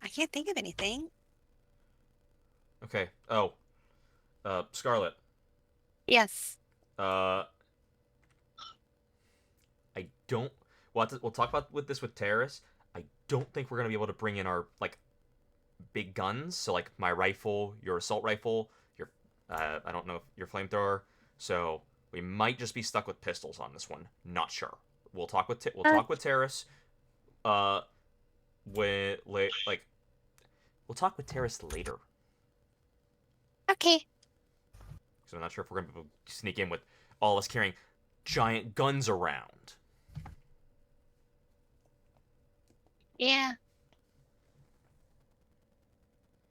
I can't think of anything. Okay. Oh, Scarlet. Yes. I don't. We'll talk about with Terrace. I don't think we're gonna be able to bring in our like big guns. So like my rifle, your assault rifle, your I don't know if your flamethrower. So we might just be stuck with pistols on this one. Not sure. We'll talk with Terrace. We'll talk with Terrace later. Okay. Because I'm not sure if we're gonna sneak in with all of us carrying giant guns around. Yeah.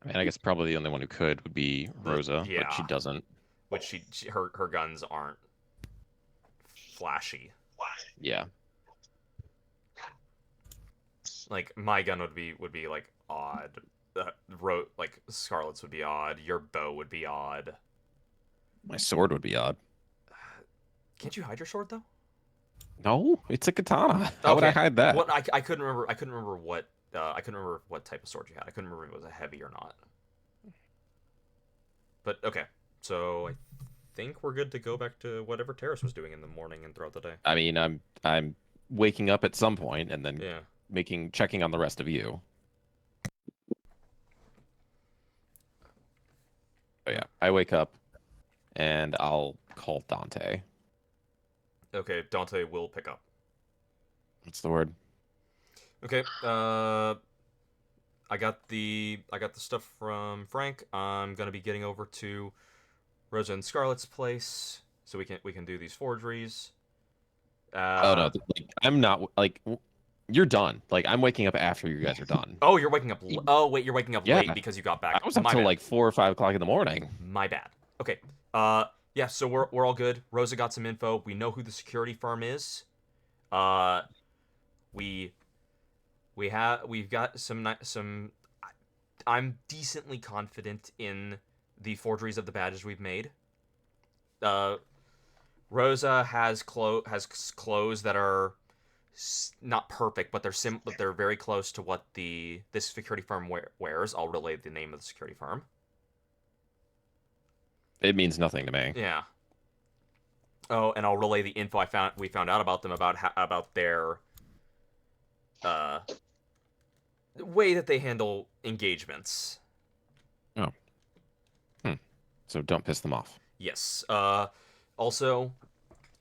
I mean, I guess probably the only one who could would be Rosa, Yeah. but she doesn't. Which her guns aren't flashy. Yeah. Like my gun would be like odd. Like Scarlet's would be odd. Your bow would be odd. My sword would be odd. Can't you hide your sword though? No, it's a katana. How would I hide that? What I couldn't remember. I couldn't remember what type of sword you had. I couldn't remember if it was a heavy or not. But okay, so I think we're good to go back to whatever Terrace was doing in the morning and throughout the day. I mean, I'm waking up at some point and then Yeah. checking on the rest of you. Oh yeah, I wake up and I'll call Dante. Okay, Dante will pick up. What's the word? Okay. I got the stuff from Frank. I'm gonna be getting over to Rosa and Scarlet's place so we can do these forgeries. Oh no, like, I'm not like You're done. Like, I'm waking up after you guys are done. Oh, you're waking up. Oh, wait, you're waking up Yeah. late because you got back. I was up My till bad. like 4 or 5 o'clock in the morning. My bad. Okay. Yeah. So we're all good. Rosa got some info. We know who the security firm is. We we've got some. I'm decently confident in the forgeries of the badges we've made. Rosa has clothes that are not perfect, but they're very close to what this security firm wears. I'll relay the name of the security firm. It means nothing to me. Yeah. Oh, and I'll relay the info we found out about them about their way that they handle engagements. Oh. So don't piss them off. Yes. Also,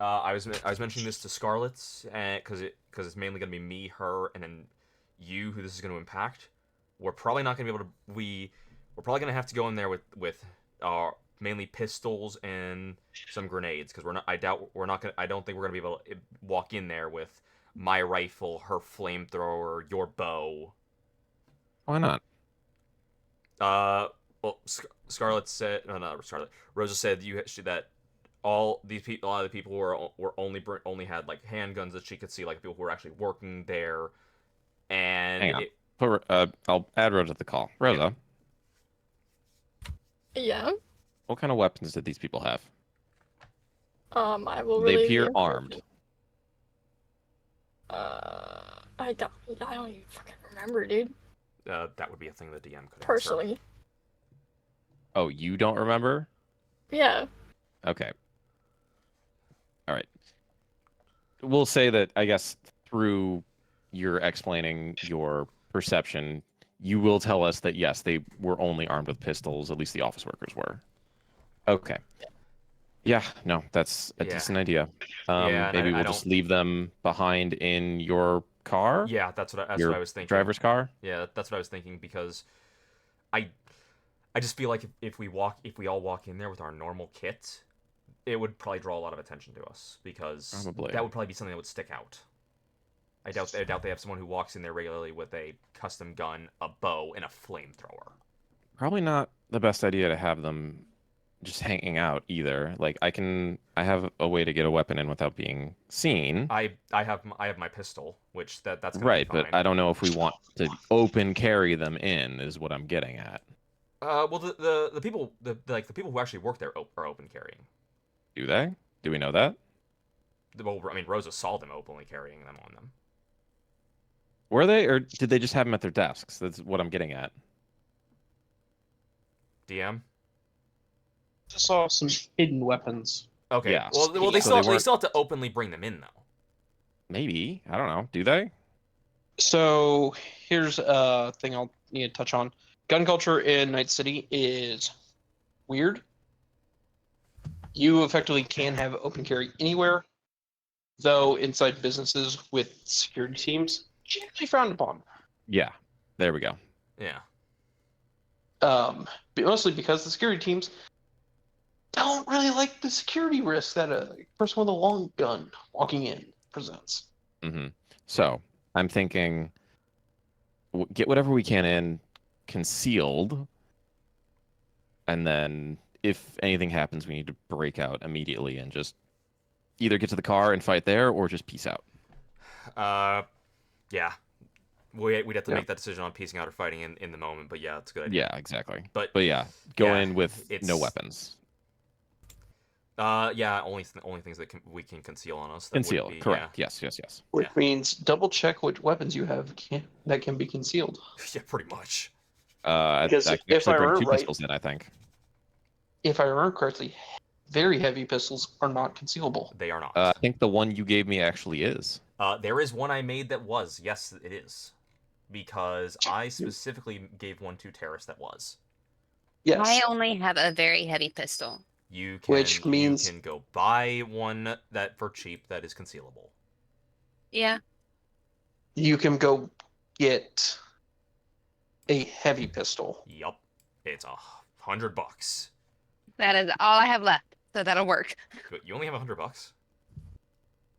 I was mentioning this to Scarlett, because it's mainly gonna be me, her, and then you who this is gonna impact. We're probably not gonna be able to. We're probably gonna have to go in there with mainly pistols and some grenades, because I don't think we're gonna be able to walk in there with my rifle, her flamethrower, your bow. Why not? Well, Scarlett said, no, not Scarlett. Rosa said that a lot of the people were only had like handguns that she could see, like people who were actually working there. And hang on. I'll add Rosa to the call. Rosa, Yeah. what kind of weapons did these people have? I will They relay appear the armed. information. I don't even fucking remember, dude. that would be a thing the DM could answer. Personally. Oh, you don't remember? Yeah. Okay. All right. We'll say that, I guess, through your explaining your perception, you will tell us that, yes, they were only armed with pistols, at least the office workers were. Okay. Yeah, no, that's a decent idea. Yeah, maybe I we'll just leave them behind in your car? Yeah, that's what I was thinking. Driver's car? Yeah, that's what I was thinking, because I just feel like if we all walk in there with our normal kit, it would probably draw a lot of attention to us, because Probably. that would probably be something that would stick out. I doubt they have someone who walks in there regularly with a custom gun, a bow, and a flamethrower. Probably not the best idea to have them just hanging out either. Like, I have a way to get a weapon in without being seen. I have my pistol, which that's gonna Right, be fine. but I don't know if we want to open carry them in, is what I'm getting at. Well, the people the people who actually work there are open carrying. Do they? Do we know that? Well, I mean, Rosa saw them openly carrying them on them. Were they, or did they just have them at their desks? That's what I'm getting at. DM. Just saw some hidden weapons. Okay. Yeah. Well, So they they weren't- still have to openly bring them in, though. Maybe. I don't know. Do they? So here's a thing I'll need to touch on. Gun culture in Night City is weird. You effectively can have open carry anywhere, though inside businesses with security teams, generally frowned upon. Yeah. There we go. Yeah. But mostly because the security teams don't really like the security risk that a person with a long gun walking in presents. Mm-hmm. So I'm thinking, get whatever we can in concealed, and then if anything happens, we need to break out immediately and just either get to the car and fight there, or just peace out. Yeah. We'd have to make that decision on piecing out or fighting in the moment, but yeah, it's a good idea. Yeah, exactly. But yeah, go yeah, in with no it's- weapons. Yeah, only things that we can conceal on us. That wouldn't Conceal, be- correct. Yes. Which Yeah. means double check which weapons you have that can be concealed. Yeah, pretty much. Because I can if actually I bring remember two right- pistols in, I think. If I remember correctly, very heavy pistols are not concealable. They are not. I think the one you gave me actually is. There is one I made that was. Yes, it is. Because I specifically gave one to Terrace that was. Yes. I only have a very heavy pistol. You can, Which means- you can go buy one that for cheap that is concealable. Yeah. You can go get a heavy pistol. Yup. It's $100. That is all I have left. So that'll work. Good. You only have $100?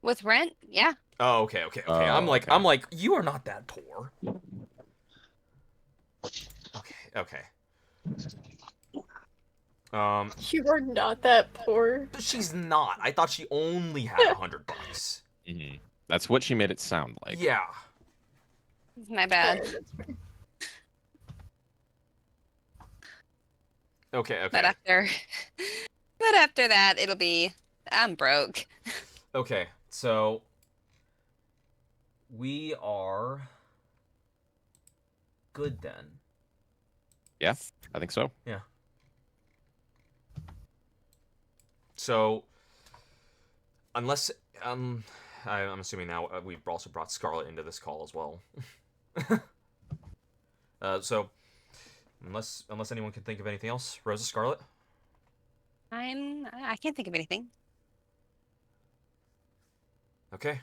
With rent, yeah. Oh, okay, okay, okay. Oh, I'm okay. like, you are not that poor. Okay, okay. You are not that poor. But she's not. I thought she only had $100. That's what she made it sound like. Yeah. My bad. Alright, that's fair. Okay, okay. But after, but after that, it'll be I'm broke. Okay, so we are good then. Yeah, I think so. Yeah. So unless I'm assuming now we've also brought Scarlet into this call as well. So unless anyone can think of anything else, Rosa, Scarlet. I can't think of anything. Okay.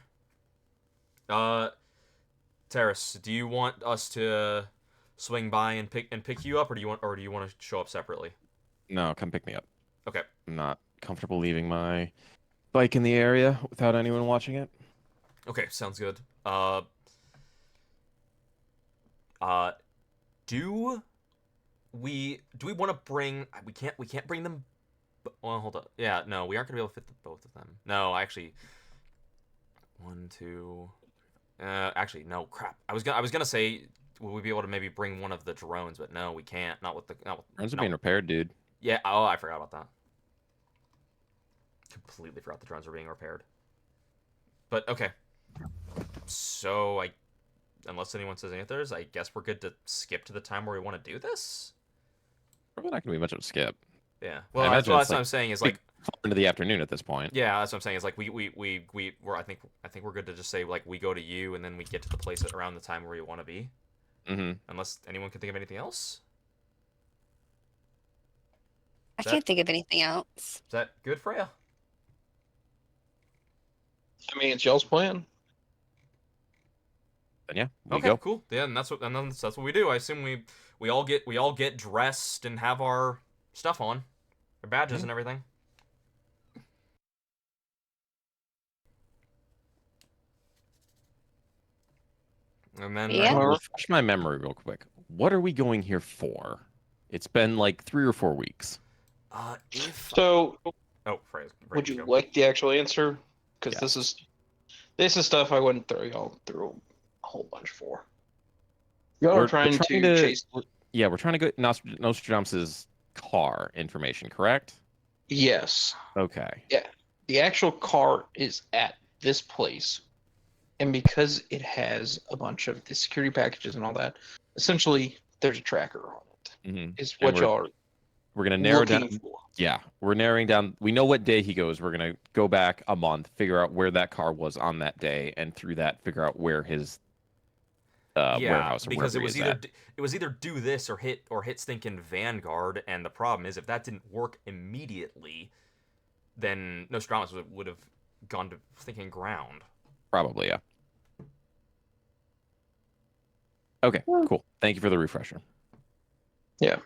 Terrace, do you want us to swing by and pick you up, or do you want to show up separately? No, come pick me up. Okay. I'm not comfortable leaving my bike in the area without anyone watching it. Okay, sounds good. Do we want to bring? We can't bring them. Well, hold up. Yeah, no, we aren't gonna be able to fit both of them. No, actually, one, two. Actually, no, crap. I was gonna say, will we be able to maybe bring one of the drones? But no, we can't. Not with the. Drones are no. being repaired, dude. Yeah. Oh, I forgot about that. Completely forgot the drones were being repaired. But okay. So unless anyone says anything others, I guess we're good to skip to the time where we want to do this. Probably not gonna be much of a skip. Yeah. Well, I that's imagine what it's like I'm saying is far like. into the afternoon at this point. Yeah, that's what I'm saying. Is like we're I think we're good to just say like we go to you and then we get to the place at around the time where we want to be. Mm-hmm. Unless anyone can think of anything else. I That- can't think of anything else. Is that good, Freya? I mean, it's y'all's plan. Then yeah, we Okay, go. cool. Yeah, and that's what we do. I assume we all get dressed and have our stuff on, our badges and everything. And then Yeah. Refresh my memory real quick. What are we going here for? It's been like 3 or 4 weeks. if So, oh, Freya, would you go. like the actual answer? Because Yes. this is stuff I wouldn't throw y'all through a whole bunch for. Y'all We're are trying to chase. Yeah, we're trying to get Nostradamus' car information, correct? Yes, Okay. the actual car is at this place, and because it has a bunch of the security packages and all that, essentially there's a tracker on it. Mm-hmm. Is what y'all are We're gonna narrow looking down. for. Yeah, we're narrowing down. We know what day he goes. We're gonna go back a month, figure out where that car was on that day, and through that, figure out where his warehouse or because wherever it was he is either at. it was either do this or hit stinking Vanguard, and the problem is if that didn't work immediately, then Nostradamus would have gone to stinking ground. Probably, yeah. Okay, cool. Thank you for the refresher. Yeah.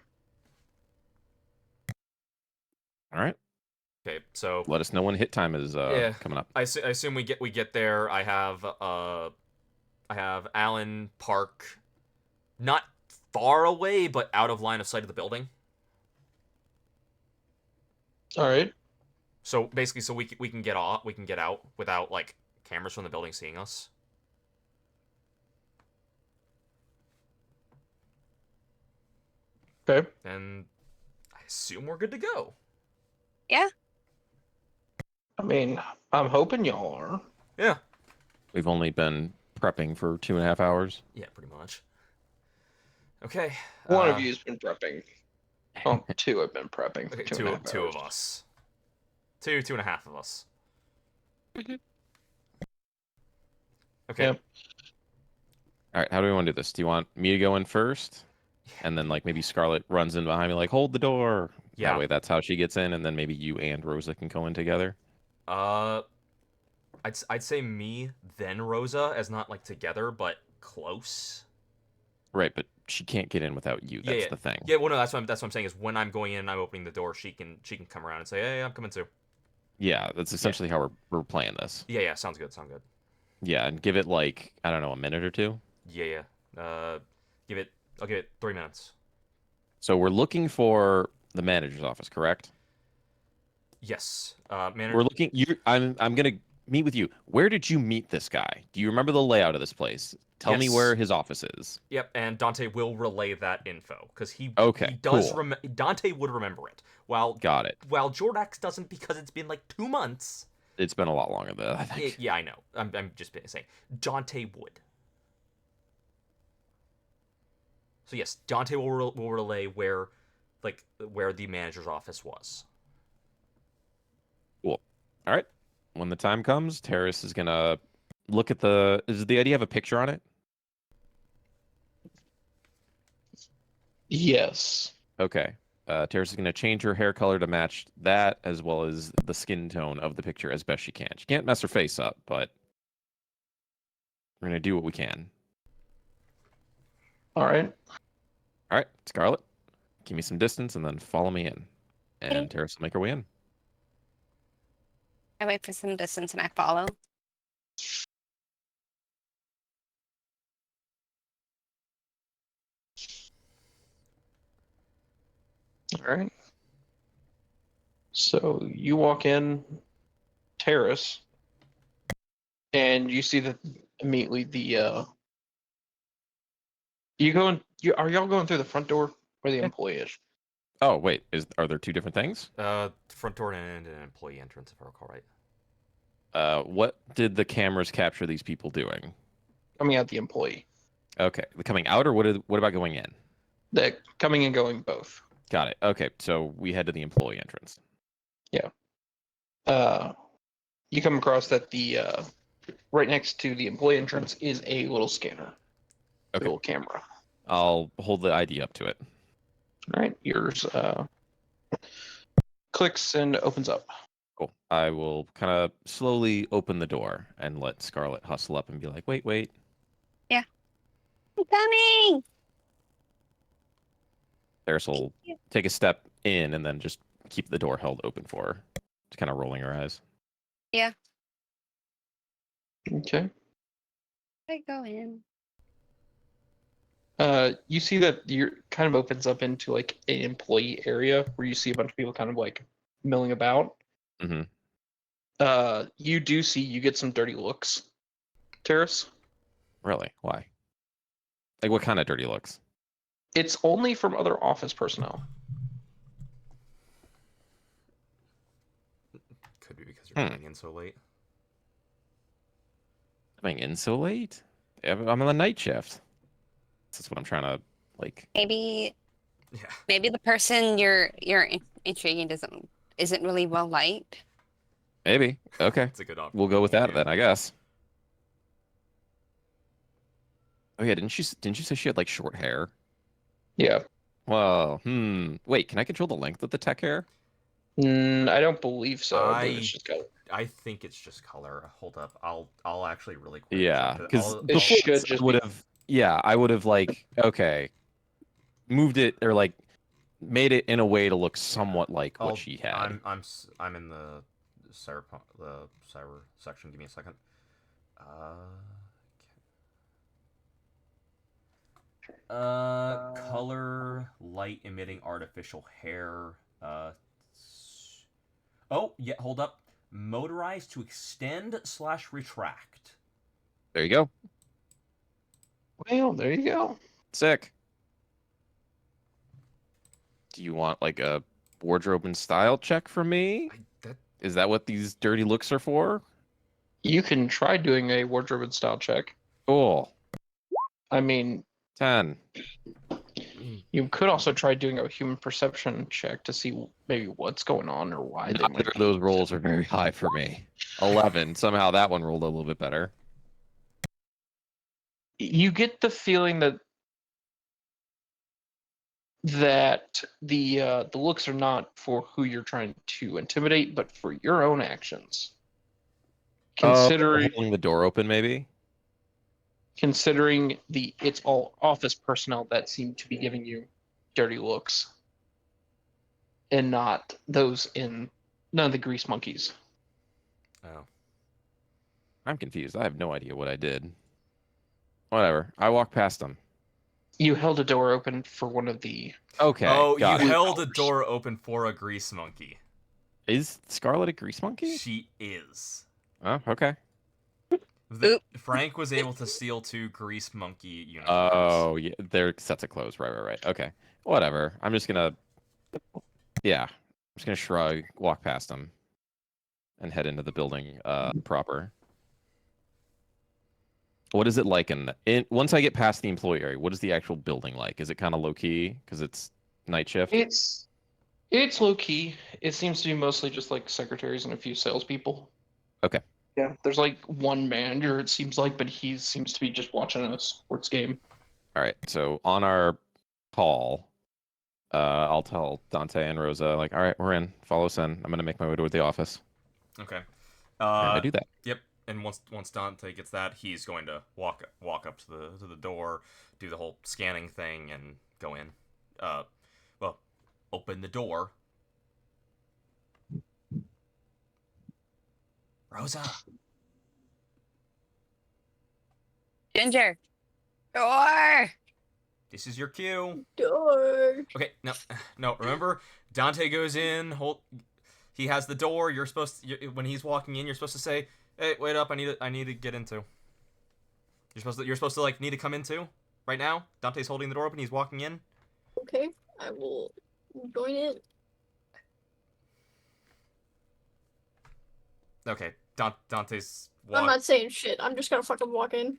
All right. Okay, so Let us know when hit time is Yeah. coming up. I assume we get there. I have Alan park, not far away, but out of line of sight of the building. All right. So basically, so we can get off, we can get out without like cameras from the building seeing us. Okay. And I assume we're good to go. Yeah. I mean, I'm hoping y'all are. Yeah. We've only been prepping for 2.5 hours. Yeah, pretty much. Okay. One of you's been prepping. Oh, two have been prepping for Okay, 2.5 two hours. of us. Two and a half of us. Okay. Yeah. All right, how do we want to do this? Do you want me to go in first? And then, like, maybe Scarlet runs in behind me, like, hold the door. Yeah. That way, that's how she gets in. And then maybe you and Rosa can go in together. I'd say me then Rosa, as not like together, but close. Right, but she can't get in without you. That's Yeah. the thing. Yeah, well, no, that's what I'm saying is when I'm going in and I'm opening the door, she can come around and say, hey, I'm coming too. Yeah, that's essentially how we're playing this. Yeah, sounds good. Yeah, and give it like, I don't know, a minute or two. Yeah. Give it. I'll give it 3 minutes. So we're looking for the manager's office, correct? Yes. We're looking. I'm gonna meet with you. Where did you meet this guy? Do you remember the layout of this place? Tell me Yes. where his office is. Yep, and Dante will relay that info because he Okay, does cool. Dante would remember it. While Got it. Jordax doesn't because it's been like 2 months. It's been a lot longer than that, I think. Yeah, I know. I'm just saying. Dante would. So yes, Dante will relay where the manager's office was. Cool. All right. When the time comes, Terrace is gonna look at the. Is the idea have a picture on it? Yes. Okay. Terrace is gonna change her hair color to match that, as well as the skin tone of the picture as best she can. She can't mess her face up, but we're gonna do what we can. All right. All right, Scarlet, give me some distance and then follow me in. And Okay. Terrace will make her way in. I wait for some distance and I follow. All right. So you walk in terrace, and you see that immediately you go in. Are y'all going through the front door where the employee is? Oh, wait, are there two different things? Front door and an employee entrance, if I recall right. What did the cameras capture these people doing? Coming out the employee. Okay, coming out, or what about going in? That coming and going both. Got it. Okay, so we head to the employee entrance. You come across that the right next to the employee entrance is a little scanner, a Okay. little camera. I'll hold the ID up to it. All right, yours clicks and opens up. Cool. I will kind of slowly open the door and let Scarlet hustle up and be like, wait. I'm coming. Terrace will take a step in and then just keep the door held open for her, just kind of rolling her eyes. Okay. I go in. You see that you're kind of opens up into like an employee area where you see a bunch of people kind of like milling about. Mm-hmm. You do see you get some dirty looks, Terrace. Really? Why? Like, what kind of dirty looks? It's only from other office personnel. Could be because you're coming in so late. Coming in so late? I'm on the night shift. That's what I'm trying to, like... Maybe Yeah. the person you're intriguing isn't really well liked. Maybe. Okay. It's a good option. We'll go with that Yeah. then, I guess. Oh yeah, didn't you say she had like short hair? Yeah. Well, wait, can I control the length of the tech hair? I don't believe so. I believe I- it's just color. I think it's just color. Hold up. I'll actually really quick. Yeah, check because I'll- It should just would be- have. Yeah, I would have like moved it or like made it in a way to look somewhat like what she had. I'm in the cyber section. Give me a second. Color, light emitting artificial hair. Oh yeah, hold up. Motorized to extend/retract. There you go. Well, there you go. Sick. Do you want like a wardrobe and style check from me? Is that what these dirty looks are for? You can try doing a wardrobe and style check. Cool. I mean, 10. you could also try doing a human perception check to see maybe what's going on or why they Neither might. of those rolls are very high for me. 11. Somehow that one rolled a little bit better. You get the feeling that the looks are not for who you're trying to intimidate, but for your own actions. Considering Holding the door open, maybe. considering it's all office personnel that seem to be giving you dirty looks, and not those in none of the grease monkeys. Oh. I'm confused. I have no idea what I did. Whatever. I walk past them. You held a door open for one of the. Okay. Oh, you got it. held a door open for a grease monkey. Is Scarlet a grease monkey? She is. Oh, okay. Frank was able to steal 2 grease monkey uniforms. Oh, yeah. They're sets of clothes. Right. Okay. Whatever. I'm just gonna. Yeah. I'm just gonna shrug, walk past them, and head into the building proper. What is it like once I get past the employee area? What is the actual building like? Is it kind of low key because it's night shift? It's low key. It seems to be mostly just like secretaries and a few salespeople. Okay. Yeah, there's like one manager, it seems like, but he seems to be just watching a sports game. All right. So on our call, I'll tell Dante and Rosa, like, all right, we're in. Follow us in. I'm gonna make my way to the office. Okay. And I do that. Yep. And once Dante gets that, he's going to walk up to the door, do the whole scanning thing, and go in. Well, open the door. Rosa. Ginger. Door. This is your cue. Door. Okay, no. Remember, Dante goes in. He has the door. You're supposed to, when he's walking in, you're supposed to say, "Hey, wait up! I need to get into." You're supposed to like need to come into right now. Dante's holding the door open. He's walking in. Okay, I will join it. Okay, Dante's. I'm not saying shit. I'm just gonna fucking walk in.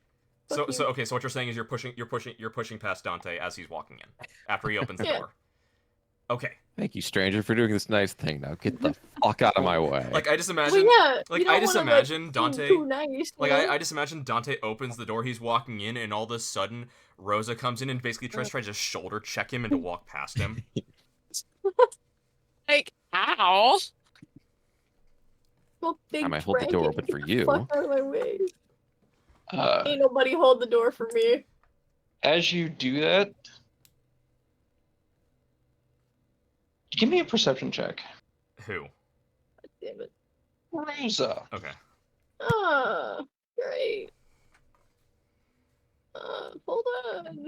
So Fuck you. okay. So what you're saying is you're pushing past Dante as he's walking in after he opens the Yeah. door. Okay. Thank you, stranger, for doing this nice thing. Now get the fuck out of my way. Like I just Well, imagine. yeah, Like you don't I just wanna, imagine like, Dante. seem too nice, Like you know? I just imagine Dante opens the door. He's walking in, and all of a sudden Rosa comes in and basically tries to just shoulder check him and to walk past him. Like, ow. Well, big I might hold the door dragon, open for get the you. Fuck out of my way. Uh, Ain't nobody hold the door for me. as you do that, give me a perception check. Who? Damn it. Rosa. Okay. Ah, great. Hold on.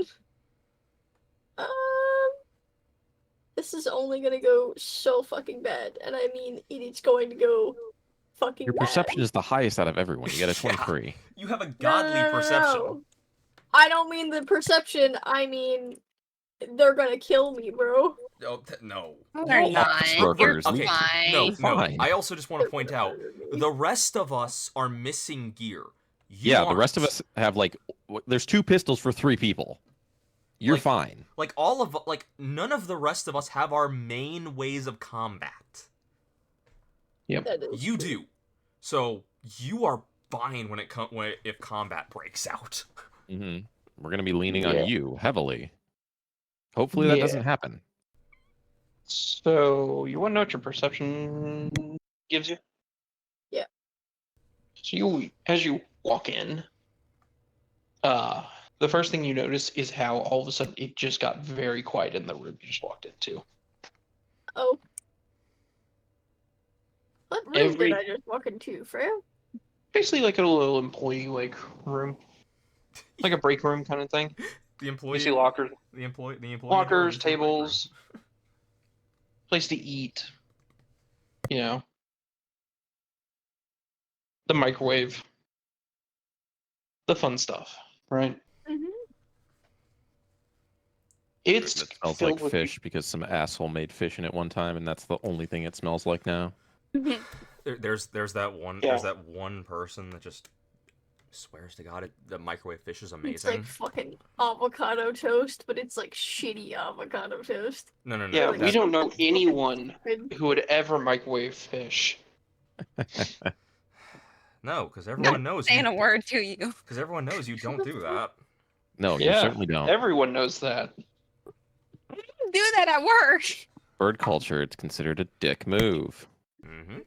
This is only gonna go so fucking bad, and I mean it's going to go fucking Your bad. perception is the highest out of everyone. You got a Yeah. 23. You have a No, godly no, no, no, perception. no. I don't mean the perception. I mean they're gonna kill me, bro. Oh, no. They're Well, not. office You're workers, Okay, fine. no. Fine. I also just want to They're point gonna out murder me. the rest of us are missing gear. You Yeah, the rest of aren't. us have there's 2 pistols for 3 people. You're Like- fine. Like none of the rest of us have our main ways of combat. That is You true. do. So you are fine if combat breaks out. hmm We're gonna be leaning Yeah. on you heavily. Hopefully that Yeah. doesn't happen. So you want to know what your perception gives you? Yeah. So as you walk in, the first thing you notice is how all of a sudden it just got very quiet in the room you just walked into. Oh. What room did I just walk into, Freya? Basically like a little employee room, like a break room kind of thing. The You employee. see lockers, The employee. lockers, tables, place to eat. You know, the microwave, the fun stuff, right? Mm-hmm. It's It smells filled like with fish because some asshole made fish in it one time, and that's the only thing it smells like now. There's that one. Yeah. There's that one person that just swears to God the microwave fish is amazing. It's like fucking avocado toast, but it's like shitty avocado toast. No. Yeah, Like, we that- don't know anyone Good. who would ever microwave fish. No, because everyone knows. Saying a word to you. Because everyone knows you don't do that. No, you Yeah, certainly don't. Everyone knows that. Do that at work. Bird culture, it's considered a dick move. Mm-hmm.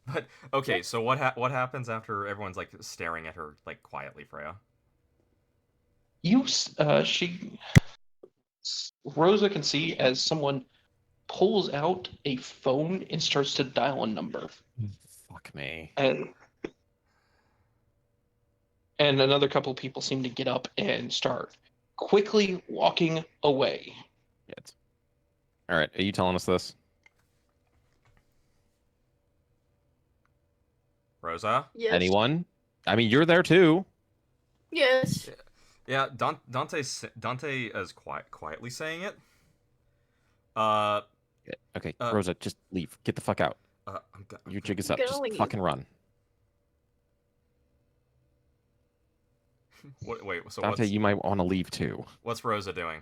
But okay, so what happens after everyone's like staring at her like quietly, Freya? Rosa can see as someone pulls out a phone and starts to dial a number. Fuck me. And and another couple of people seem to get up and start quickly walking away. Shit. All right, are you telling us this? Rosa? Yes. Anyone? I mean, you're there too. Yes. Yeah, Dante is quietly saying it. Uh, Okay, Rosa, just leave. Get the fuck out. I'm Your jig is I'm up. gonna Just leave. fucking run. Wait, so Dante, you might want to leave too. what's Rosa doing?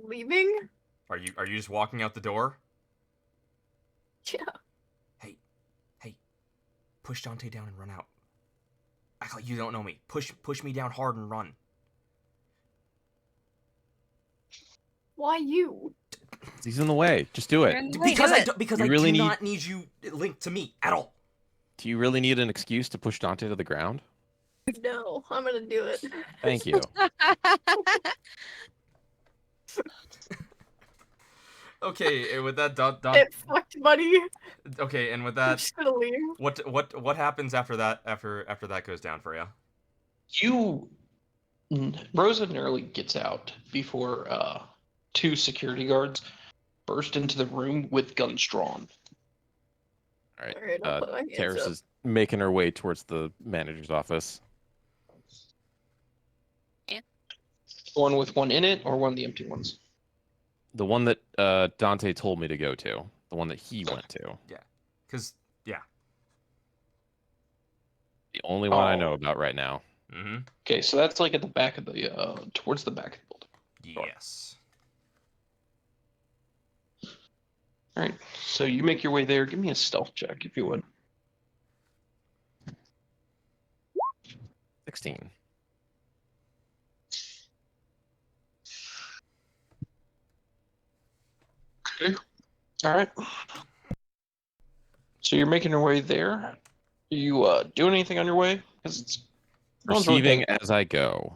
Leaving? Are you just walking out the door? Yeah. Hey, push Dante down and run out. Act like you don't know me. Push me down hard and run. Why you? He's in the way. Just do You're it. in the way, Because do I it. do, because You I really do need- not need you linked to me at all. Do you really need an excuse to push Dante to the ground? No, I'm gonna do it. Thank you. Okay, and with that, Get fucked, buddy. okay, and with I'm that, just gonna leave. what happens after that? After that goes down for you? Rosa nearly gets out before two security guards burst into the room with guns drawn. All right. Alright, I'll put my hands Terrace up. is making her way towards the manager's office. One with one in it, or one of the empty ones? The one that Dante told me to go to. The one that he went to. Because The only one I Oh. know about right now. mm-hmm. Okay, so that's like at the back of the towards the back of the building. Yes. All right, so you make your way there. Give me a stealth check if you would. 16. Okay. All right. So you're making your way there. Are you doing anything on your way? Because it's no one's really Receiving paying- as I go.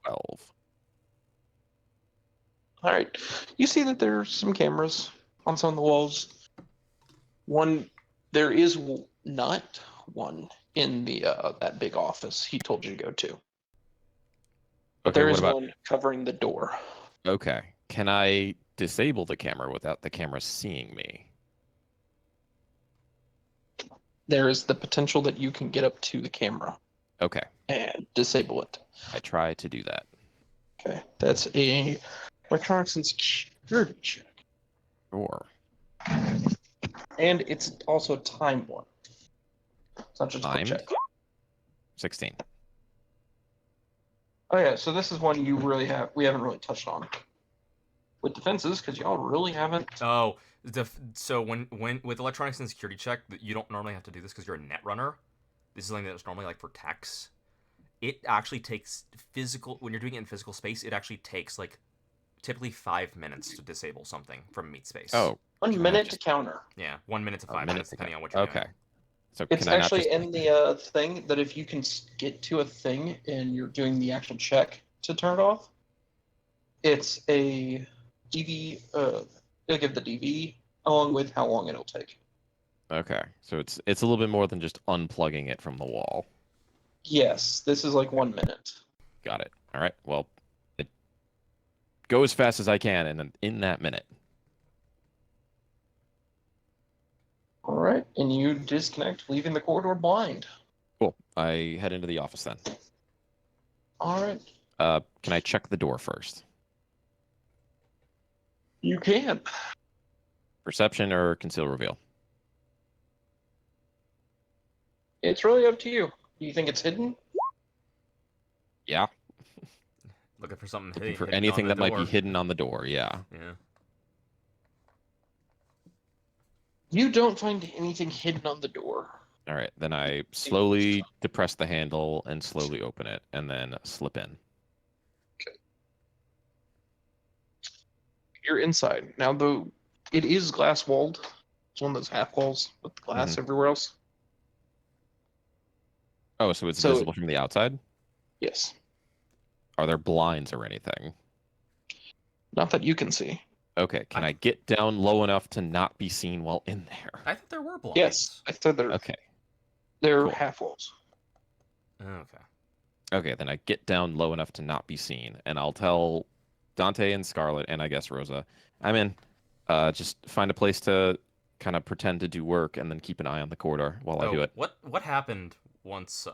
12. All right. You see that there's some cameras on some of the walls. There is not one in the that big office he told you to go to. But Okay, there what is about... one covering the door. Okay. Can I disable the camera without the camera seeing me? There is the potential that you can get up to the camera Okay. and disable it. I try to do that. Okay, that's a electronics and security check, Sure. and it's also a time one. It's not just a quick Timed? check. 16. Oh yeah, so this is one we haven't really touched on with defenses because y'all really haven't. Oh, so when with electronics and security check, you don't normally have to do this because you're a net runner. This is something that's normally like for techs. It actually takes when you're doing it in physical space, it actually takes like typically 5 minutes to disable something from meat space. Oh, 1 Can I minute just- to counter. Yeah, 1 minute to 5 minute minutes to depending count. on what you're Okay. doing. So It's can I not actually just... in the thing that if you can get to a thing and you're doing the actual check to turn it off, it's a DV. It'll give the DV along with how long it'll take. Okay. So it's a little bit more than just unplugging it from the wall. Yes, this is like 1 minute. Got it. All right. Well, it go as fast as I can in that minute. All right, and you disconnect, leaving the corridor blind. Cool. I head into the office then. All right, Can I check the door first? you can. Perception or conceal reveal? It's really up to you. Do you think it's hidden? Yeah. Looking for something Looking for hidden on anything the that might be door. hidden on the door. Yeah. Yeah. You don't find anything hidden on the door. All right. Then I slowly depress the handle and slowly open it and then slip in. You're inside. Now, though, it is glass walled. It's one of those half walls with glass everywhere else. Oh, so it's So- visible from the outside? Yes. Are there blinds or anything? Not that you can see. Okay, can I get down low enough to not be seen while in there? I thought there were blinds. Yes, I said Okay. they're Cool. half walls. Okay. Okay, then I get down low enough to not be seen, and I'll tell Dante and Scarlet, and I guess Rosa, I'm in. Just find a place to kind of pretend to do work, and then keep an eye on the corridor while I do it. What happened once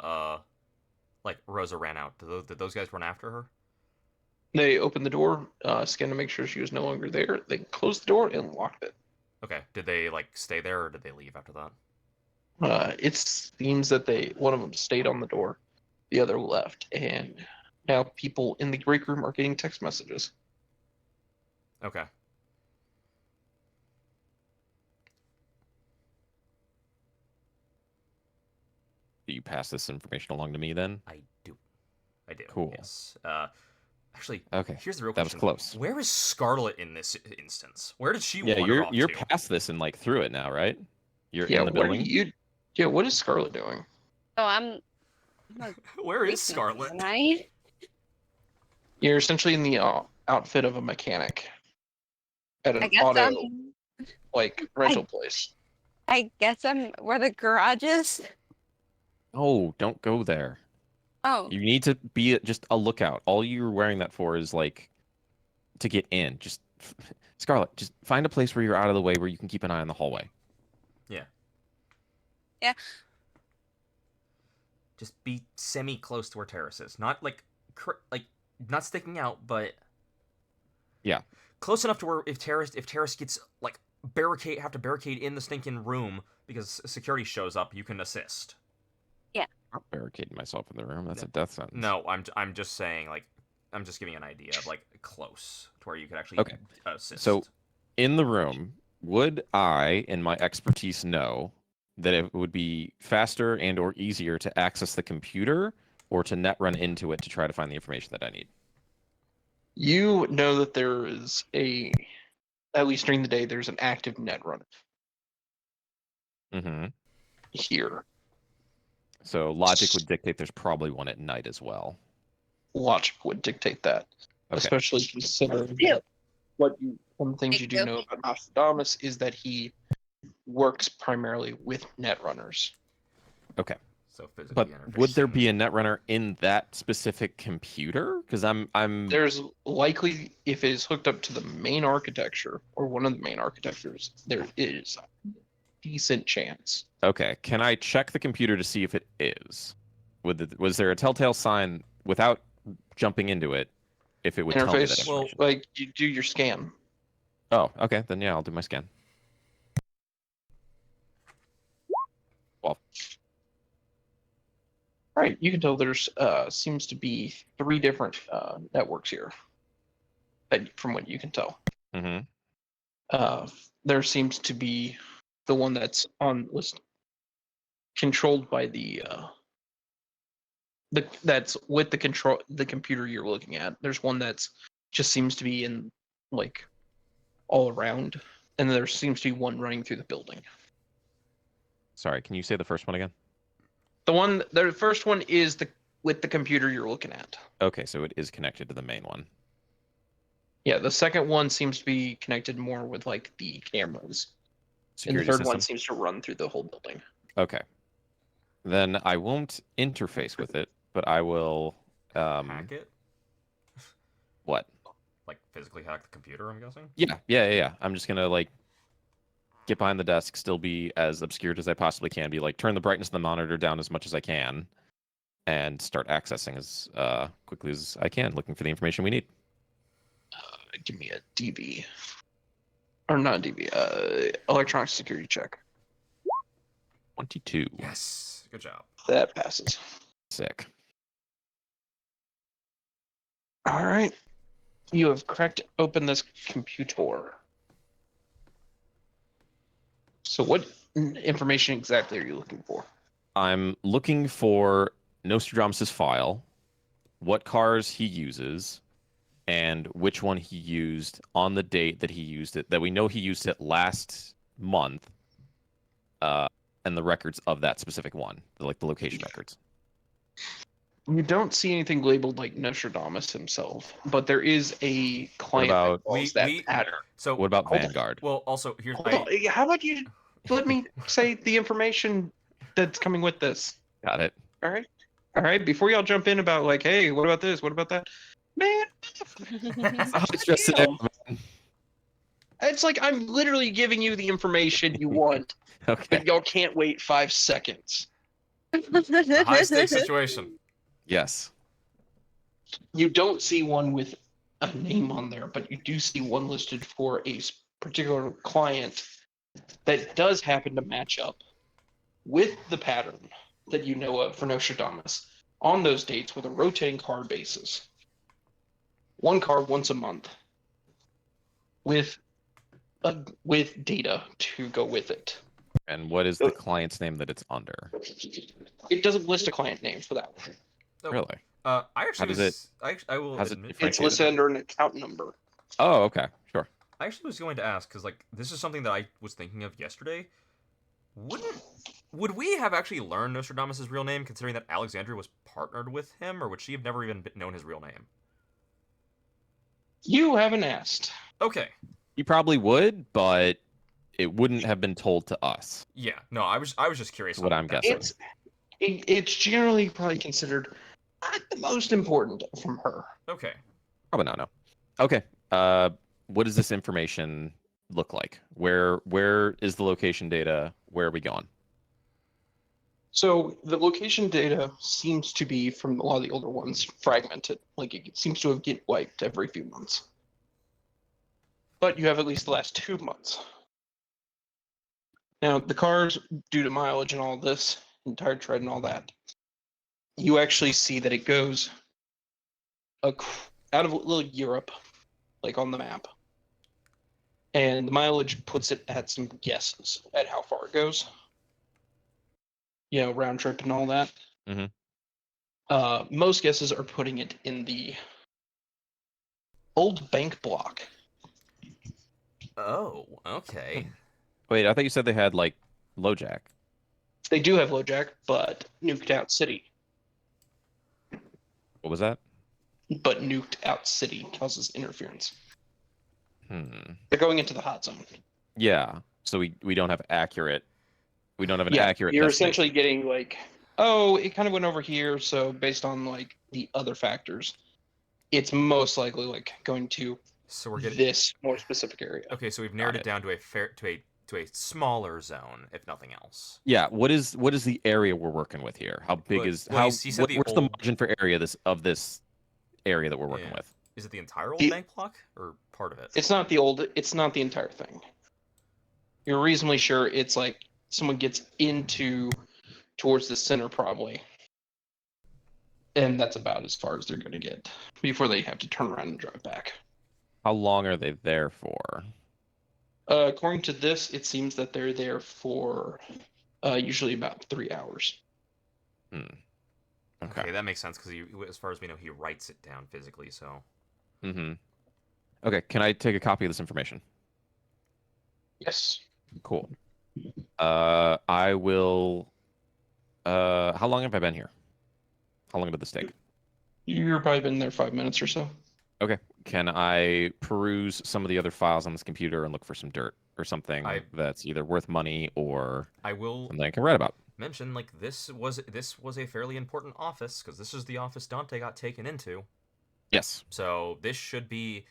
like Rosa ran out? Did those guys run after her? They opened the door, scanned to make sure she was no longer there. They closed the door and locked it. Okay. Did they like stay there or did they leave after that? It seems that one of them stayed on the door, the other left, and now people in the break room are getting text messages. Okay. Do you pass this information along to me then? I do. Cool. Yes. Actually, Okay. here's the real That was question. close. Where is Scarlet in this instance? Where did she Yeah, wander off you're to? past this and like through it now, right? You're Yeah, in the building. what is Scarlet doing? Oh, I'm a Where is policeman, Scarlet? aren't I? You're essentially in the outfit of a mechanic at I an guess auto I'm. rental place. I guess I'm where the garage is. Oh, don't go there. Oh, You need to be just a lookout. All you're wearing that for is like to get in. Just Scarlet, just find a place where you're out of the way where you can keep an eye on the hallway. Yeah. yeah. Just be semi close to where Terrace is. Not like not sticking out, but Yeah. close enough to where if Terrace gets like have to barricade in the stinking room because security shows up, you can assist. I'm barricading myself in the room. That's a death sentence. No, I'm just saying like I'm just giving you an idea of like close to where you could actually Okay. assist. So in the room, would I, in my expertise, know that it would be faster and or easier to access the computer or to net run into it to try to find the information that I need? You know that there is at least during the day, there's an active net run Mm-hmm. here. So logic would dictate there's probably one at night as well. Logic would dictate that, Okay. especially considering one of the things you do know about Nostradamus is that he works primarily with net runners. Okay. So physically But would there interfacing. be a netrunner in that specific computer? Because I'm There's likely, if it is hooked up to the main architecture or one of the main architectures, there is a decent chance. okay. Can I check the computer to see if it is? Was there a telltale sign without jumping into it if it would tell me that Interface, information? like you do your scan. Oh, okay. Then yeah, I'll do my scan. Well, Right, you can tell there's seems to be 3 different networks here, from what you can tell. mm-hmm. There seems to be the one that's controlled by that's with the computer you're looking at. There's one that's just seems to be in like all around, and there seems to be one running through the building. Sorry, can you say the first one again? The first one is with the computer you're looking at. Okay, so it is connected to the main one. Yeah, the second one seems to be connected more with like the cameras. Security and the third system. one seems to run through the whole building. Okay. Then I won't interface with it, but I will hack it? What? Like physically hack the computer, I'm guessing? Yeah. I'm just gonna like get behind the desk, still be as obscured as I possibly can be, like turn the brightness of the monitor down as much as I can, and start accessing as quickly as I can, looking for the information we need. Give me a DB. Or not DB, electronic security check. 22. Yes. Good job. That passes. Sick. All right. You have cracked open this computer. So what information exactly are you looking for? I'm looking for Nostradamus' file, what cars he uses, and which one he used on the date that he used it, that we know he used it last month, and the records of that specific one, like the location records. You don't see anything labeled like Nostradamus himself, but there is a client about- that follows that pattern. So What about Hold on. Vanguard? well, also here's Hold on. How about you let me say the information that's coming with this? Got it. All right. All right. Before y'all jump in about like, hey, what about this? What about that? Man, It's just damn. It's like I'm literally giving you the information you want, okay. but y'all can't wait 5 seconds. a high stakes situation. Yes. You don't see one with a name on there, but you do see one listed for a particular client that does happen to match up with the pattern that you know of for Nostradamus on those dates with a rotating card basis. One card once a month with data to go with it. And what is the client's name that it's under? It doesn't list a client name for that one. Oh, Really? I actually does was. I will how's it admit. It's differentiated? listed under an account number. Oh, okay. Sure. I actually was going to ask because like this is something that I was thinking of yesterday. Would we have actually learned Nostradamus' real name, considering that Alexandria was partnered with him, or would she have never even known his real name? You haven't asked. Okay. You probably would, but it wouldn't have been told to us. Yeah. No, I was just curious. That's what on I'm that. guessing. It's generally probably considered not the most important from her. Okay. Probably not. No. Okay. What does this information look like? Where is the location data? Where are we going? So the location data seems to be from a lot of the older ones fragmented. Like it seems to have get wiped every few months. But you have at least the last 2 months. Now the cars, due to mileage and all this, and tire tread and all that, you actually see that it goes out of little Europe, like on the map. And the mileage puts it at some guesses at how far it goes. You know, round trip and all that. Mhm. Most guesses are putting it in the old bank block. Oh. Okay. Wait, I thought you said they had like LoJack. They do have LoJack, but nuked out city. What was that? But nuked out city causes interference. Hmm. They're going into the hot zone. Yeah. So we don't have accurate. We don't have an accurate. You're destination. essentially getting like, oh, it kind of went over here. So based on like the other factors, it's most likely like going to So we're getting this more specific area. Okay, so we've narrowed Got it down to a smaller zone, if nothing else. Yeah. What is the area we're working with here? How big Well- is well, how? you said the What's the whole- margin for area of this area that we're working Yeah. with? Is it the entire old The- bank block or part of it? It's not the old. It's not the entire thing. You're reasonably sure it's like someone gets into towards the center probably, and that's about as far as they're going to get before they have to turn around and drive back. How long are they there for? According to this, it seems that they're there for usually about 3 hours. Okay, that makes sense because as far as we know, he writes it down physically. So Mm-hmm. Okay. Can I take a copy of this information? Yes. Cool. I will. How long have I been here? How long did this take? You've probably been there 5 minutes or so. Okay. Can I peruse some of the other files on this computer and look for some dirt or something that's either worth money or I will something I can write about? mention like this was a fairly important office because this is the office Dante got taken into. Yes. So this should be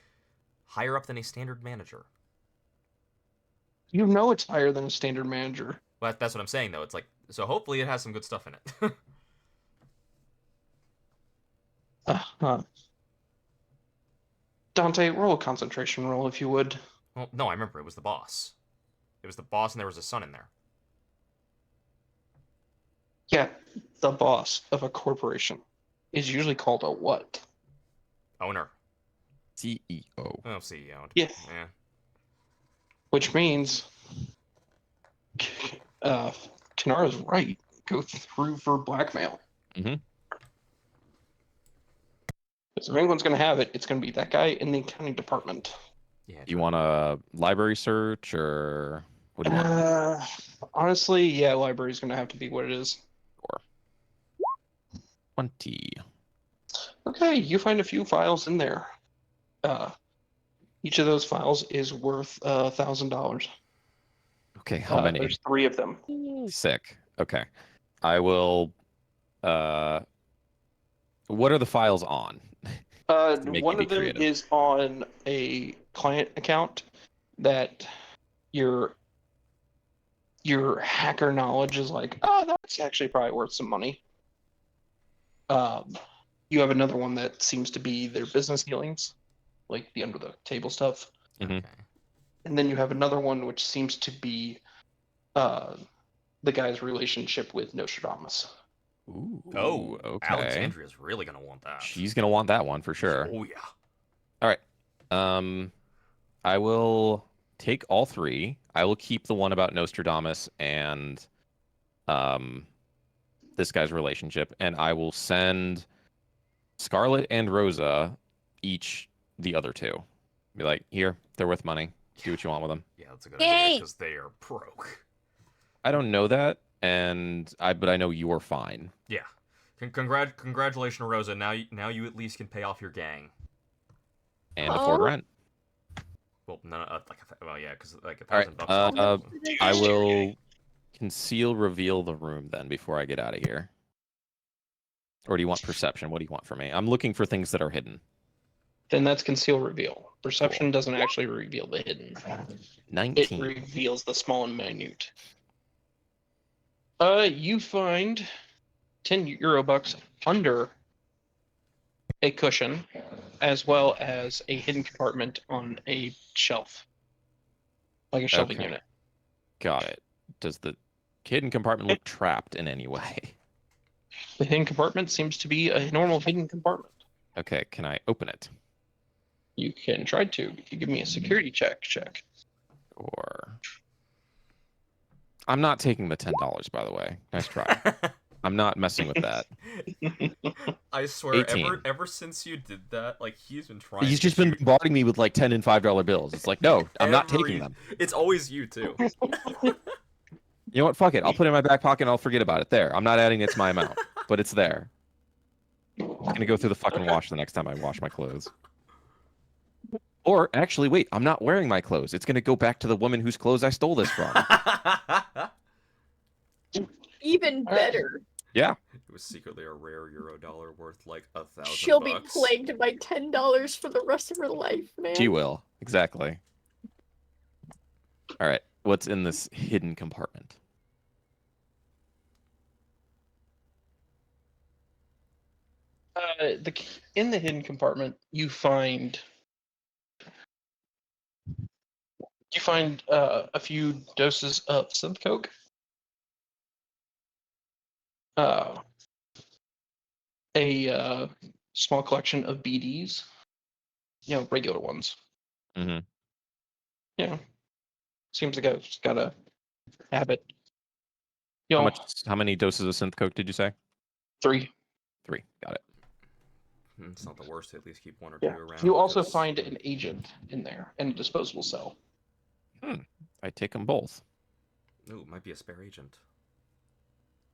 higher up than a standard manager. You know it's higher than a standard manager. But that's what I'm saying though. It's like so hopefully it has some good stuff in it. Uh-huh. Dante, roll a concentration roll if you would. Well, no, I remember it was the boss. It was the boss and there was a son in there. Yeah, the boss of a corporation is usually called a what? Owner. CEO. Oh, CEO. Yeah. Yeah. Which means Kanara's right. Go through for blackmail. Mhm. If anyone's going to have it, it's going to be that guy in the accounting department. Yeah. You want a library search or what do you want? Honestly, yeah, library's going to have to be what it is. 20. Okay, you find a few files in there. Each of those files is worth $1,000. Okay, how many? There's 3 of them. Sick. Okay. I will. What are the files on? make One me of them creative. is on a client account that your hacker knowledge is like, oh, that's actually probably worth some money. You have another one that seems to be their business dealings, like the under the table stuff. Mhm. Okay. And then you have another one which seems to be the guy's relationship with Nostradamus. Ooh. Oh, okay. Alexandria's really gonna want that. She's gonna want that one for sure. Oh yeah. All right. I will take all 3. I will keep the one about Nostradamus and this guy's relationship, and I will send Scarlet and Rosa each the other 2. Be like, here, they're worth money. Do what you want with them. Yeah, that's a good idea Yay! because they are broke. I don't know that, but I know you're fine. Yeah. Congratulations, Rosa. Now you at least can pay off your gang. And afford Oh. rent. Well, no, well, yeah, because like All right, $1,000 bucks. I will reveal the room then before I get out of here. Or do you want perception? What do you want from me? I'm looking for things that are hidden. Then that's conceal reveal. Perception doesn't actually reveal the hidden. 19. It reveals the small and minute. You find 10 euro bucks under a cushion, as well as a hidden compartment on a shelf, like a shelving Okay. unit. Got it. Does the hidden compartment look trapped in any way? The hidden compartment seems to be a normal hidden compartment. Okay, can I open it? You can try to. If you give me a security check. Or I'm not taking the $10, by the way. Nice try. I'm not messing with that. I swear, 18. ever since you did that, like he's been trying. He's to just been shoot- bombarding me with like $10 and $5 bills. It's like, no, I'm not taking them. It's always you too. You know what? Fuck it. I'll put it in my back pocket and I'll forget about it. There. I'm not adding it to my amount, but it's there. I'm gonna go through the fucking wash the next time I wash my clothes. Or actually, wait, I'm not wearing my clothes. It's gonna go back to the woman whose clothes I stole this from. Even better. Yeah. It was secretly a rare Eurodollar worth like $1,000. She'll be plagued by $10 for the rest of her life, man. She will. Exactly. All right. What's in this hidden compartment? In the hidden compartment, you find a few doses of synth coke. A small collection of BDs. Regular ones. Mm-hmm. Yeah. Seems like it's got a habit. You know, How many doses of synth coke did you say? 3. 3. Got it. It's not the worst to at least keep 1 or 2 Yeah. around. You also because- find an agent in there and a disposable cell. I take them both. Ooh, it might be a spare agent.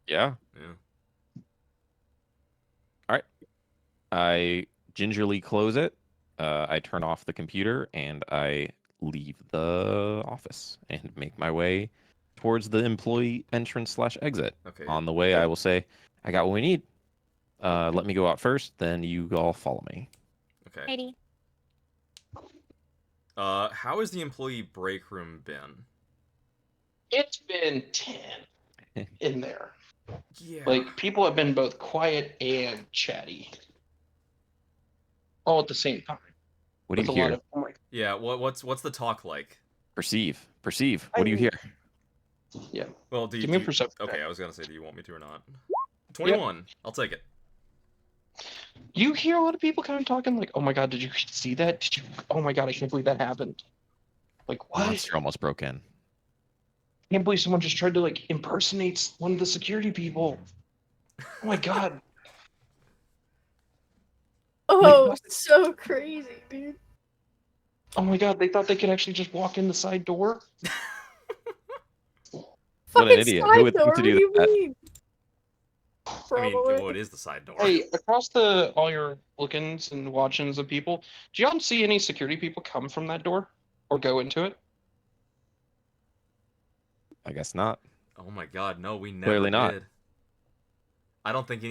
Yeah. Yeah. All right. I gingerly close it. I turn off the computer and I leave the office and make my way towards the employee entrance / exit. Okay. On the way, I will say, I got what we need. Let me go out first, then you all follow me. Okay. Heidi. How has the employee break room been? It's been 10 in there. Yeah. Like, people have been both quiet and chatty. All at the same time. What do With you a lot hear? of, oh my, Yeah. What's the talk like? Perceive. What do you hear? yeah. Well, do you, Give me a do you- perception Okay, check. I was gonna say, do you want me to or not? 21. I'll take it. You hear a lot of people kind of talking like, oh my god, did you see that? Oh my god, I can't believe that happened. Like, what? Monster almost broke in. I can't believe someone just tried to like impersonate one of the security people. Oh my god. Oh, so crazy, dude. Oh my god, they thought they could actually just walk in the side door? What an Fucking idiot. side Who would think door, to what do do you that? mean? I mean, Probably. well, it is the side door. Hey, across all your look-ins and watch-ins of people, do y'all see any security people come from that door or go into it? I guess not. Oh my god, no, we never Clearly not. did. I don't think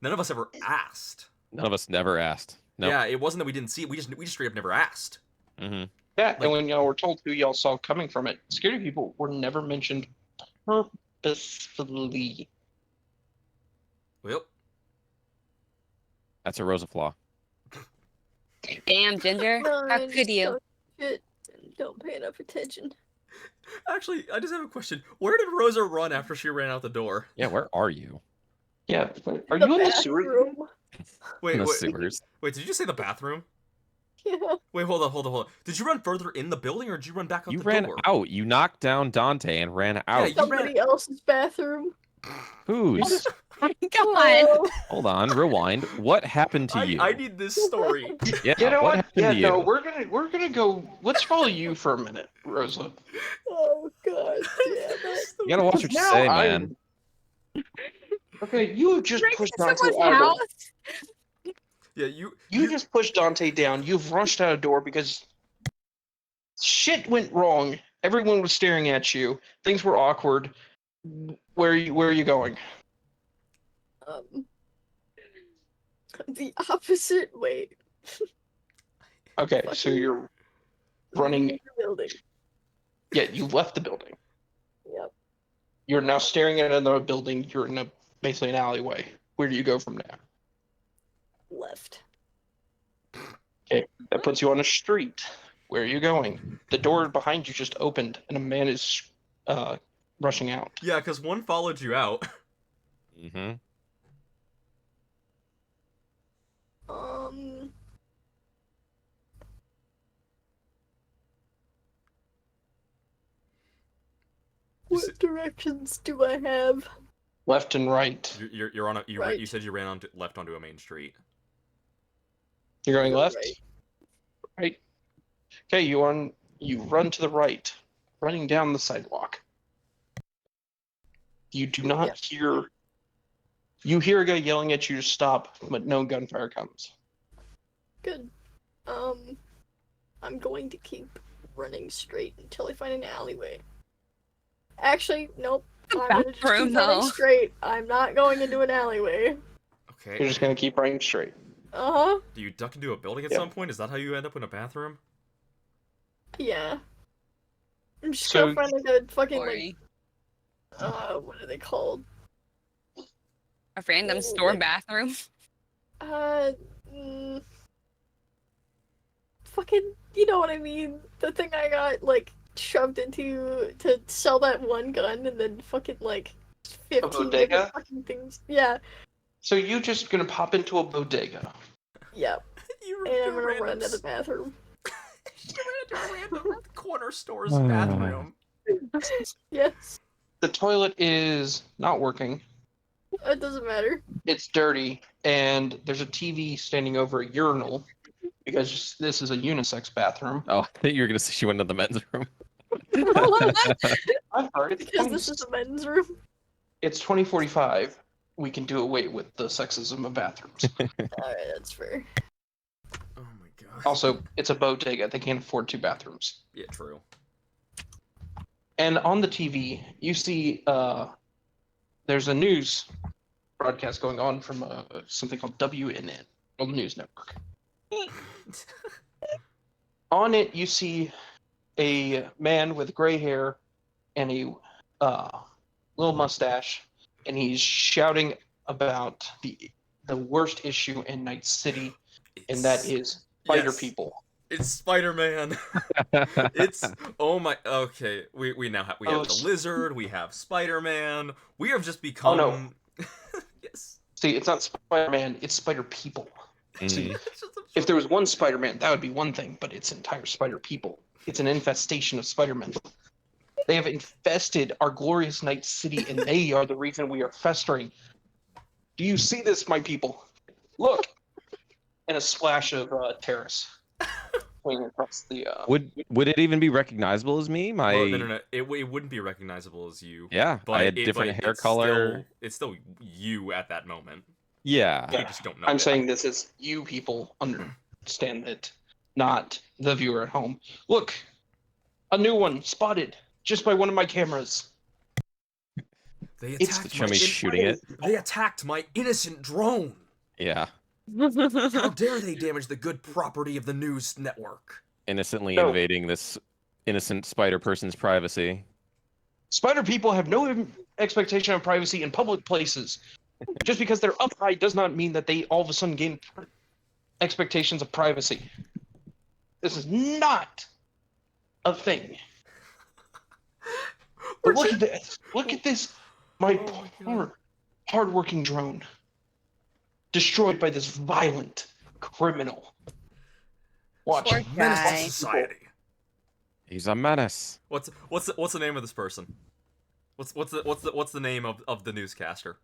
none of us ever asked. None of us never asked. Nope. Yeah, it wasn't that we didn't see it. We just straight up never asked. Mm-hmm. Yeah, Like- and when y'all were told who y'all saw coming from it, security people were never mentioned purposefully. Well, That's a Rosa flaw. Damn, Ginger. No, How I could just you? talk shit and don't pay enough attention. actually, I just have a question. Where did Rosa run after she ran out the door? Yeah, where are you? Yeah, are you in the sewer? bathroom. Wait, In the wait, sewers. wait, did you say the bathroom? Yeah. Wait, hold on. Did you run further in the building or did you run back out You the ran door? out. You knocked down Dante and ran out. you Somebody else's bathroom. Whose? Come on. Oh, Hold on, rewind. What happened to you? I need this story. Yeah, You know what? happened Yeah, to you? no, we're gonna go. Let's follow you for a minute, Rosa. oh god damn it. You gotta watch what you Now say, I'm- man. Okay, you just Break pushed into Dante someone's out. house. Yeah, you You just pushed Dante down. You've rushed out a door because shit went wrong. Everyone was staring at you. Things were awkward. Where are you going? The opposite way. Okay, so you're running. The building. Yeah, you left the building. Yep. You're now staring at another building. You're in basically an alleyway. Where do you go from there? Left. That puts you on a street. Where are you going? The door behind you just opened, and a man is rushing out. Yeah, because one followed you out. Mm-hmm. What directions do I have? Left and right. You're on a you Right. you said you ran left onto a main street. You're going Go left. right. Right. Okay, you run to the right, running down the sidewalk. You do not Yeah. hear. You hear a guy yelling at you to stop, but no gunfire comes. Good. I'm going to keep running straight until I find an alleyway. Actually, nope. I'm gonna just keep Bathroom, running though. straight. I'm not going into an alleyway. You're Okay. just gonna keep running straight. Uh-huh. Do you duck into a building at Yep. some point? Is that how you end up in a bathroom? Yeah. I'm just So- gonna find like a fucking Boring. what are they called? A random store bathroom. Mm, fucking, you know what I mean? The thing I got like shoved into to sell that one gun, and then fucking like 15 bodega? different fucking things. Yeah, So you just gonna pop into a bodega. yeah. You And I'm you gonna random run to the s- bathroom. you ran into a random corner store's bathroom. Yes, The toilet is not working. it doesn't matter. It's dirty, and there's a TV standing over a urinal because this is a unisex bathroom. Oh, I think you were gonna say she went into the men's room. I'm sorry, Because this is the men's room. it's 2045. We can do away with the sexism of bathrooms. Alright, that's fair. Oh my god. Also, it's a bodega. They can't afford 2 bathrooms. Yeah, true. And on the TV, you see there's a news broadcast going on from something called WNN, well, the news network. On it, you see a man with gray hair and a little mustache, and he's shouting about the worst issue in Night City, and that is spider Yes. people. It's Spider-Man. It's oh my. Okay, we now have Oh, the Lizard. We have Spider-Man. We have just Oh, become. no. Yes. See, it's not Spider-Man, it's Spider People. Mhm. It's just a- If there was one Spider-Man, that would be one thing, but it's entire Spider People. It's an infestation of Spider-Men. They have infested our glorious Night City, and they are the reason we are festering. Do you see this, my people? Look! And a splash of terrace. swing across the. Would it even be recognizable as me? My Well, no. It wouldn't be recognizable as you. yeah, But I had different hair color. It's still you at that moment. Yeah. You just don't know. I'm it. saying this is you people understand it, not the viewer at home. Look, a new one spotted just by one of my cameras. They It's attacked Show me shooting it. They attacked my innocent drone. Yeah. How dare they damage the good property of the news network? Innocently No. invading this innocent spider person's privacy. Spider people have no expectation of privacy in public places. Just because they're up high does not mean that they all of a sudden gain expectations of privacy. This is not a thing. But look at this. Look at this. My poor, hardworking drone. Destroyed by this violent criminal. Watch. Poor Menace to guy. society. He's a menace. What's the name of this person? What's the name of the newscaster?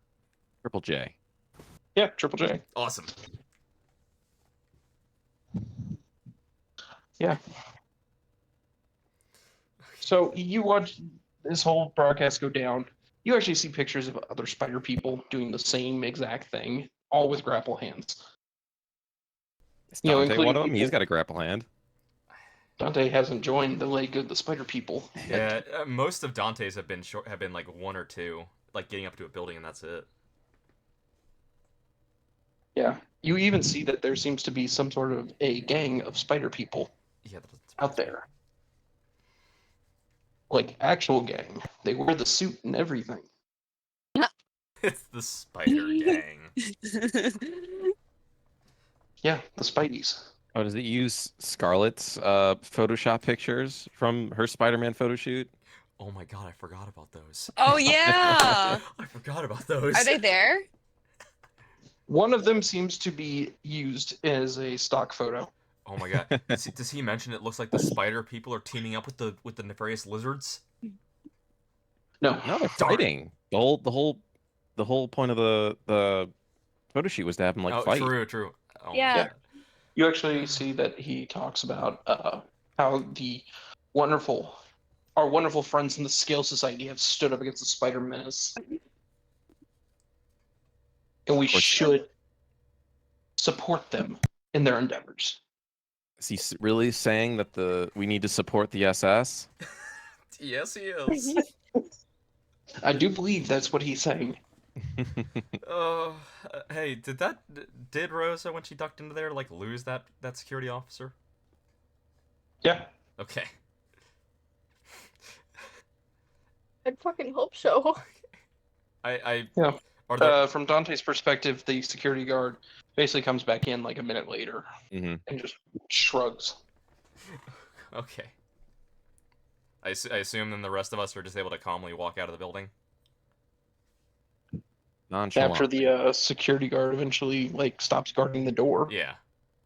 Triple J. Yeah, Triple J. Awesome. Yeah. So you watch this whole broadcast go down. You actually see pictures of other spider people doing the same exact thing, all with grapple hands. Is You know, Dante including one of them? He's people- got a grapple hand. Dante hasn't joined the League of the Spider People. Yeah, most of Dante's have been like one or two, like getting up to a building and that's it. Yeah. You even see that there seems to be some sort of a gang of spider people Yeah, that's out there. Like actual gang. They wear the suit and everything. It's the Spider Gang. Yeah, the Spideys. Oh, does it use Scarlett's Photoshop pictures from her Spider-Man photo shoot? Oh my god, I forgot about those. Oh yeah. I forgot about those. Are they there? One of them seems to be used as a stock photo. Oh my god. Does he mention it looks like the spider people are teaming up with the nefarious lizards? No. No, they're Darn. fighting. The whole point of the photo shoot was to have them like oh, fight. true. Oh, Yeah. Yeah. You actually see that he talks about how our wonderful friends in the Scale Society have stood up against the Spider Menace. And we course. should support them in their endeavors. Is he really saying that we need to support the SS? Yes, he is. I do believe that's what he's saying. Hey, did Rosa when she ducked into there like lose that security officer? Yeah. Okay. I'd fucking hope so. Yeah. Are there, From Dante's perspective, the security guard basically comes back in like a minute later hmm and just shrugs. okay. I assume then the rest of us are just able to calmly walk out of the building. Nonchalant. After the security guard eventually stops guarding the door. Yeah.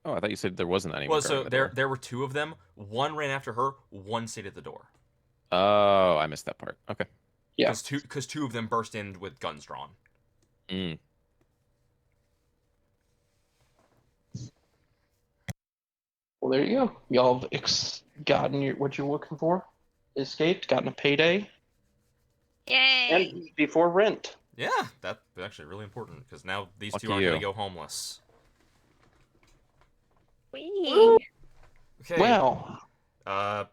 Oh, I thought you said there wasn't anyone. Well, so guarding the door. there were two of them. One ran after her. One stayed at the door. Oh, I missed that part. Okay. Yeah. Because two of them burst in with guns drawn. Mm. Well, there you go. Y'all have gotten what you're looking for, escaped, gotten a payday, Yay. and before rent. Yeah, that's actually really important because now these Lucky two aren't going to you. go homeless. Wee. Okay. Wow. I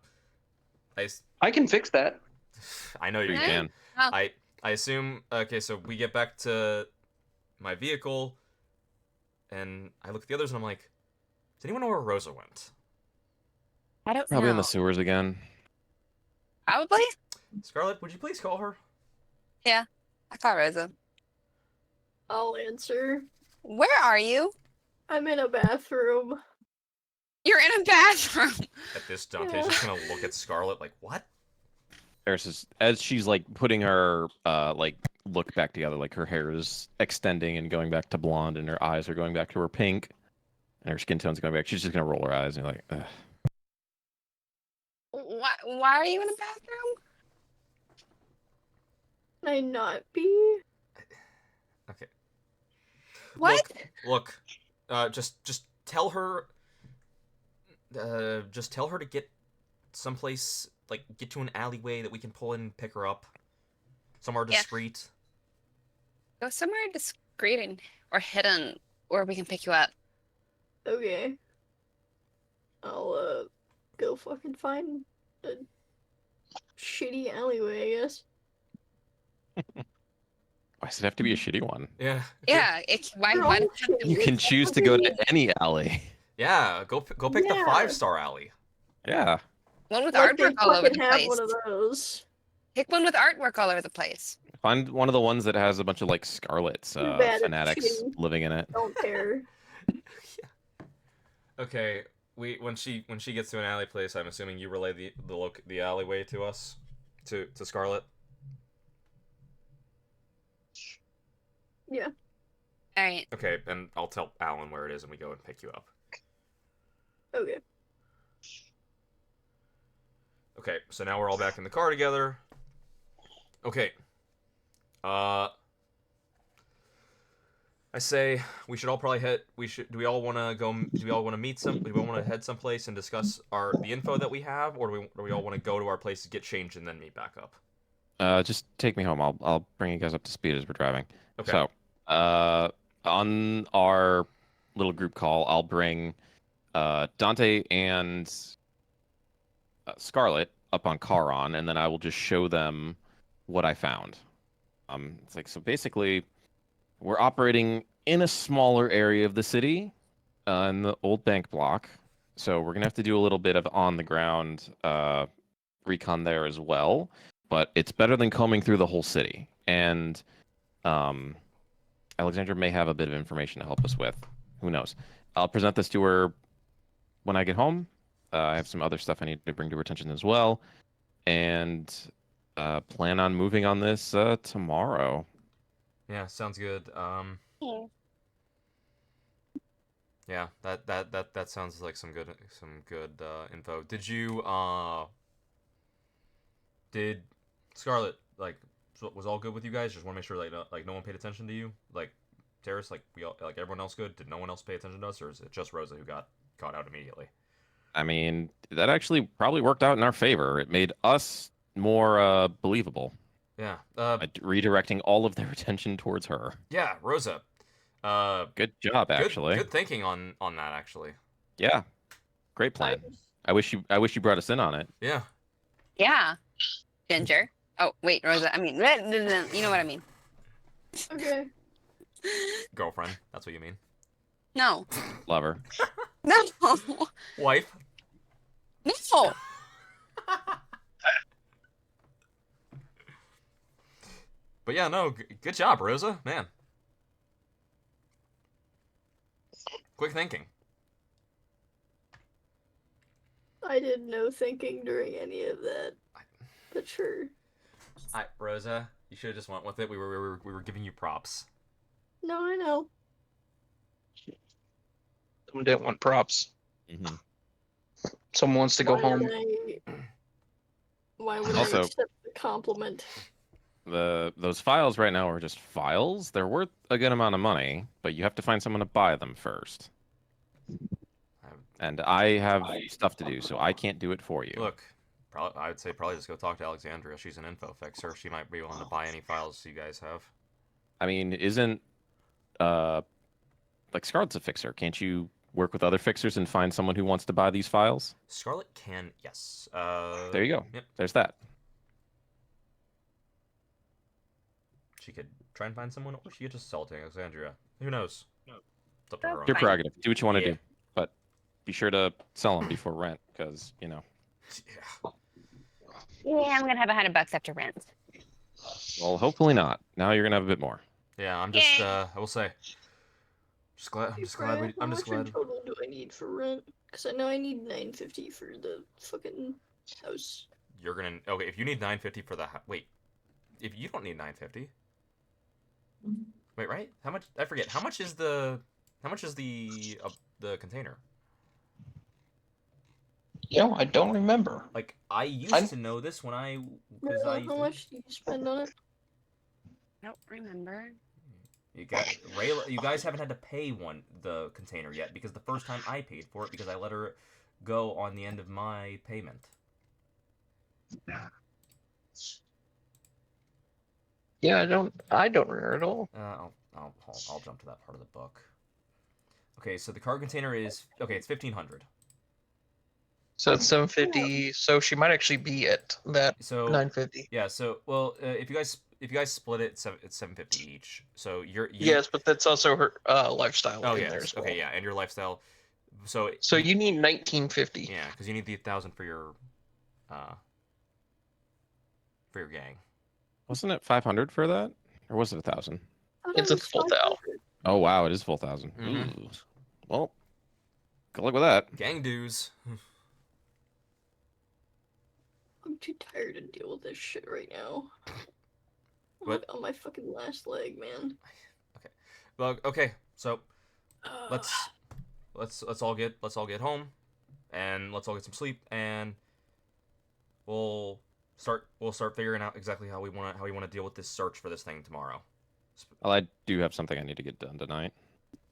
I can fix that. know you You Yeah. can. can. I assume. Okay, so we get back to my vehicle, and I look at the others, and I'm like, does anyone know where Rosa went? I don't Probably know. in the sewers again. Probably. Scarlett, would you please call her? I call Rosa. I'll answer. Where are you? I'm in a bathroom. You're in a bathroom. At this, Dante's just gonna look at Scarlett like, what? Versus as she's like putting her look back together, like her hair is extending and going back to blonde, and her eyes are going back to her pink, and her skin tone's going back. She's just gonna roll her eyes and be like, ugh. Why are you in a bathroom? Can I not be? Okay. What? Look, just tell her. just tell her to get someplace, like, get to an alleyway that we can pull in and pick her up. Somewhere Yeah. discreet. Go somewhere discreet or hidden where we can pick you up. Okay. I'll go fucking find a shitty alleyway, I guess. Why does it have to be a shitty one? Yeah. Yeah, why They're does all it have to shitty. be? You can It's choose to go to fucking- any alley. Yeah, go pick the Yeah. 5-star alley. Yeah. One with Like they artwork all over fucking the have place. one of those. Pick one with artwork all over the place. Find one of the ones that has a bunch of like Scarlet's Too bad it's fanatics shitty. living in it. Don't care. Okay, when she gets to an alley place, I'm assuming you relay the alleyway to us, to Scarlet. Yeah. All right. Okay, and I'll tell Alan where it is, and we go and pick you up. Okay. Okay, so now we're all back in the car together. Okay. I say we should all probably head. Do we all want to go? Do we all want to meet some? Do we all want to head someplace and discuss the info that we have, or do we all want to go to our place to get changed and then meet back up? Just take me home. I'll bring you guys up to speed as we're driving. Okay. So, on our little group call, I'll bring Dante and Scarlet up on Charon, and then I will just show them what I found. It's like, so basically, we're operating in a smaller area of the city, in the old bank block. So we're gonna have to do a little bit of on the ground recon there as well. But it's better than combing through the whole city. And Alexandra may have a bit of information to help us with. Who knows? I'll present this to her when I get home. I have some other stuff I need to bring to her attention as well. And plan on moving on this tomorrow. Yeah, sounds good. Yeah, that sounds like some good info. Did Scarlet, like, was all good with you guys? Just want to make sure like no one paid attention to you, like Terrace, like we all, like everyone else good. Did no one else pay attention to us, or is it just Rosa who got caught out immediately? I mean, that actually probably worked out in our favor. It made us more believable. Yeah. Redirecting all of their attention towards her. Yeah, Rosa. Good job, actually. Good thinking on that, actually. Yeah, great plan. I wish you brought us in on it. Yeah. Yeah. Ginger. Oh, wait, Rosa. I mean, you know what I mean. Okay. Girlfriend. That's what you mean. No. Lover. No. Wife. No. But yeah, no, good job, Rosa. Man. Quick thinking. I did no thinking during any of that. But sure. Rosa, you should have just went with it. We were giving you props. No, I know. Someone didn't want props. Mm-hmm. Someone wants to go Why home. Why would Also- I accept the compliment? Those files right now are just files. They're worth a good amount of money, but you have to find someone to buy them first. And I have stuff to do, so I can't do it for you. Look, I would say probably just go talk to Alexandria. She's an info fixer. She might be willing to buy any files you guys have. I mean, isn't like Scarlet's a fixer? Can't you work with other fixers and find someone who wants to buy these files? Scarlet can, yes. There you go. Yep. There's that. She could try and find someone, or she could just sell it to Alexandria. Who knows? It's up to her. Your Fine. prerogative. Do what you want to Yeah. do, but be sure to sell them before rent, because Yeah. Yeah, I'm gonna have $100 after rent. well, hopefully not. Now you're gonna have a bit more. Yeah, I'm just. Yay. I will say. I'm Hey, just glad. Brad, I'm how just much in glad. total do I need for rent? Because I know I need $950 for the fucking house. You're gonna. Okay, if you need 950 for the. Wait. If you don't need 950. Wait, right? How much? I forget. How much is the? How much is the container? I don't remember. Like I used to know this when I. Because How much do you spend on it? I don't remember. You guys haven't had to pay the container yet because the first time I paid for it because I let her go on the end of my payment. Yeah, I don't remember at all. I'll jump to that part of the book. Okay, so the cargo container is okay. It's 1,500. So it's 750. So she might actually be at that So 950. yeah. So well, if you guys split it, it's 750 each. So you. Yes, but that's also her lifestyle Oh in yeah. there as well. Okay, yeah, and your lifestyle. So you need 1950. yeah, because you need the 1,000 uh, for your gang. Wasn't it 500 for that, or was it 1,000? It's a full thou. Oh wow, it is full 1,000. Mhm. Ooh. Well, good luck with that. Gang dues. I'm too tired to deal with this shit right now. I'm What? like on my fucking last leg, man. Well, okay. So Ugh. let's all get home, and let's all get some sleep, and we'll start figuring out exactly how we want to deal with this search for this thing tomorrow. Well, I do have something I need to get done tonight.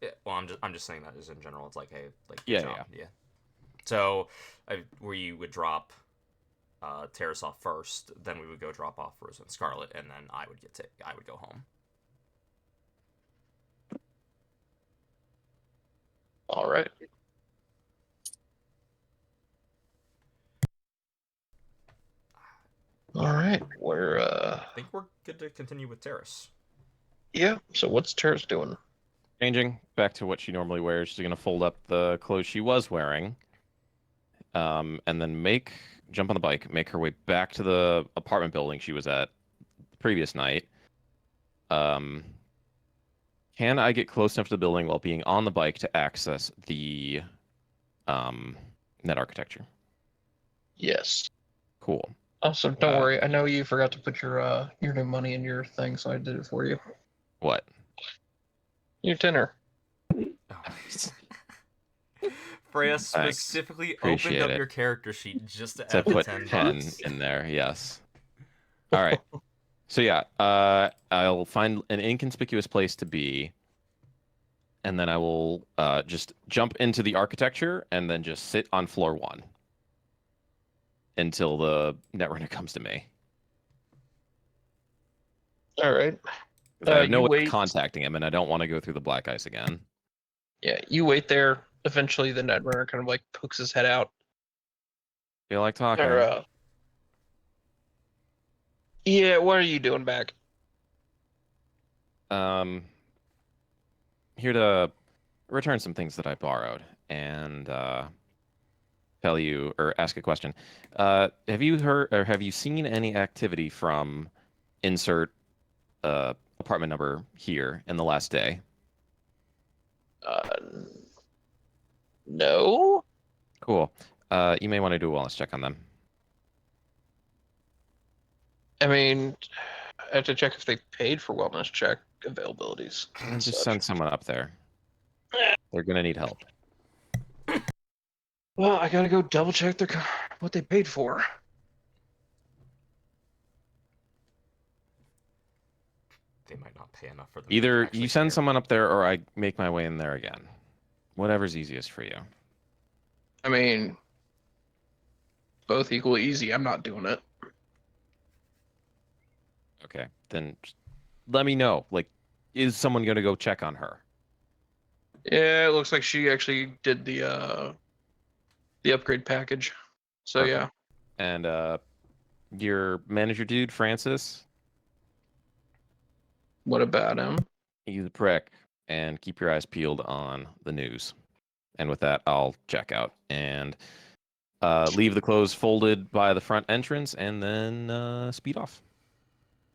Yeah, well, I'm just saying that as in general. It's like, hey, like good Yeah, job. Yeah. So where you would drop Terrace off first, then we would go drop off Rose and Scarlet, and then I would go home. All right. All right. I think we're good to continue with Terrace. Yeah. So what's Terrace doing? Changing back to what she normally wears. She's gonna fold up the clothes she was wearing, and then jump on the bike, make her way back to the apartment building she was at the previous night. Can I get close enough to the building while being on the bike to access the net architecture? Yes. Cool. Also, don't worry. I know you forgot to put your new money in your thing, so I did it for you. What? Your dinner. Freya specifically Appreciate opened up it. your character sheet just to To add the put 10 10 bucks. in there, yes. All right. So yeah, I'll find an inconspicuous place to be, and then I will just jump into the architecture and then just sit on floor 1 until the netrunner comes to me. All right. 'Cause I have no you way of wait. contacting him, and I don't want to go through the black ice again. Yeah, you wait there. Eventually, the netrunner kind of like pokes his head out. Feel like talking. Or, yeah, what are you doing back? Here to return some things that I borrowed and tell you or ask a question. Have you heard or have you seen any activity from insert apartment number here in the last day? No. Cool. You may want to do a wellness check on them. I mean, I have to check if they paid for wellness check availabilities. And just send someone up there. They're gonna need help. Well, I gotta go double check what they paid for. They might not pay enough for them. Either actually you send care. someone up there, or I make my way in there again. Whatever's easiest for you. I mean, both equally easy. I'm not doing it. Okay, then just let me know. Like, is someone gonna go check on her? Yeah, it looks like she actually did the upgrade package. So Perfect. yeah. And your manager dude, Francis, What about him? he's a prick, and keep your eyes peeled on the news. And with that, I'll check out and leave the clothes folded by the front entrance, and then speed off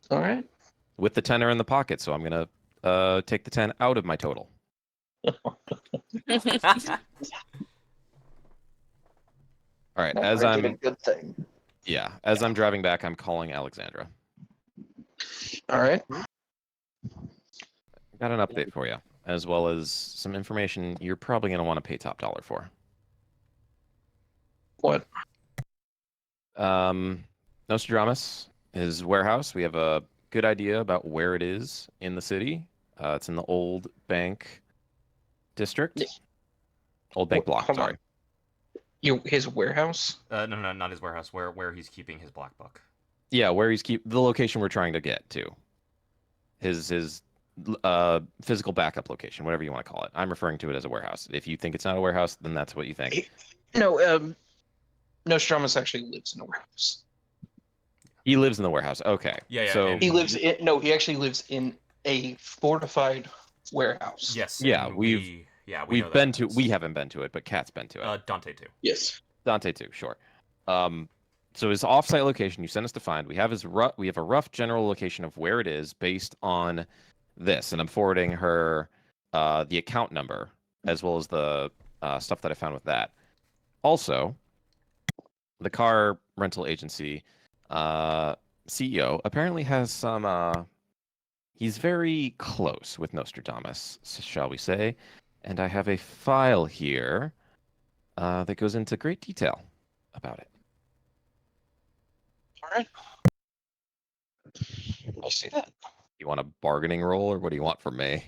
All right. with the tenner in the pocket. So I'm gonna take the 10 out of my total. All right, as I did a I'm good thing. as I'm driving back, I'm calling Alexandra. All right. Got an update for you, as well as some information you're probably gonna want to pay top dollar for. What? Nostradamus, his warehouse. We have a good idea about where it is in the city. It's in the Old Bank district. Yeah. Old Bank block, Hold on. sorry. His warehouse? No, not his warehouse. Where he's keeping his black book. Yeah, where he's the location we're trying to get to. His physical backup location, whatever you want to call it. I'm referring to it as a warehouse. If you think it's not a warehouse, then that's what you think. No, Nostradamus actually lives in a warehouse. He lives in the warehouse. Okay. Yeah, So and- He actually lives in a fortified warehouse. Yes. Yeah, and we've we know been that to. is. We haven't been to it, but Kat's been to it. Dante too. Yes. Dante too. Sure. So his offsite location you sent us to find. We have we have a rough general location of where it is based on this, and I'm forwarding her the account number as well as the stuff that I found with that. Also, the car rental agency CEO apparently has some. He's very close with Nostradamus, shall we say? And I have a file here that goes into great detail about it. All right. I see that. You want a bargaining roll, or what do you want from me?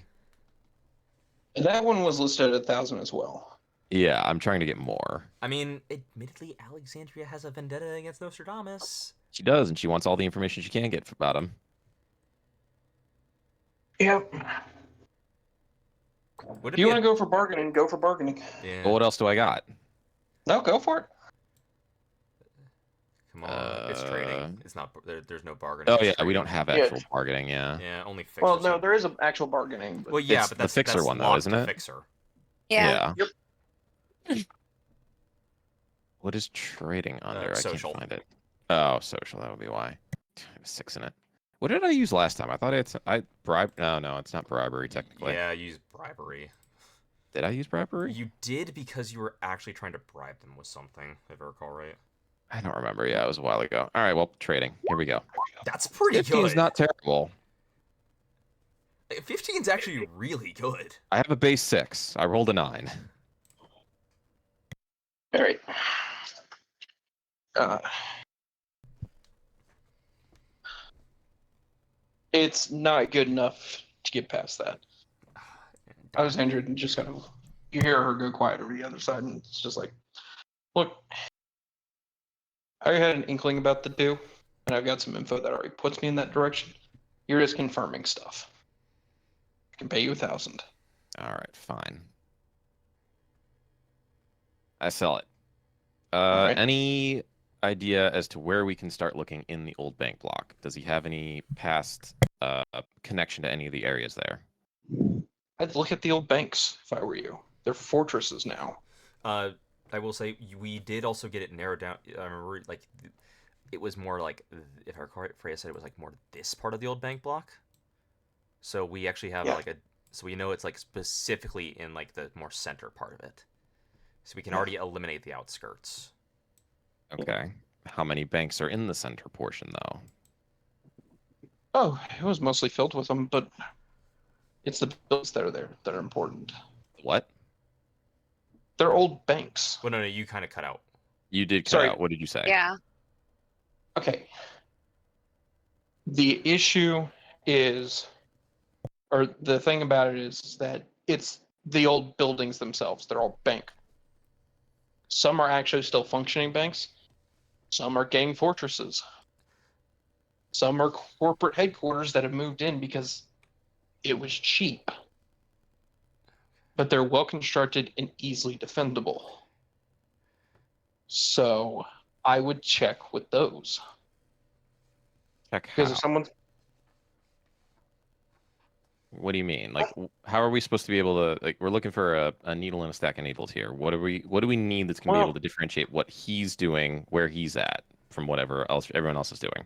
That one was listed at 1,000 as well. Yeah, I'm trying to get more. I mean, admittedly, Alexandria has a vendetta against Nostradamus. She does, and she wants all the information she can get about him. Yep. Would it If you be want to go for bargaining, go for bargaining. Yeah. But what else do I got? No, go for it. Come on, it's trading. It's not. There's no bargaining. Oh it's yeah, we trading. don't have Yeah. actual bargaining. Yeah. Yeah, only fixer. Well, no, there is an actual bargaining. But Well, yeah, It's but the that's fixer that's one, though, locked isn't to it? Fixer. Yeah. Yep. What is trading under? I social. can't find it. Oh, social. That would be why. I have 6 in it. What did I use last time? I thought I bribed. No, it's not bribery technically. Yeah, use bribery. Did I use bribery? You did because you were actually trying to bribe them with something, if I recall right. I don't remember. Yeah, it was a while ago. All right, well, trading. Here we go. That's pretty 15 good. is not terrible. 15's actually really good. I have a base 6. I rolled a 9. All right. It's not good enough to get past that. Alexandra just kind of, you hear her go quiet over the other side, and it's just like, look, I had an inkling about the do, and I've got some info that already puts me in that direction. You're just confirming stuff. I can pay you 1,000. All right, fine. I sell it. right. Any idea as to where we can start looking in the old bank block? Does he have any past connection to any of the areas there? I'd look at the old banks if I were you. They're fortresses now. I will say we did also get it narrowed down. I remember like it was more like, if I recall right, Freya said it was like more this part of the old bank block. So we actually have Yeah. so we know it's like specifically in like the more center part of it. So we can already eliminate the outskirts. Okay. How many banks are in the center portion, though? Oh, it was mostly filled with them, but it's the buildings that are there that are important. What? They're old banks. Well, no, you kind of cut out. You did cut Sorry. out. What did you say? Yeah. Okay. The issue is, or the thing about it is that it's the old buildings themselves. They're all bank. Some are actually still functioning banks. Some are gang fortresses. Some are corporate headquarters that have moved in because it was cheap. But they're well constructed and easily defendable. So I would check with those. Check Because how? if someone's What do you mean? Like, how are we supposed to be able to? Like, we're looking for a needle in a stack of needles here. What do we need that's going to be able to differentiate what he's doing, where he's at, from whatever else everyone else is doing?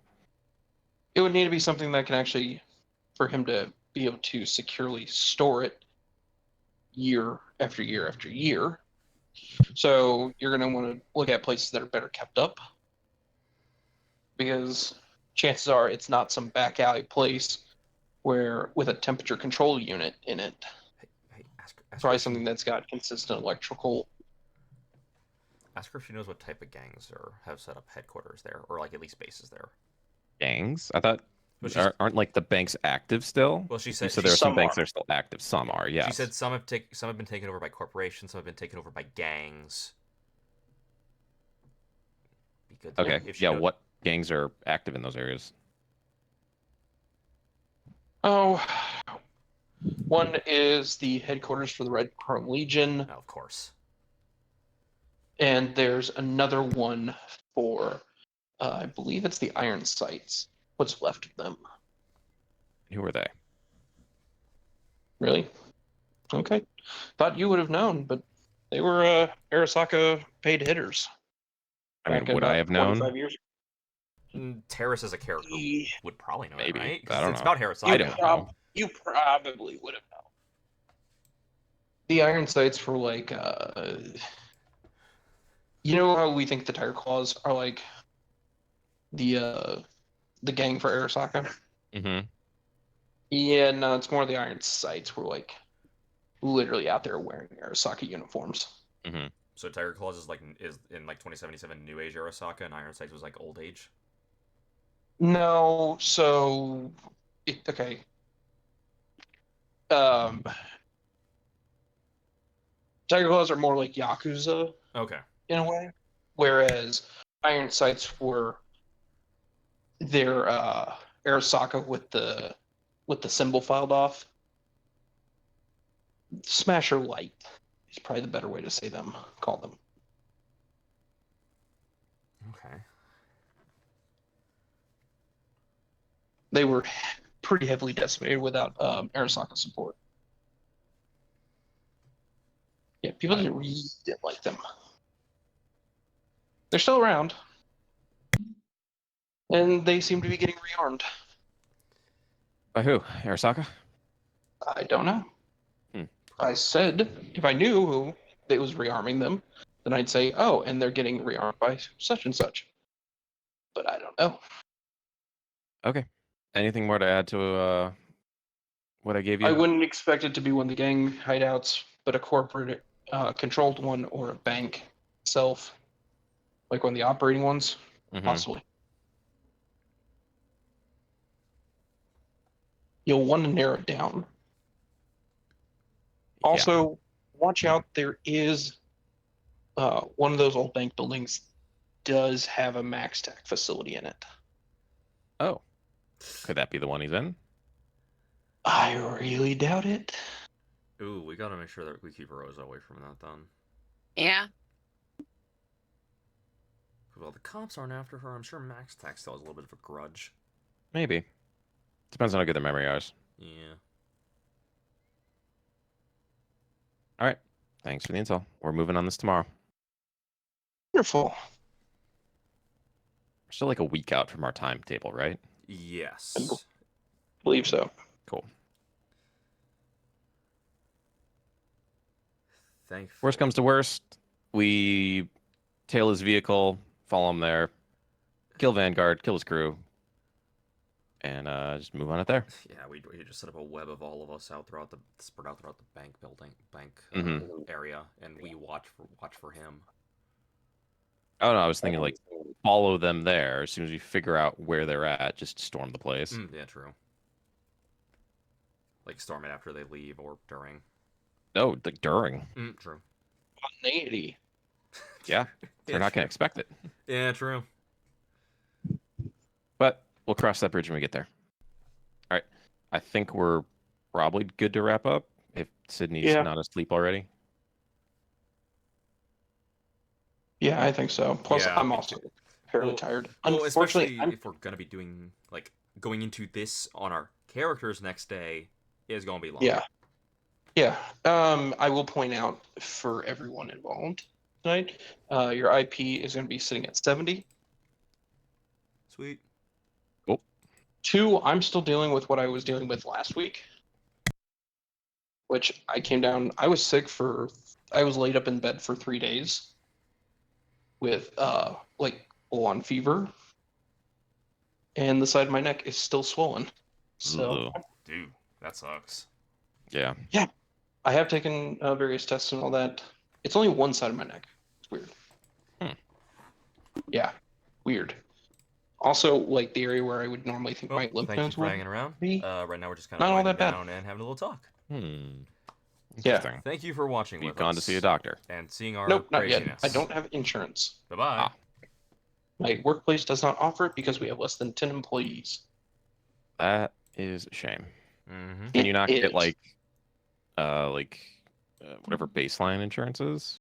it would need to be something that can actually, for him to be able to securely store it year after year after year. So you're going to want to look at places that are better kept up, because chances are it's not some back alley place where with a temperature control unit in it. Hey, ask Probably her, something that's got consistent electrical. ask her if she knows what type of gangs have set up headquarters there, or like at least bases there. Gangs? I thought Well, she's- aren't like the banks active still? Well, she You said said there are some some banks are. that are still active. Some are, yes. She said some have been taken over by corporations, some have been taken over by gangs. be good. To Okay. know if she Yeah. knows. What gangs are active in those areas? Oh, one is the headquarters for the Red Chrome Legion, Oh, of course. and there's another one for, I believe it's the Iron Sights. What's left of them? Who are they? Really? Okay. Thought you would have known, but they were Arasaka paid hitters. I mean, back would I about have 25 known? years Terrace as a character ago. would probably know Maybe. it, right? I Because don't it's know. about Harris. I don't know. You probably would have known. The Iron Sights were like, you know how we think the Tire Claws are like the gang for Arasaka? Mm-hmm. Yeah, no, it's more the Iron Sights were like literally out there wearing Arasaka uniforms. Mm-hmm. So Tiger Claws is in like 2077 New Age Arasaka, and Iron Sights was like Old Age. No, so okay. Um, Tiger Claws are more like Yakuza Okay. in a way, whereas Iron Sights were their Arasaka with the symbol filed off. Smasher Light is probably the better way to say them. Call them. Okay. They were pretty heavily decimated without Arasaka support. Yeah, people really didn't like them. They're still around, and they seem to be getting rearmed. By who? Arasaka? I don't know. I said if I knew who that was rearming them, then I'd say, oh, and they're getting rearmed by such and such. But I don't know. Okay. Anything more to add to what I gave you? I wouldn't expect it to be one of the gang hideouts, but a corporate controlled one or a bank itself, like one of the operating ones, Mhm. possibly. You'll want to narrow it down. Yeah. Also, watch out. There is one of those old bank buildings does have a Max Tech facility in it. Oh. Could that be the one he's in? I really doubt it. Ooh, we gotta make sure that we keep Rose away from that then. Yeah. Well, the cops aren't after her. I'm sure Max Tech still has a little bit of a grudge. Maybe. Depends on how good their memory is. Yeah. All right. Thanks for the intel. We're moving on this tomorrow. Wonderful. We're still like a week out from our timetable, right? Yes. Believe so. Cool. Thankfully. Worst comes to worst, we tail his vehicle, follow him there, kill Vanguard, kill his crew, and just move on it there. Yeah, we just set up a web of all of us spread out throughout the bank Mhm. area, and we watch for him. Oh no, I was thinking like follow them there. As soon as we figure out where they're at, just storm the place. Yeah, true. Like storm it after they leave or during. No, like during. True. Spontaneity. Yeah, they're not gonna expect it. Yeah, true. But we'll cross that bridge when we get there. All right, I think we're probably good to wrap up. If Sydney's Yeah. not asleep already. Yeah, I think so. Plus, Yeah, I'm me also fairly Well- tired. Well, Unfortunately, especially if we're gonna be doing like going into this on our characters next day is gonna be long. yeah. I will point out for everyone involved tonight, your IP is going to be sitting at 70. Sweet. 2, I'm still dealing with what I was dealing with last week, which I came down. I was sick I was laid up in bed for 3 days with like full-on fever, and the side of my neck is still swollen. So Ugh. Dude, that sucks. Yeah. I have taken various tests and all that. It's only one side of my neck. It's weird. Yeah, weird. Also, like the area where I would normally think my lymph Thank you nodes for would hanging around. be. Right now we're just kind Not of all winding that bad. down and having a little talk. Yeah. Interesting. Thank you for watching. You've with gone to us see a doctor. and seeing our Nope, not craziness. yet. I don't have insurance. Bye bye. Ah. My workplace does not offer it because we have less than 10 employees. That is a shame. Mm-hmm. Can you not It get is. whatever baseline insurance is?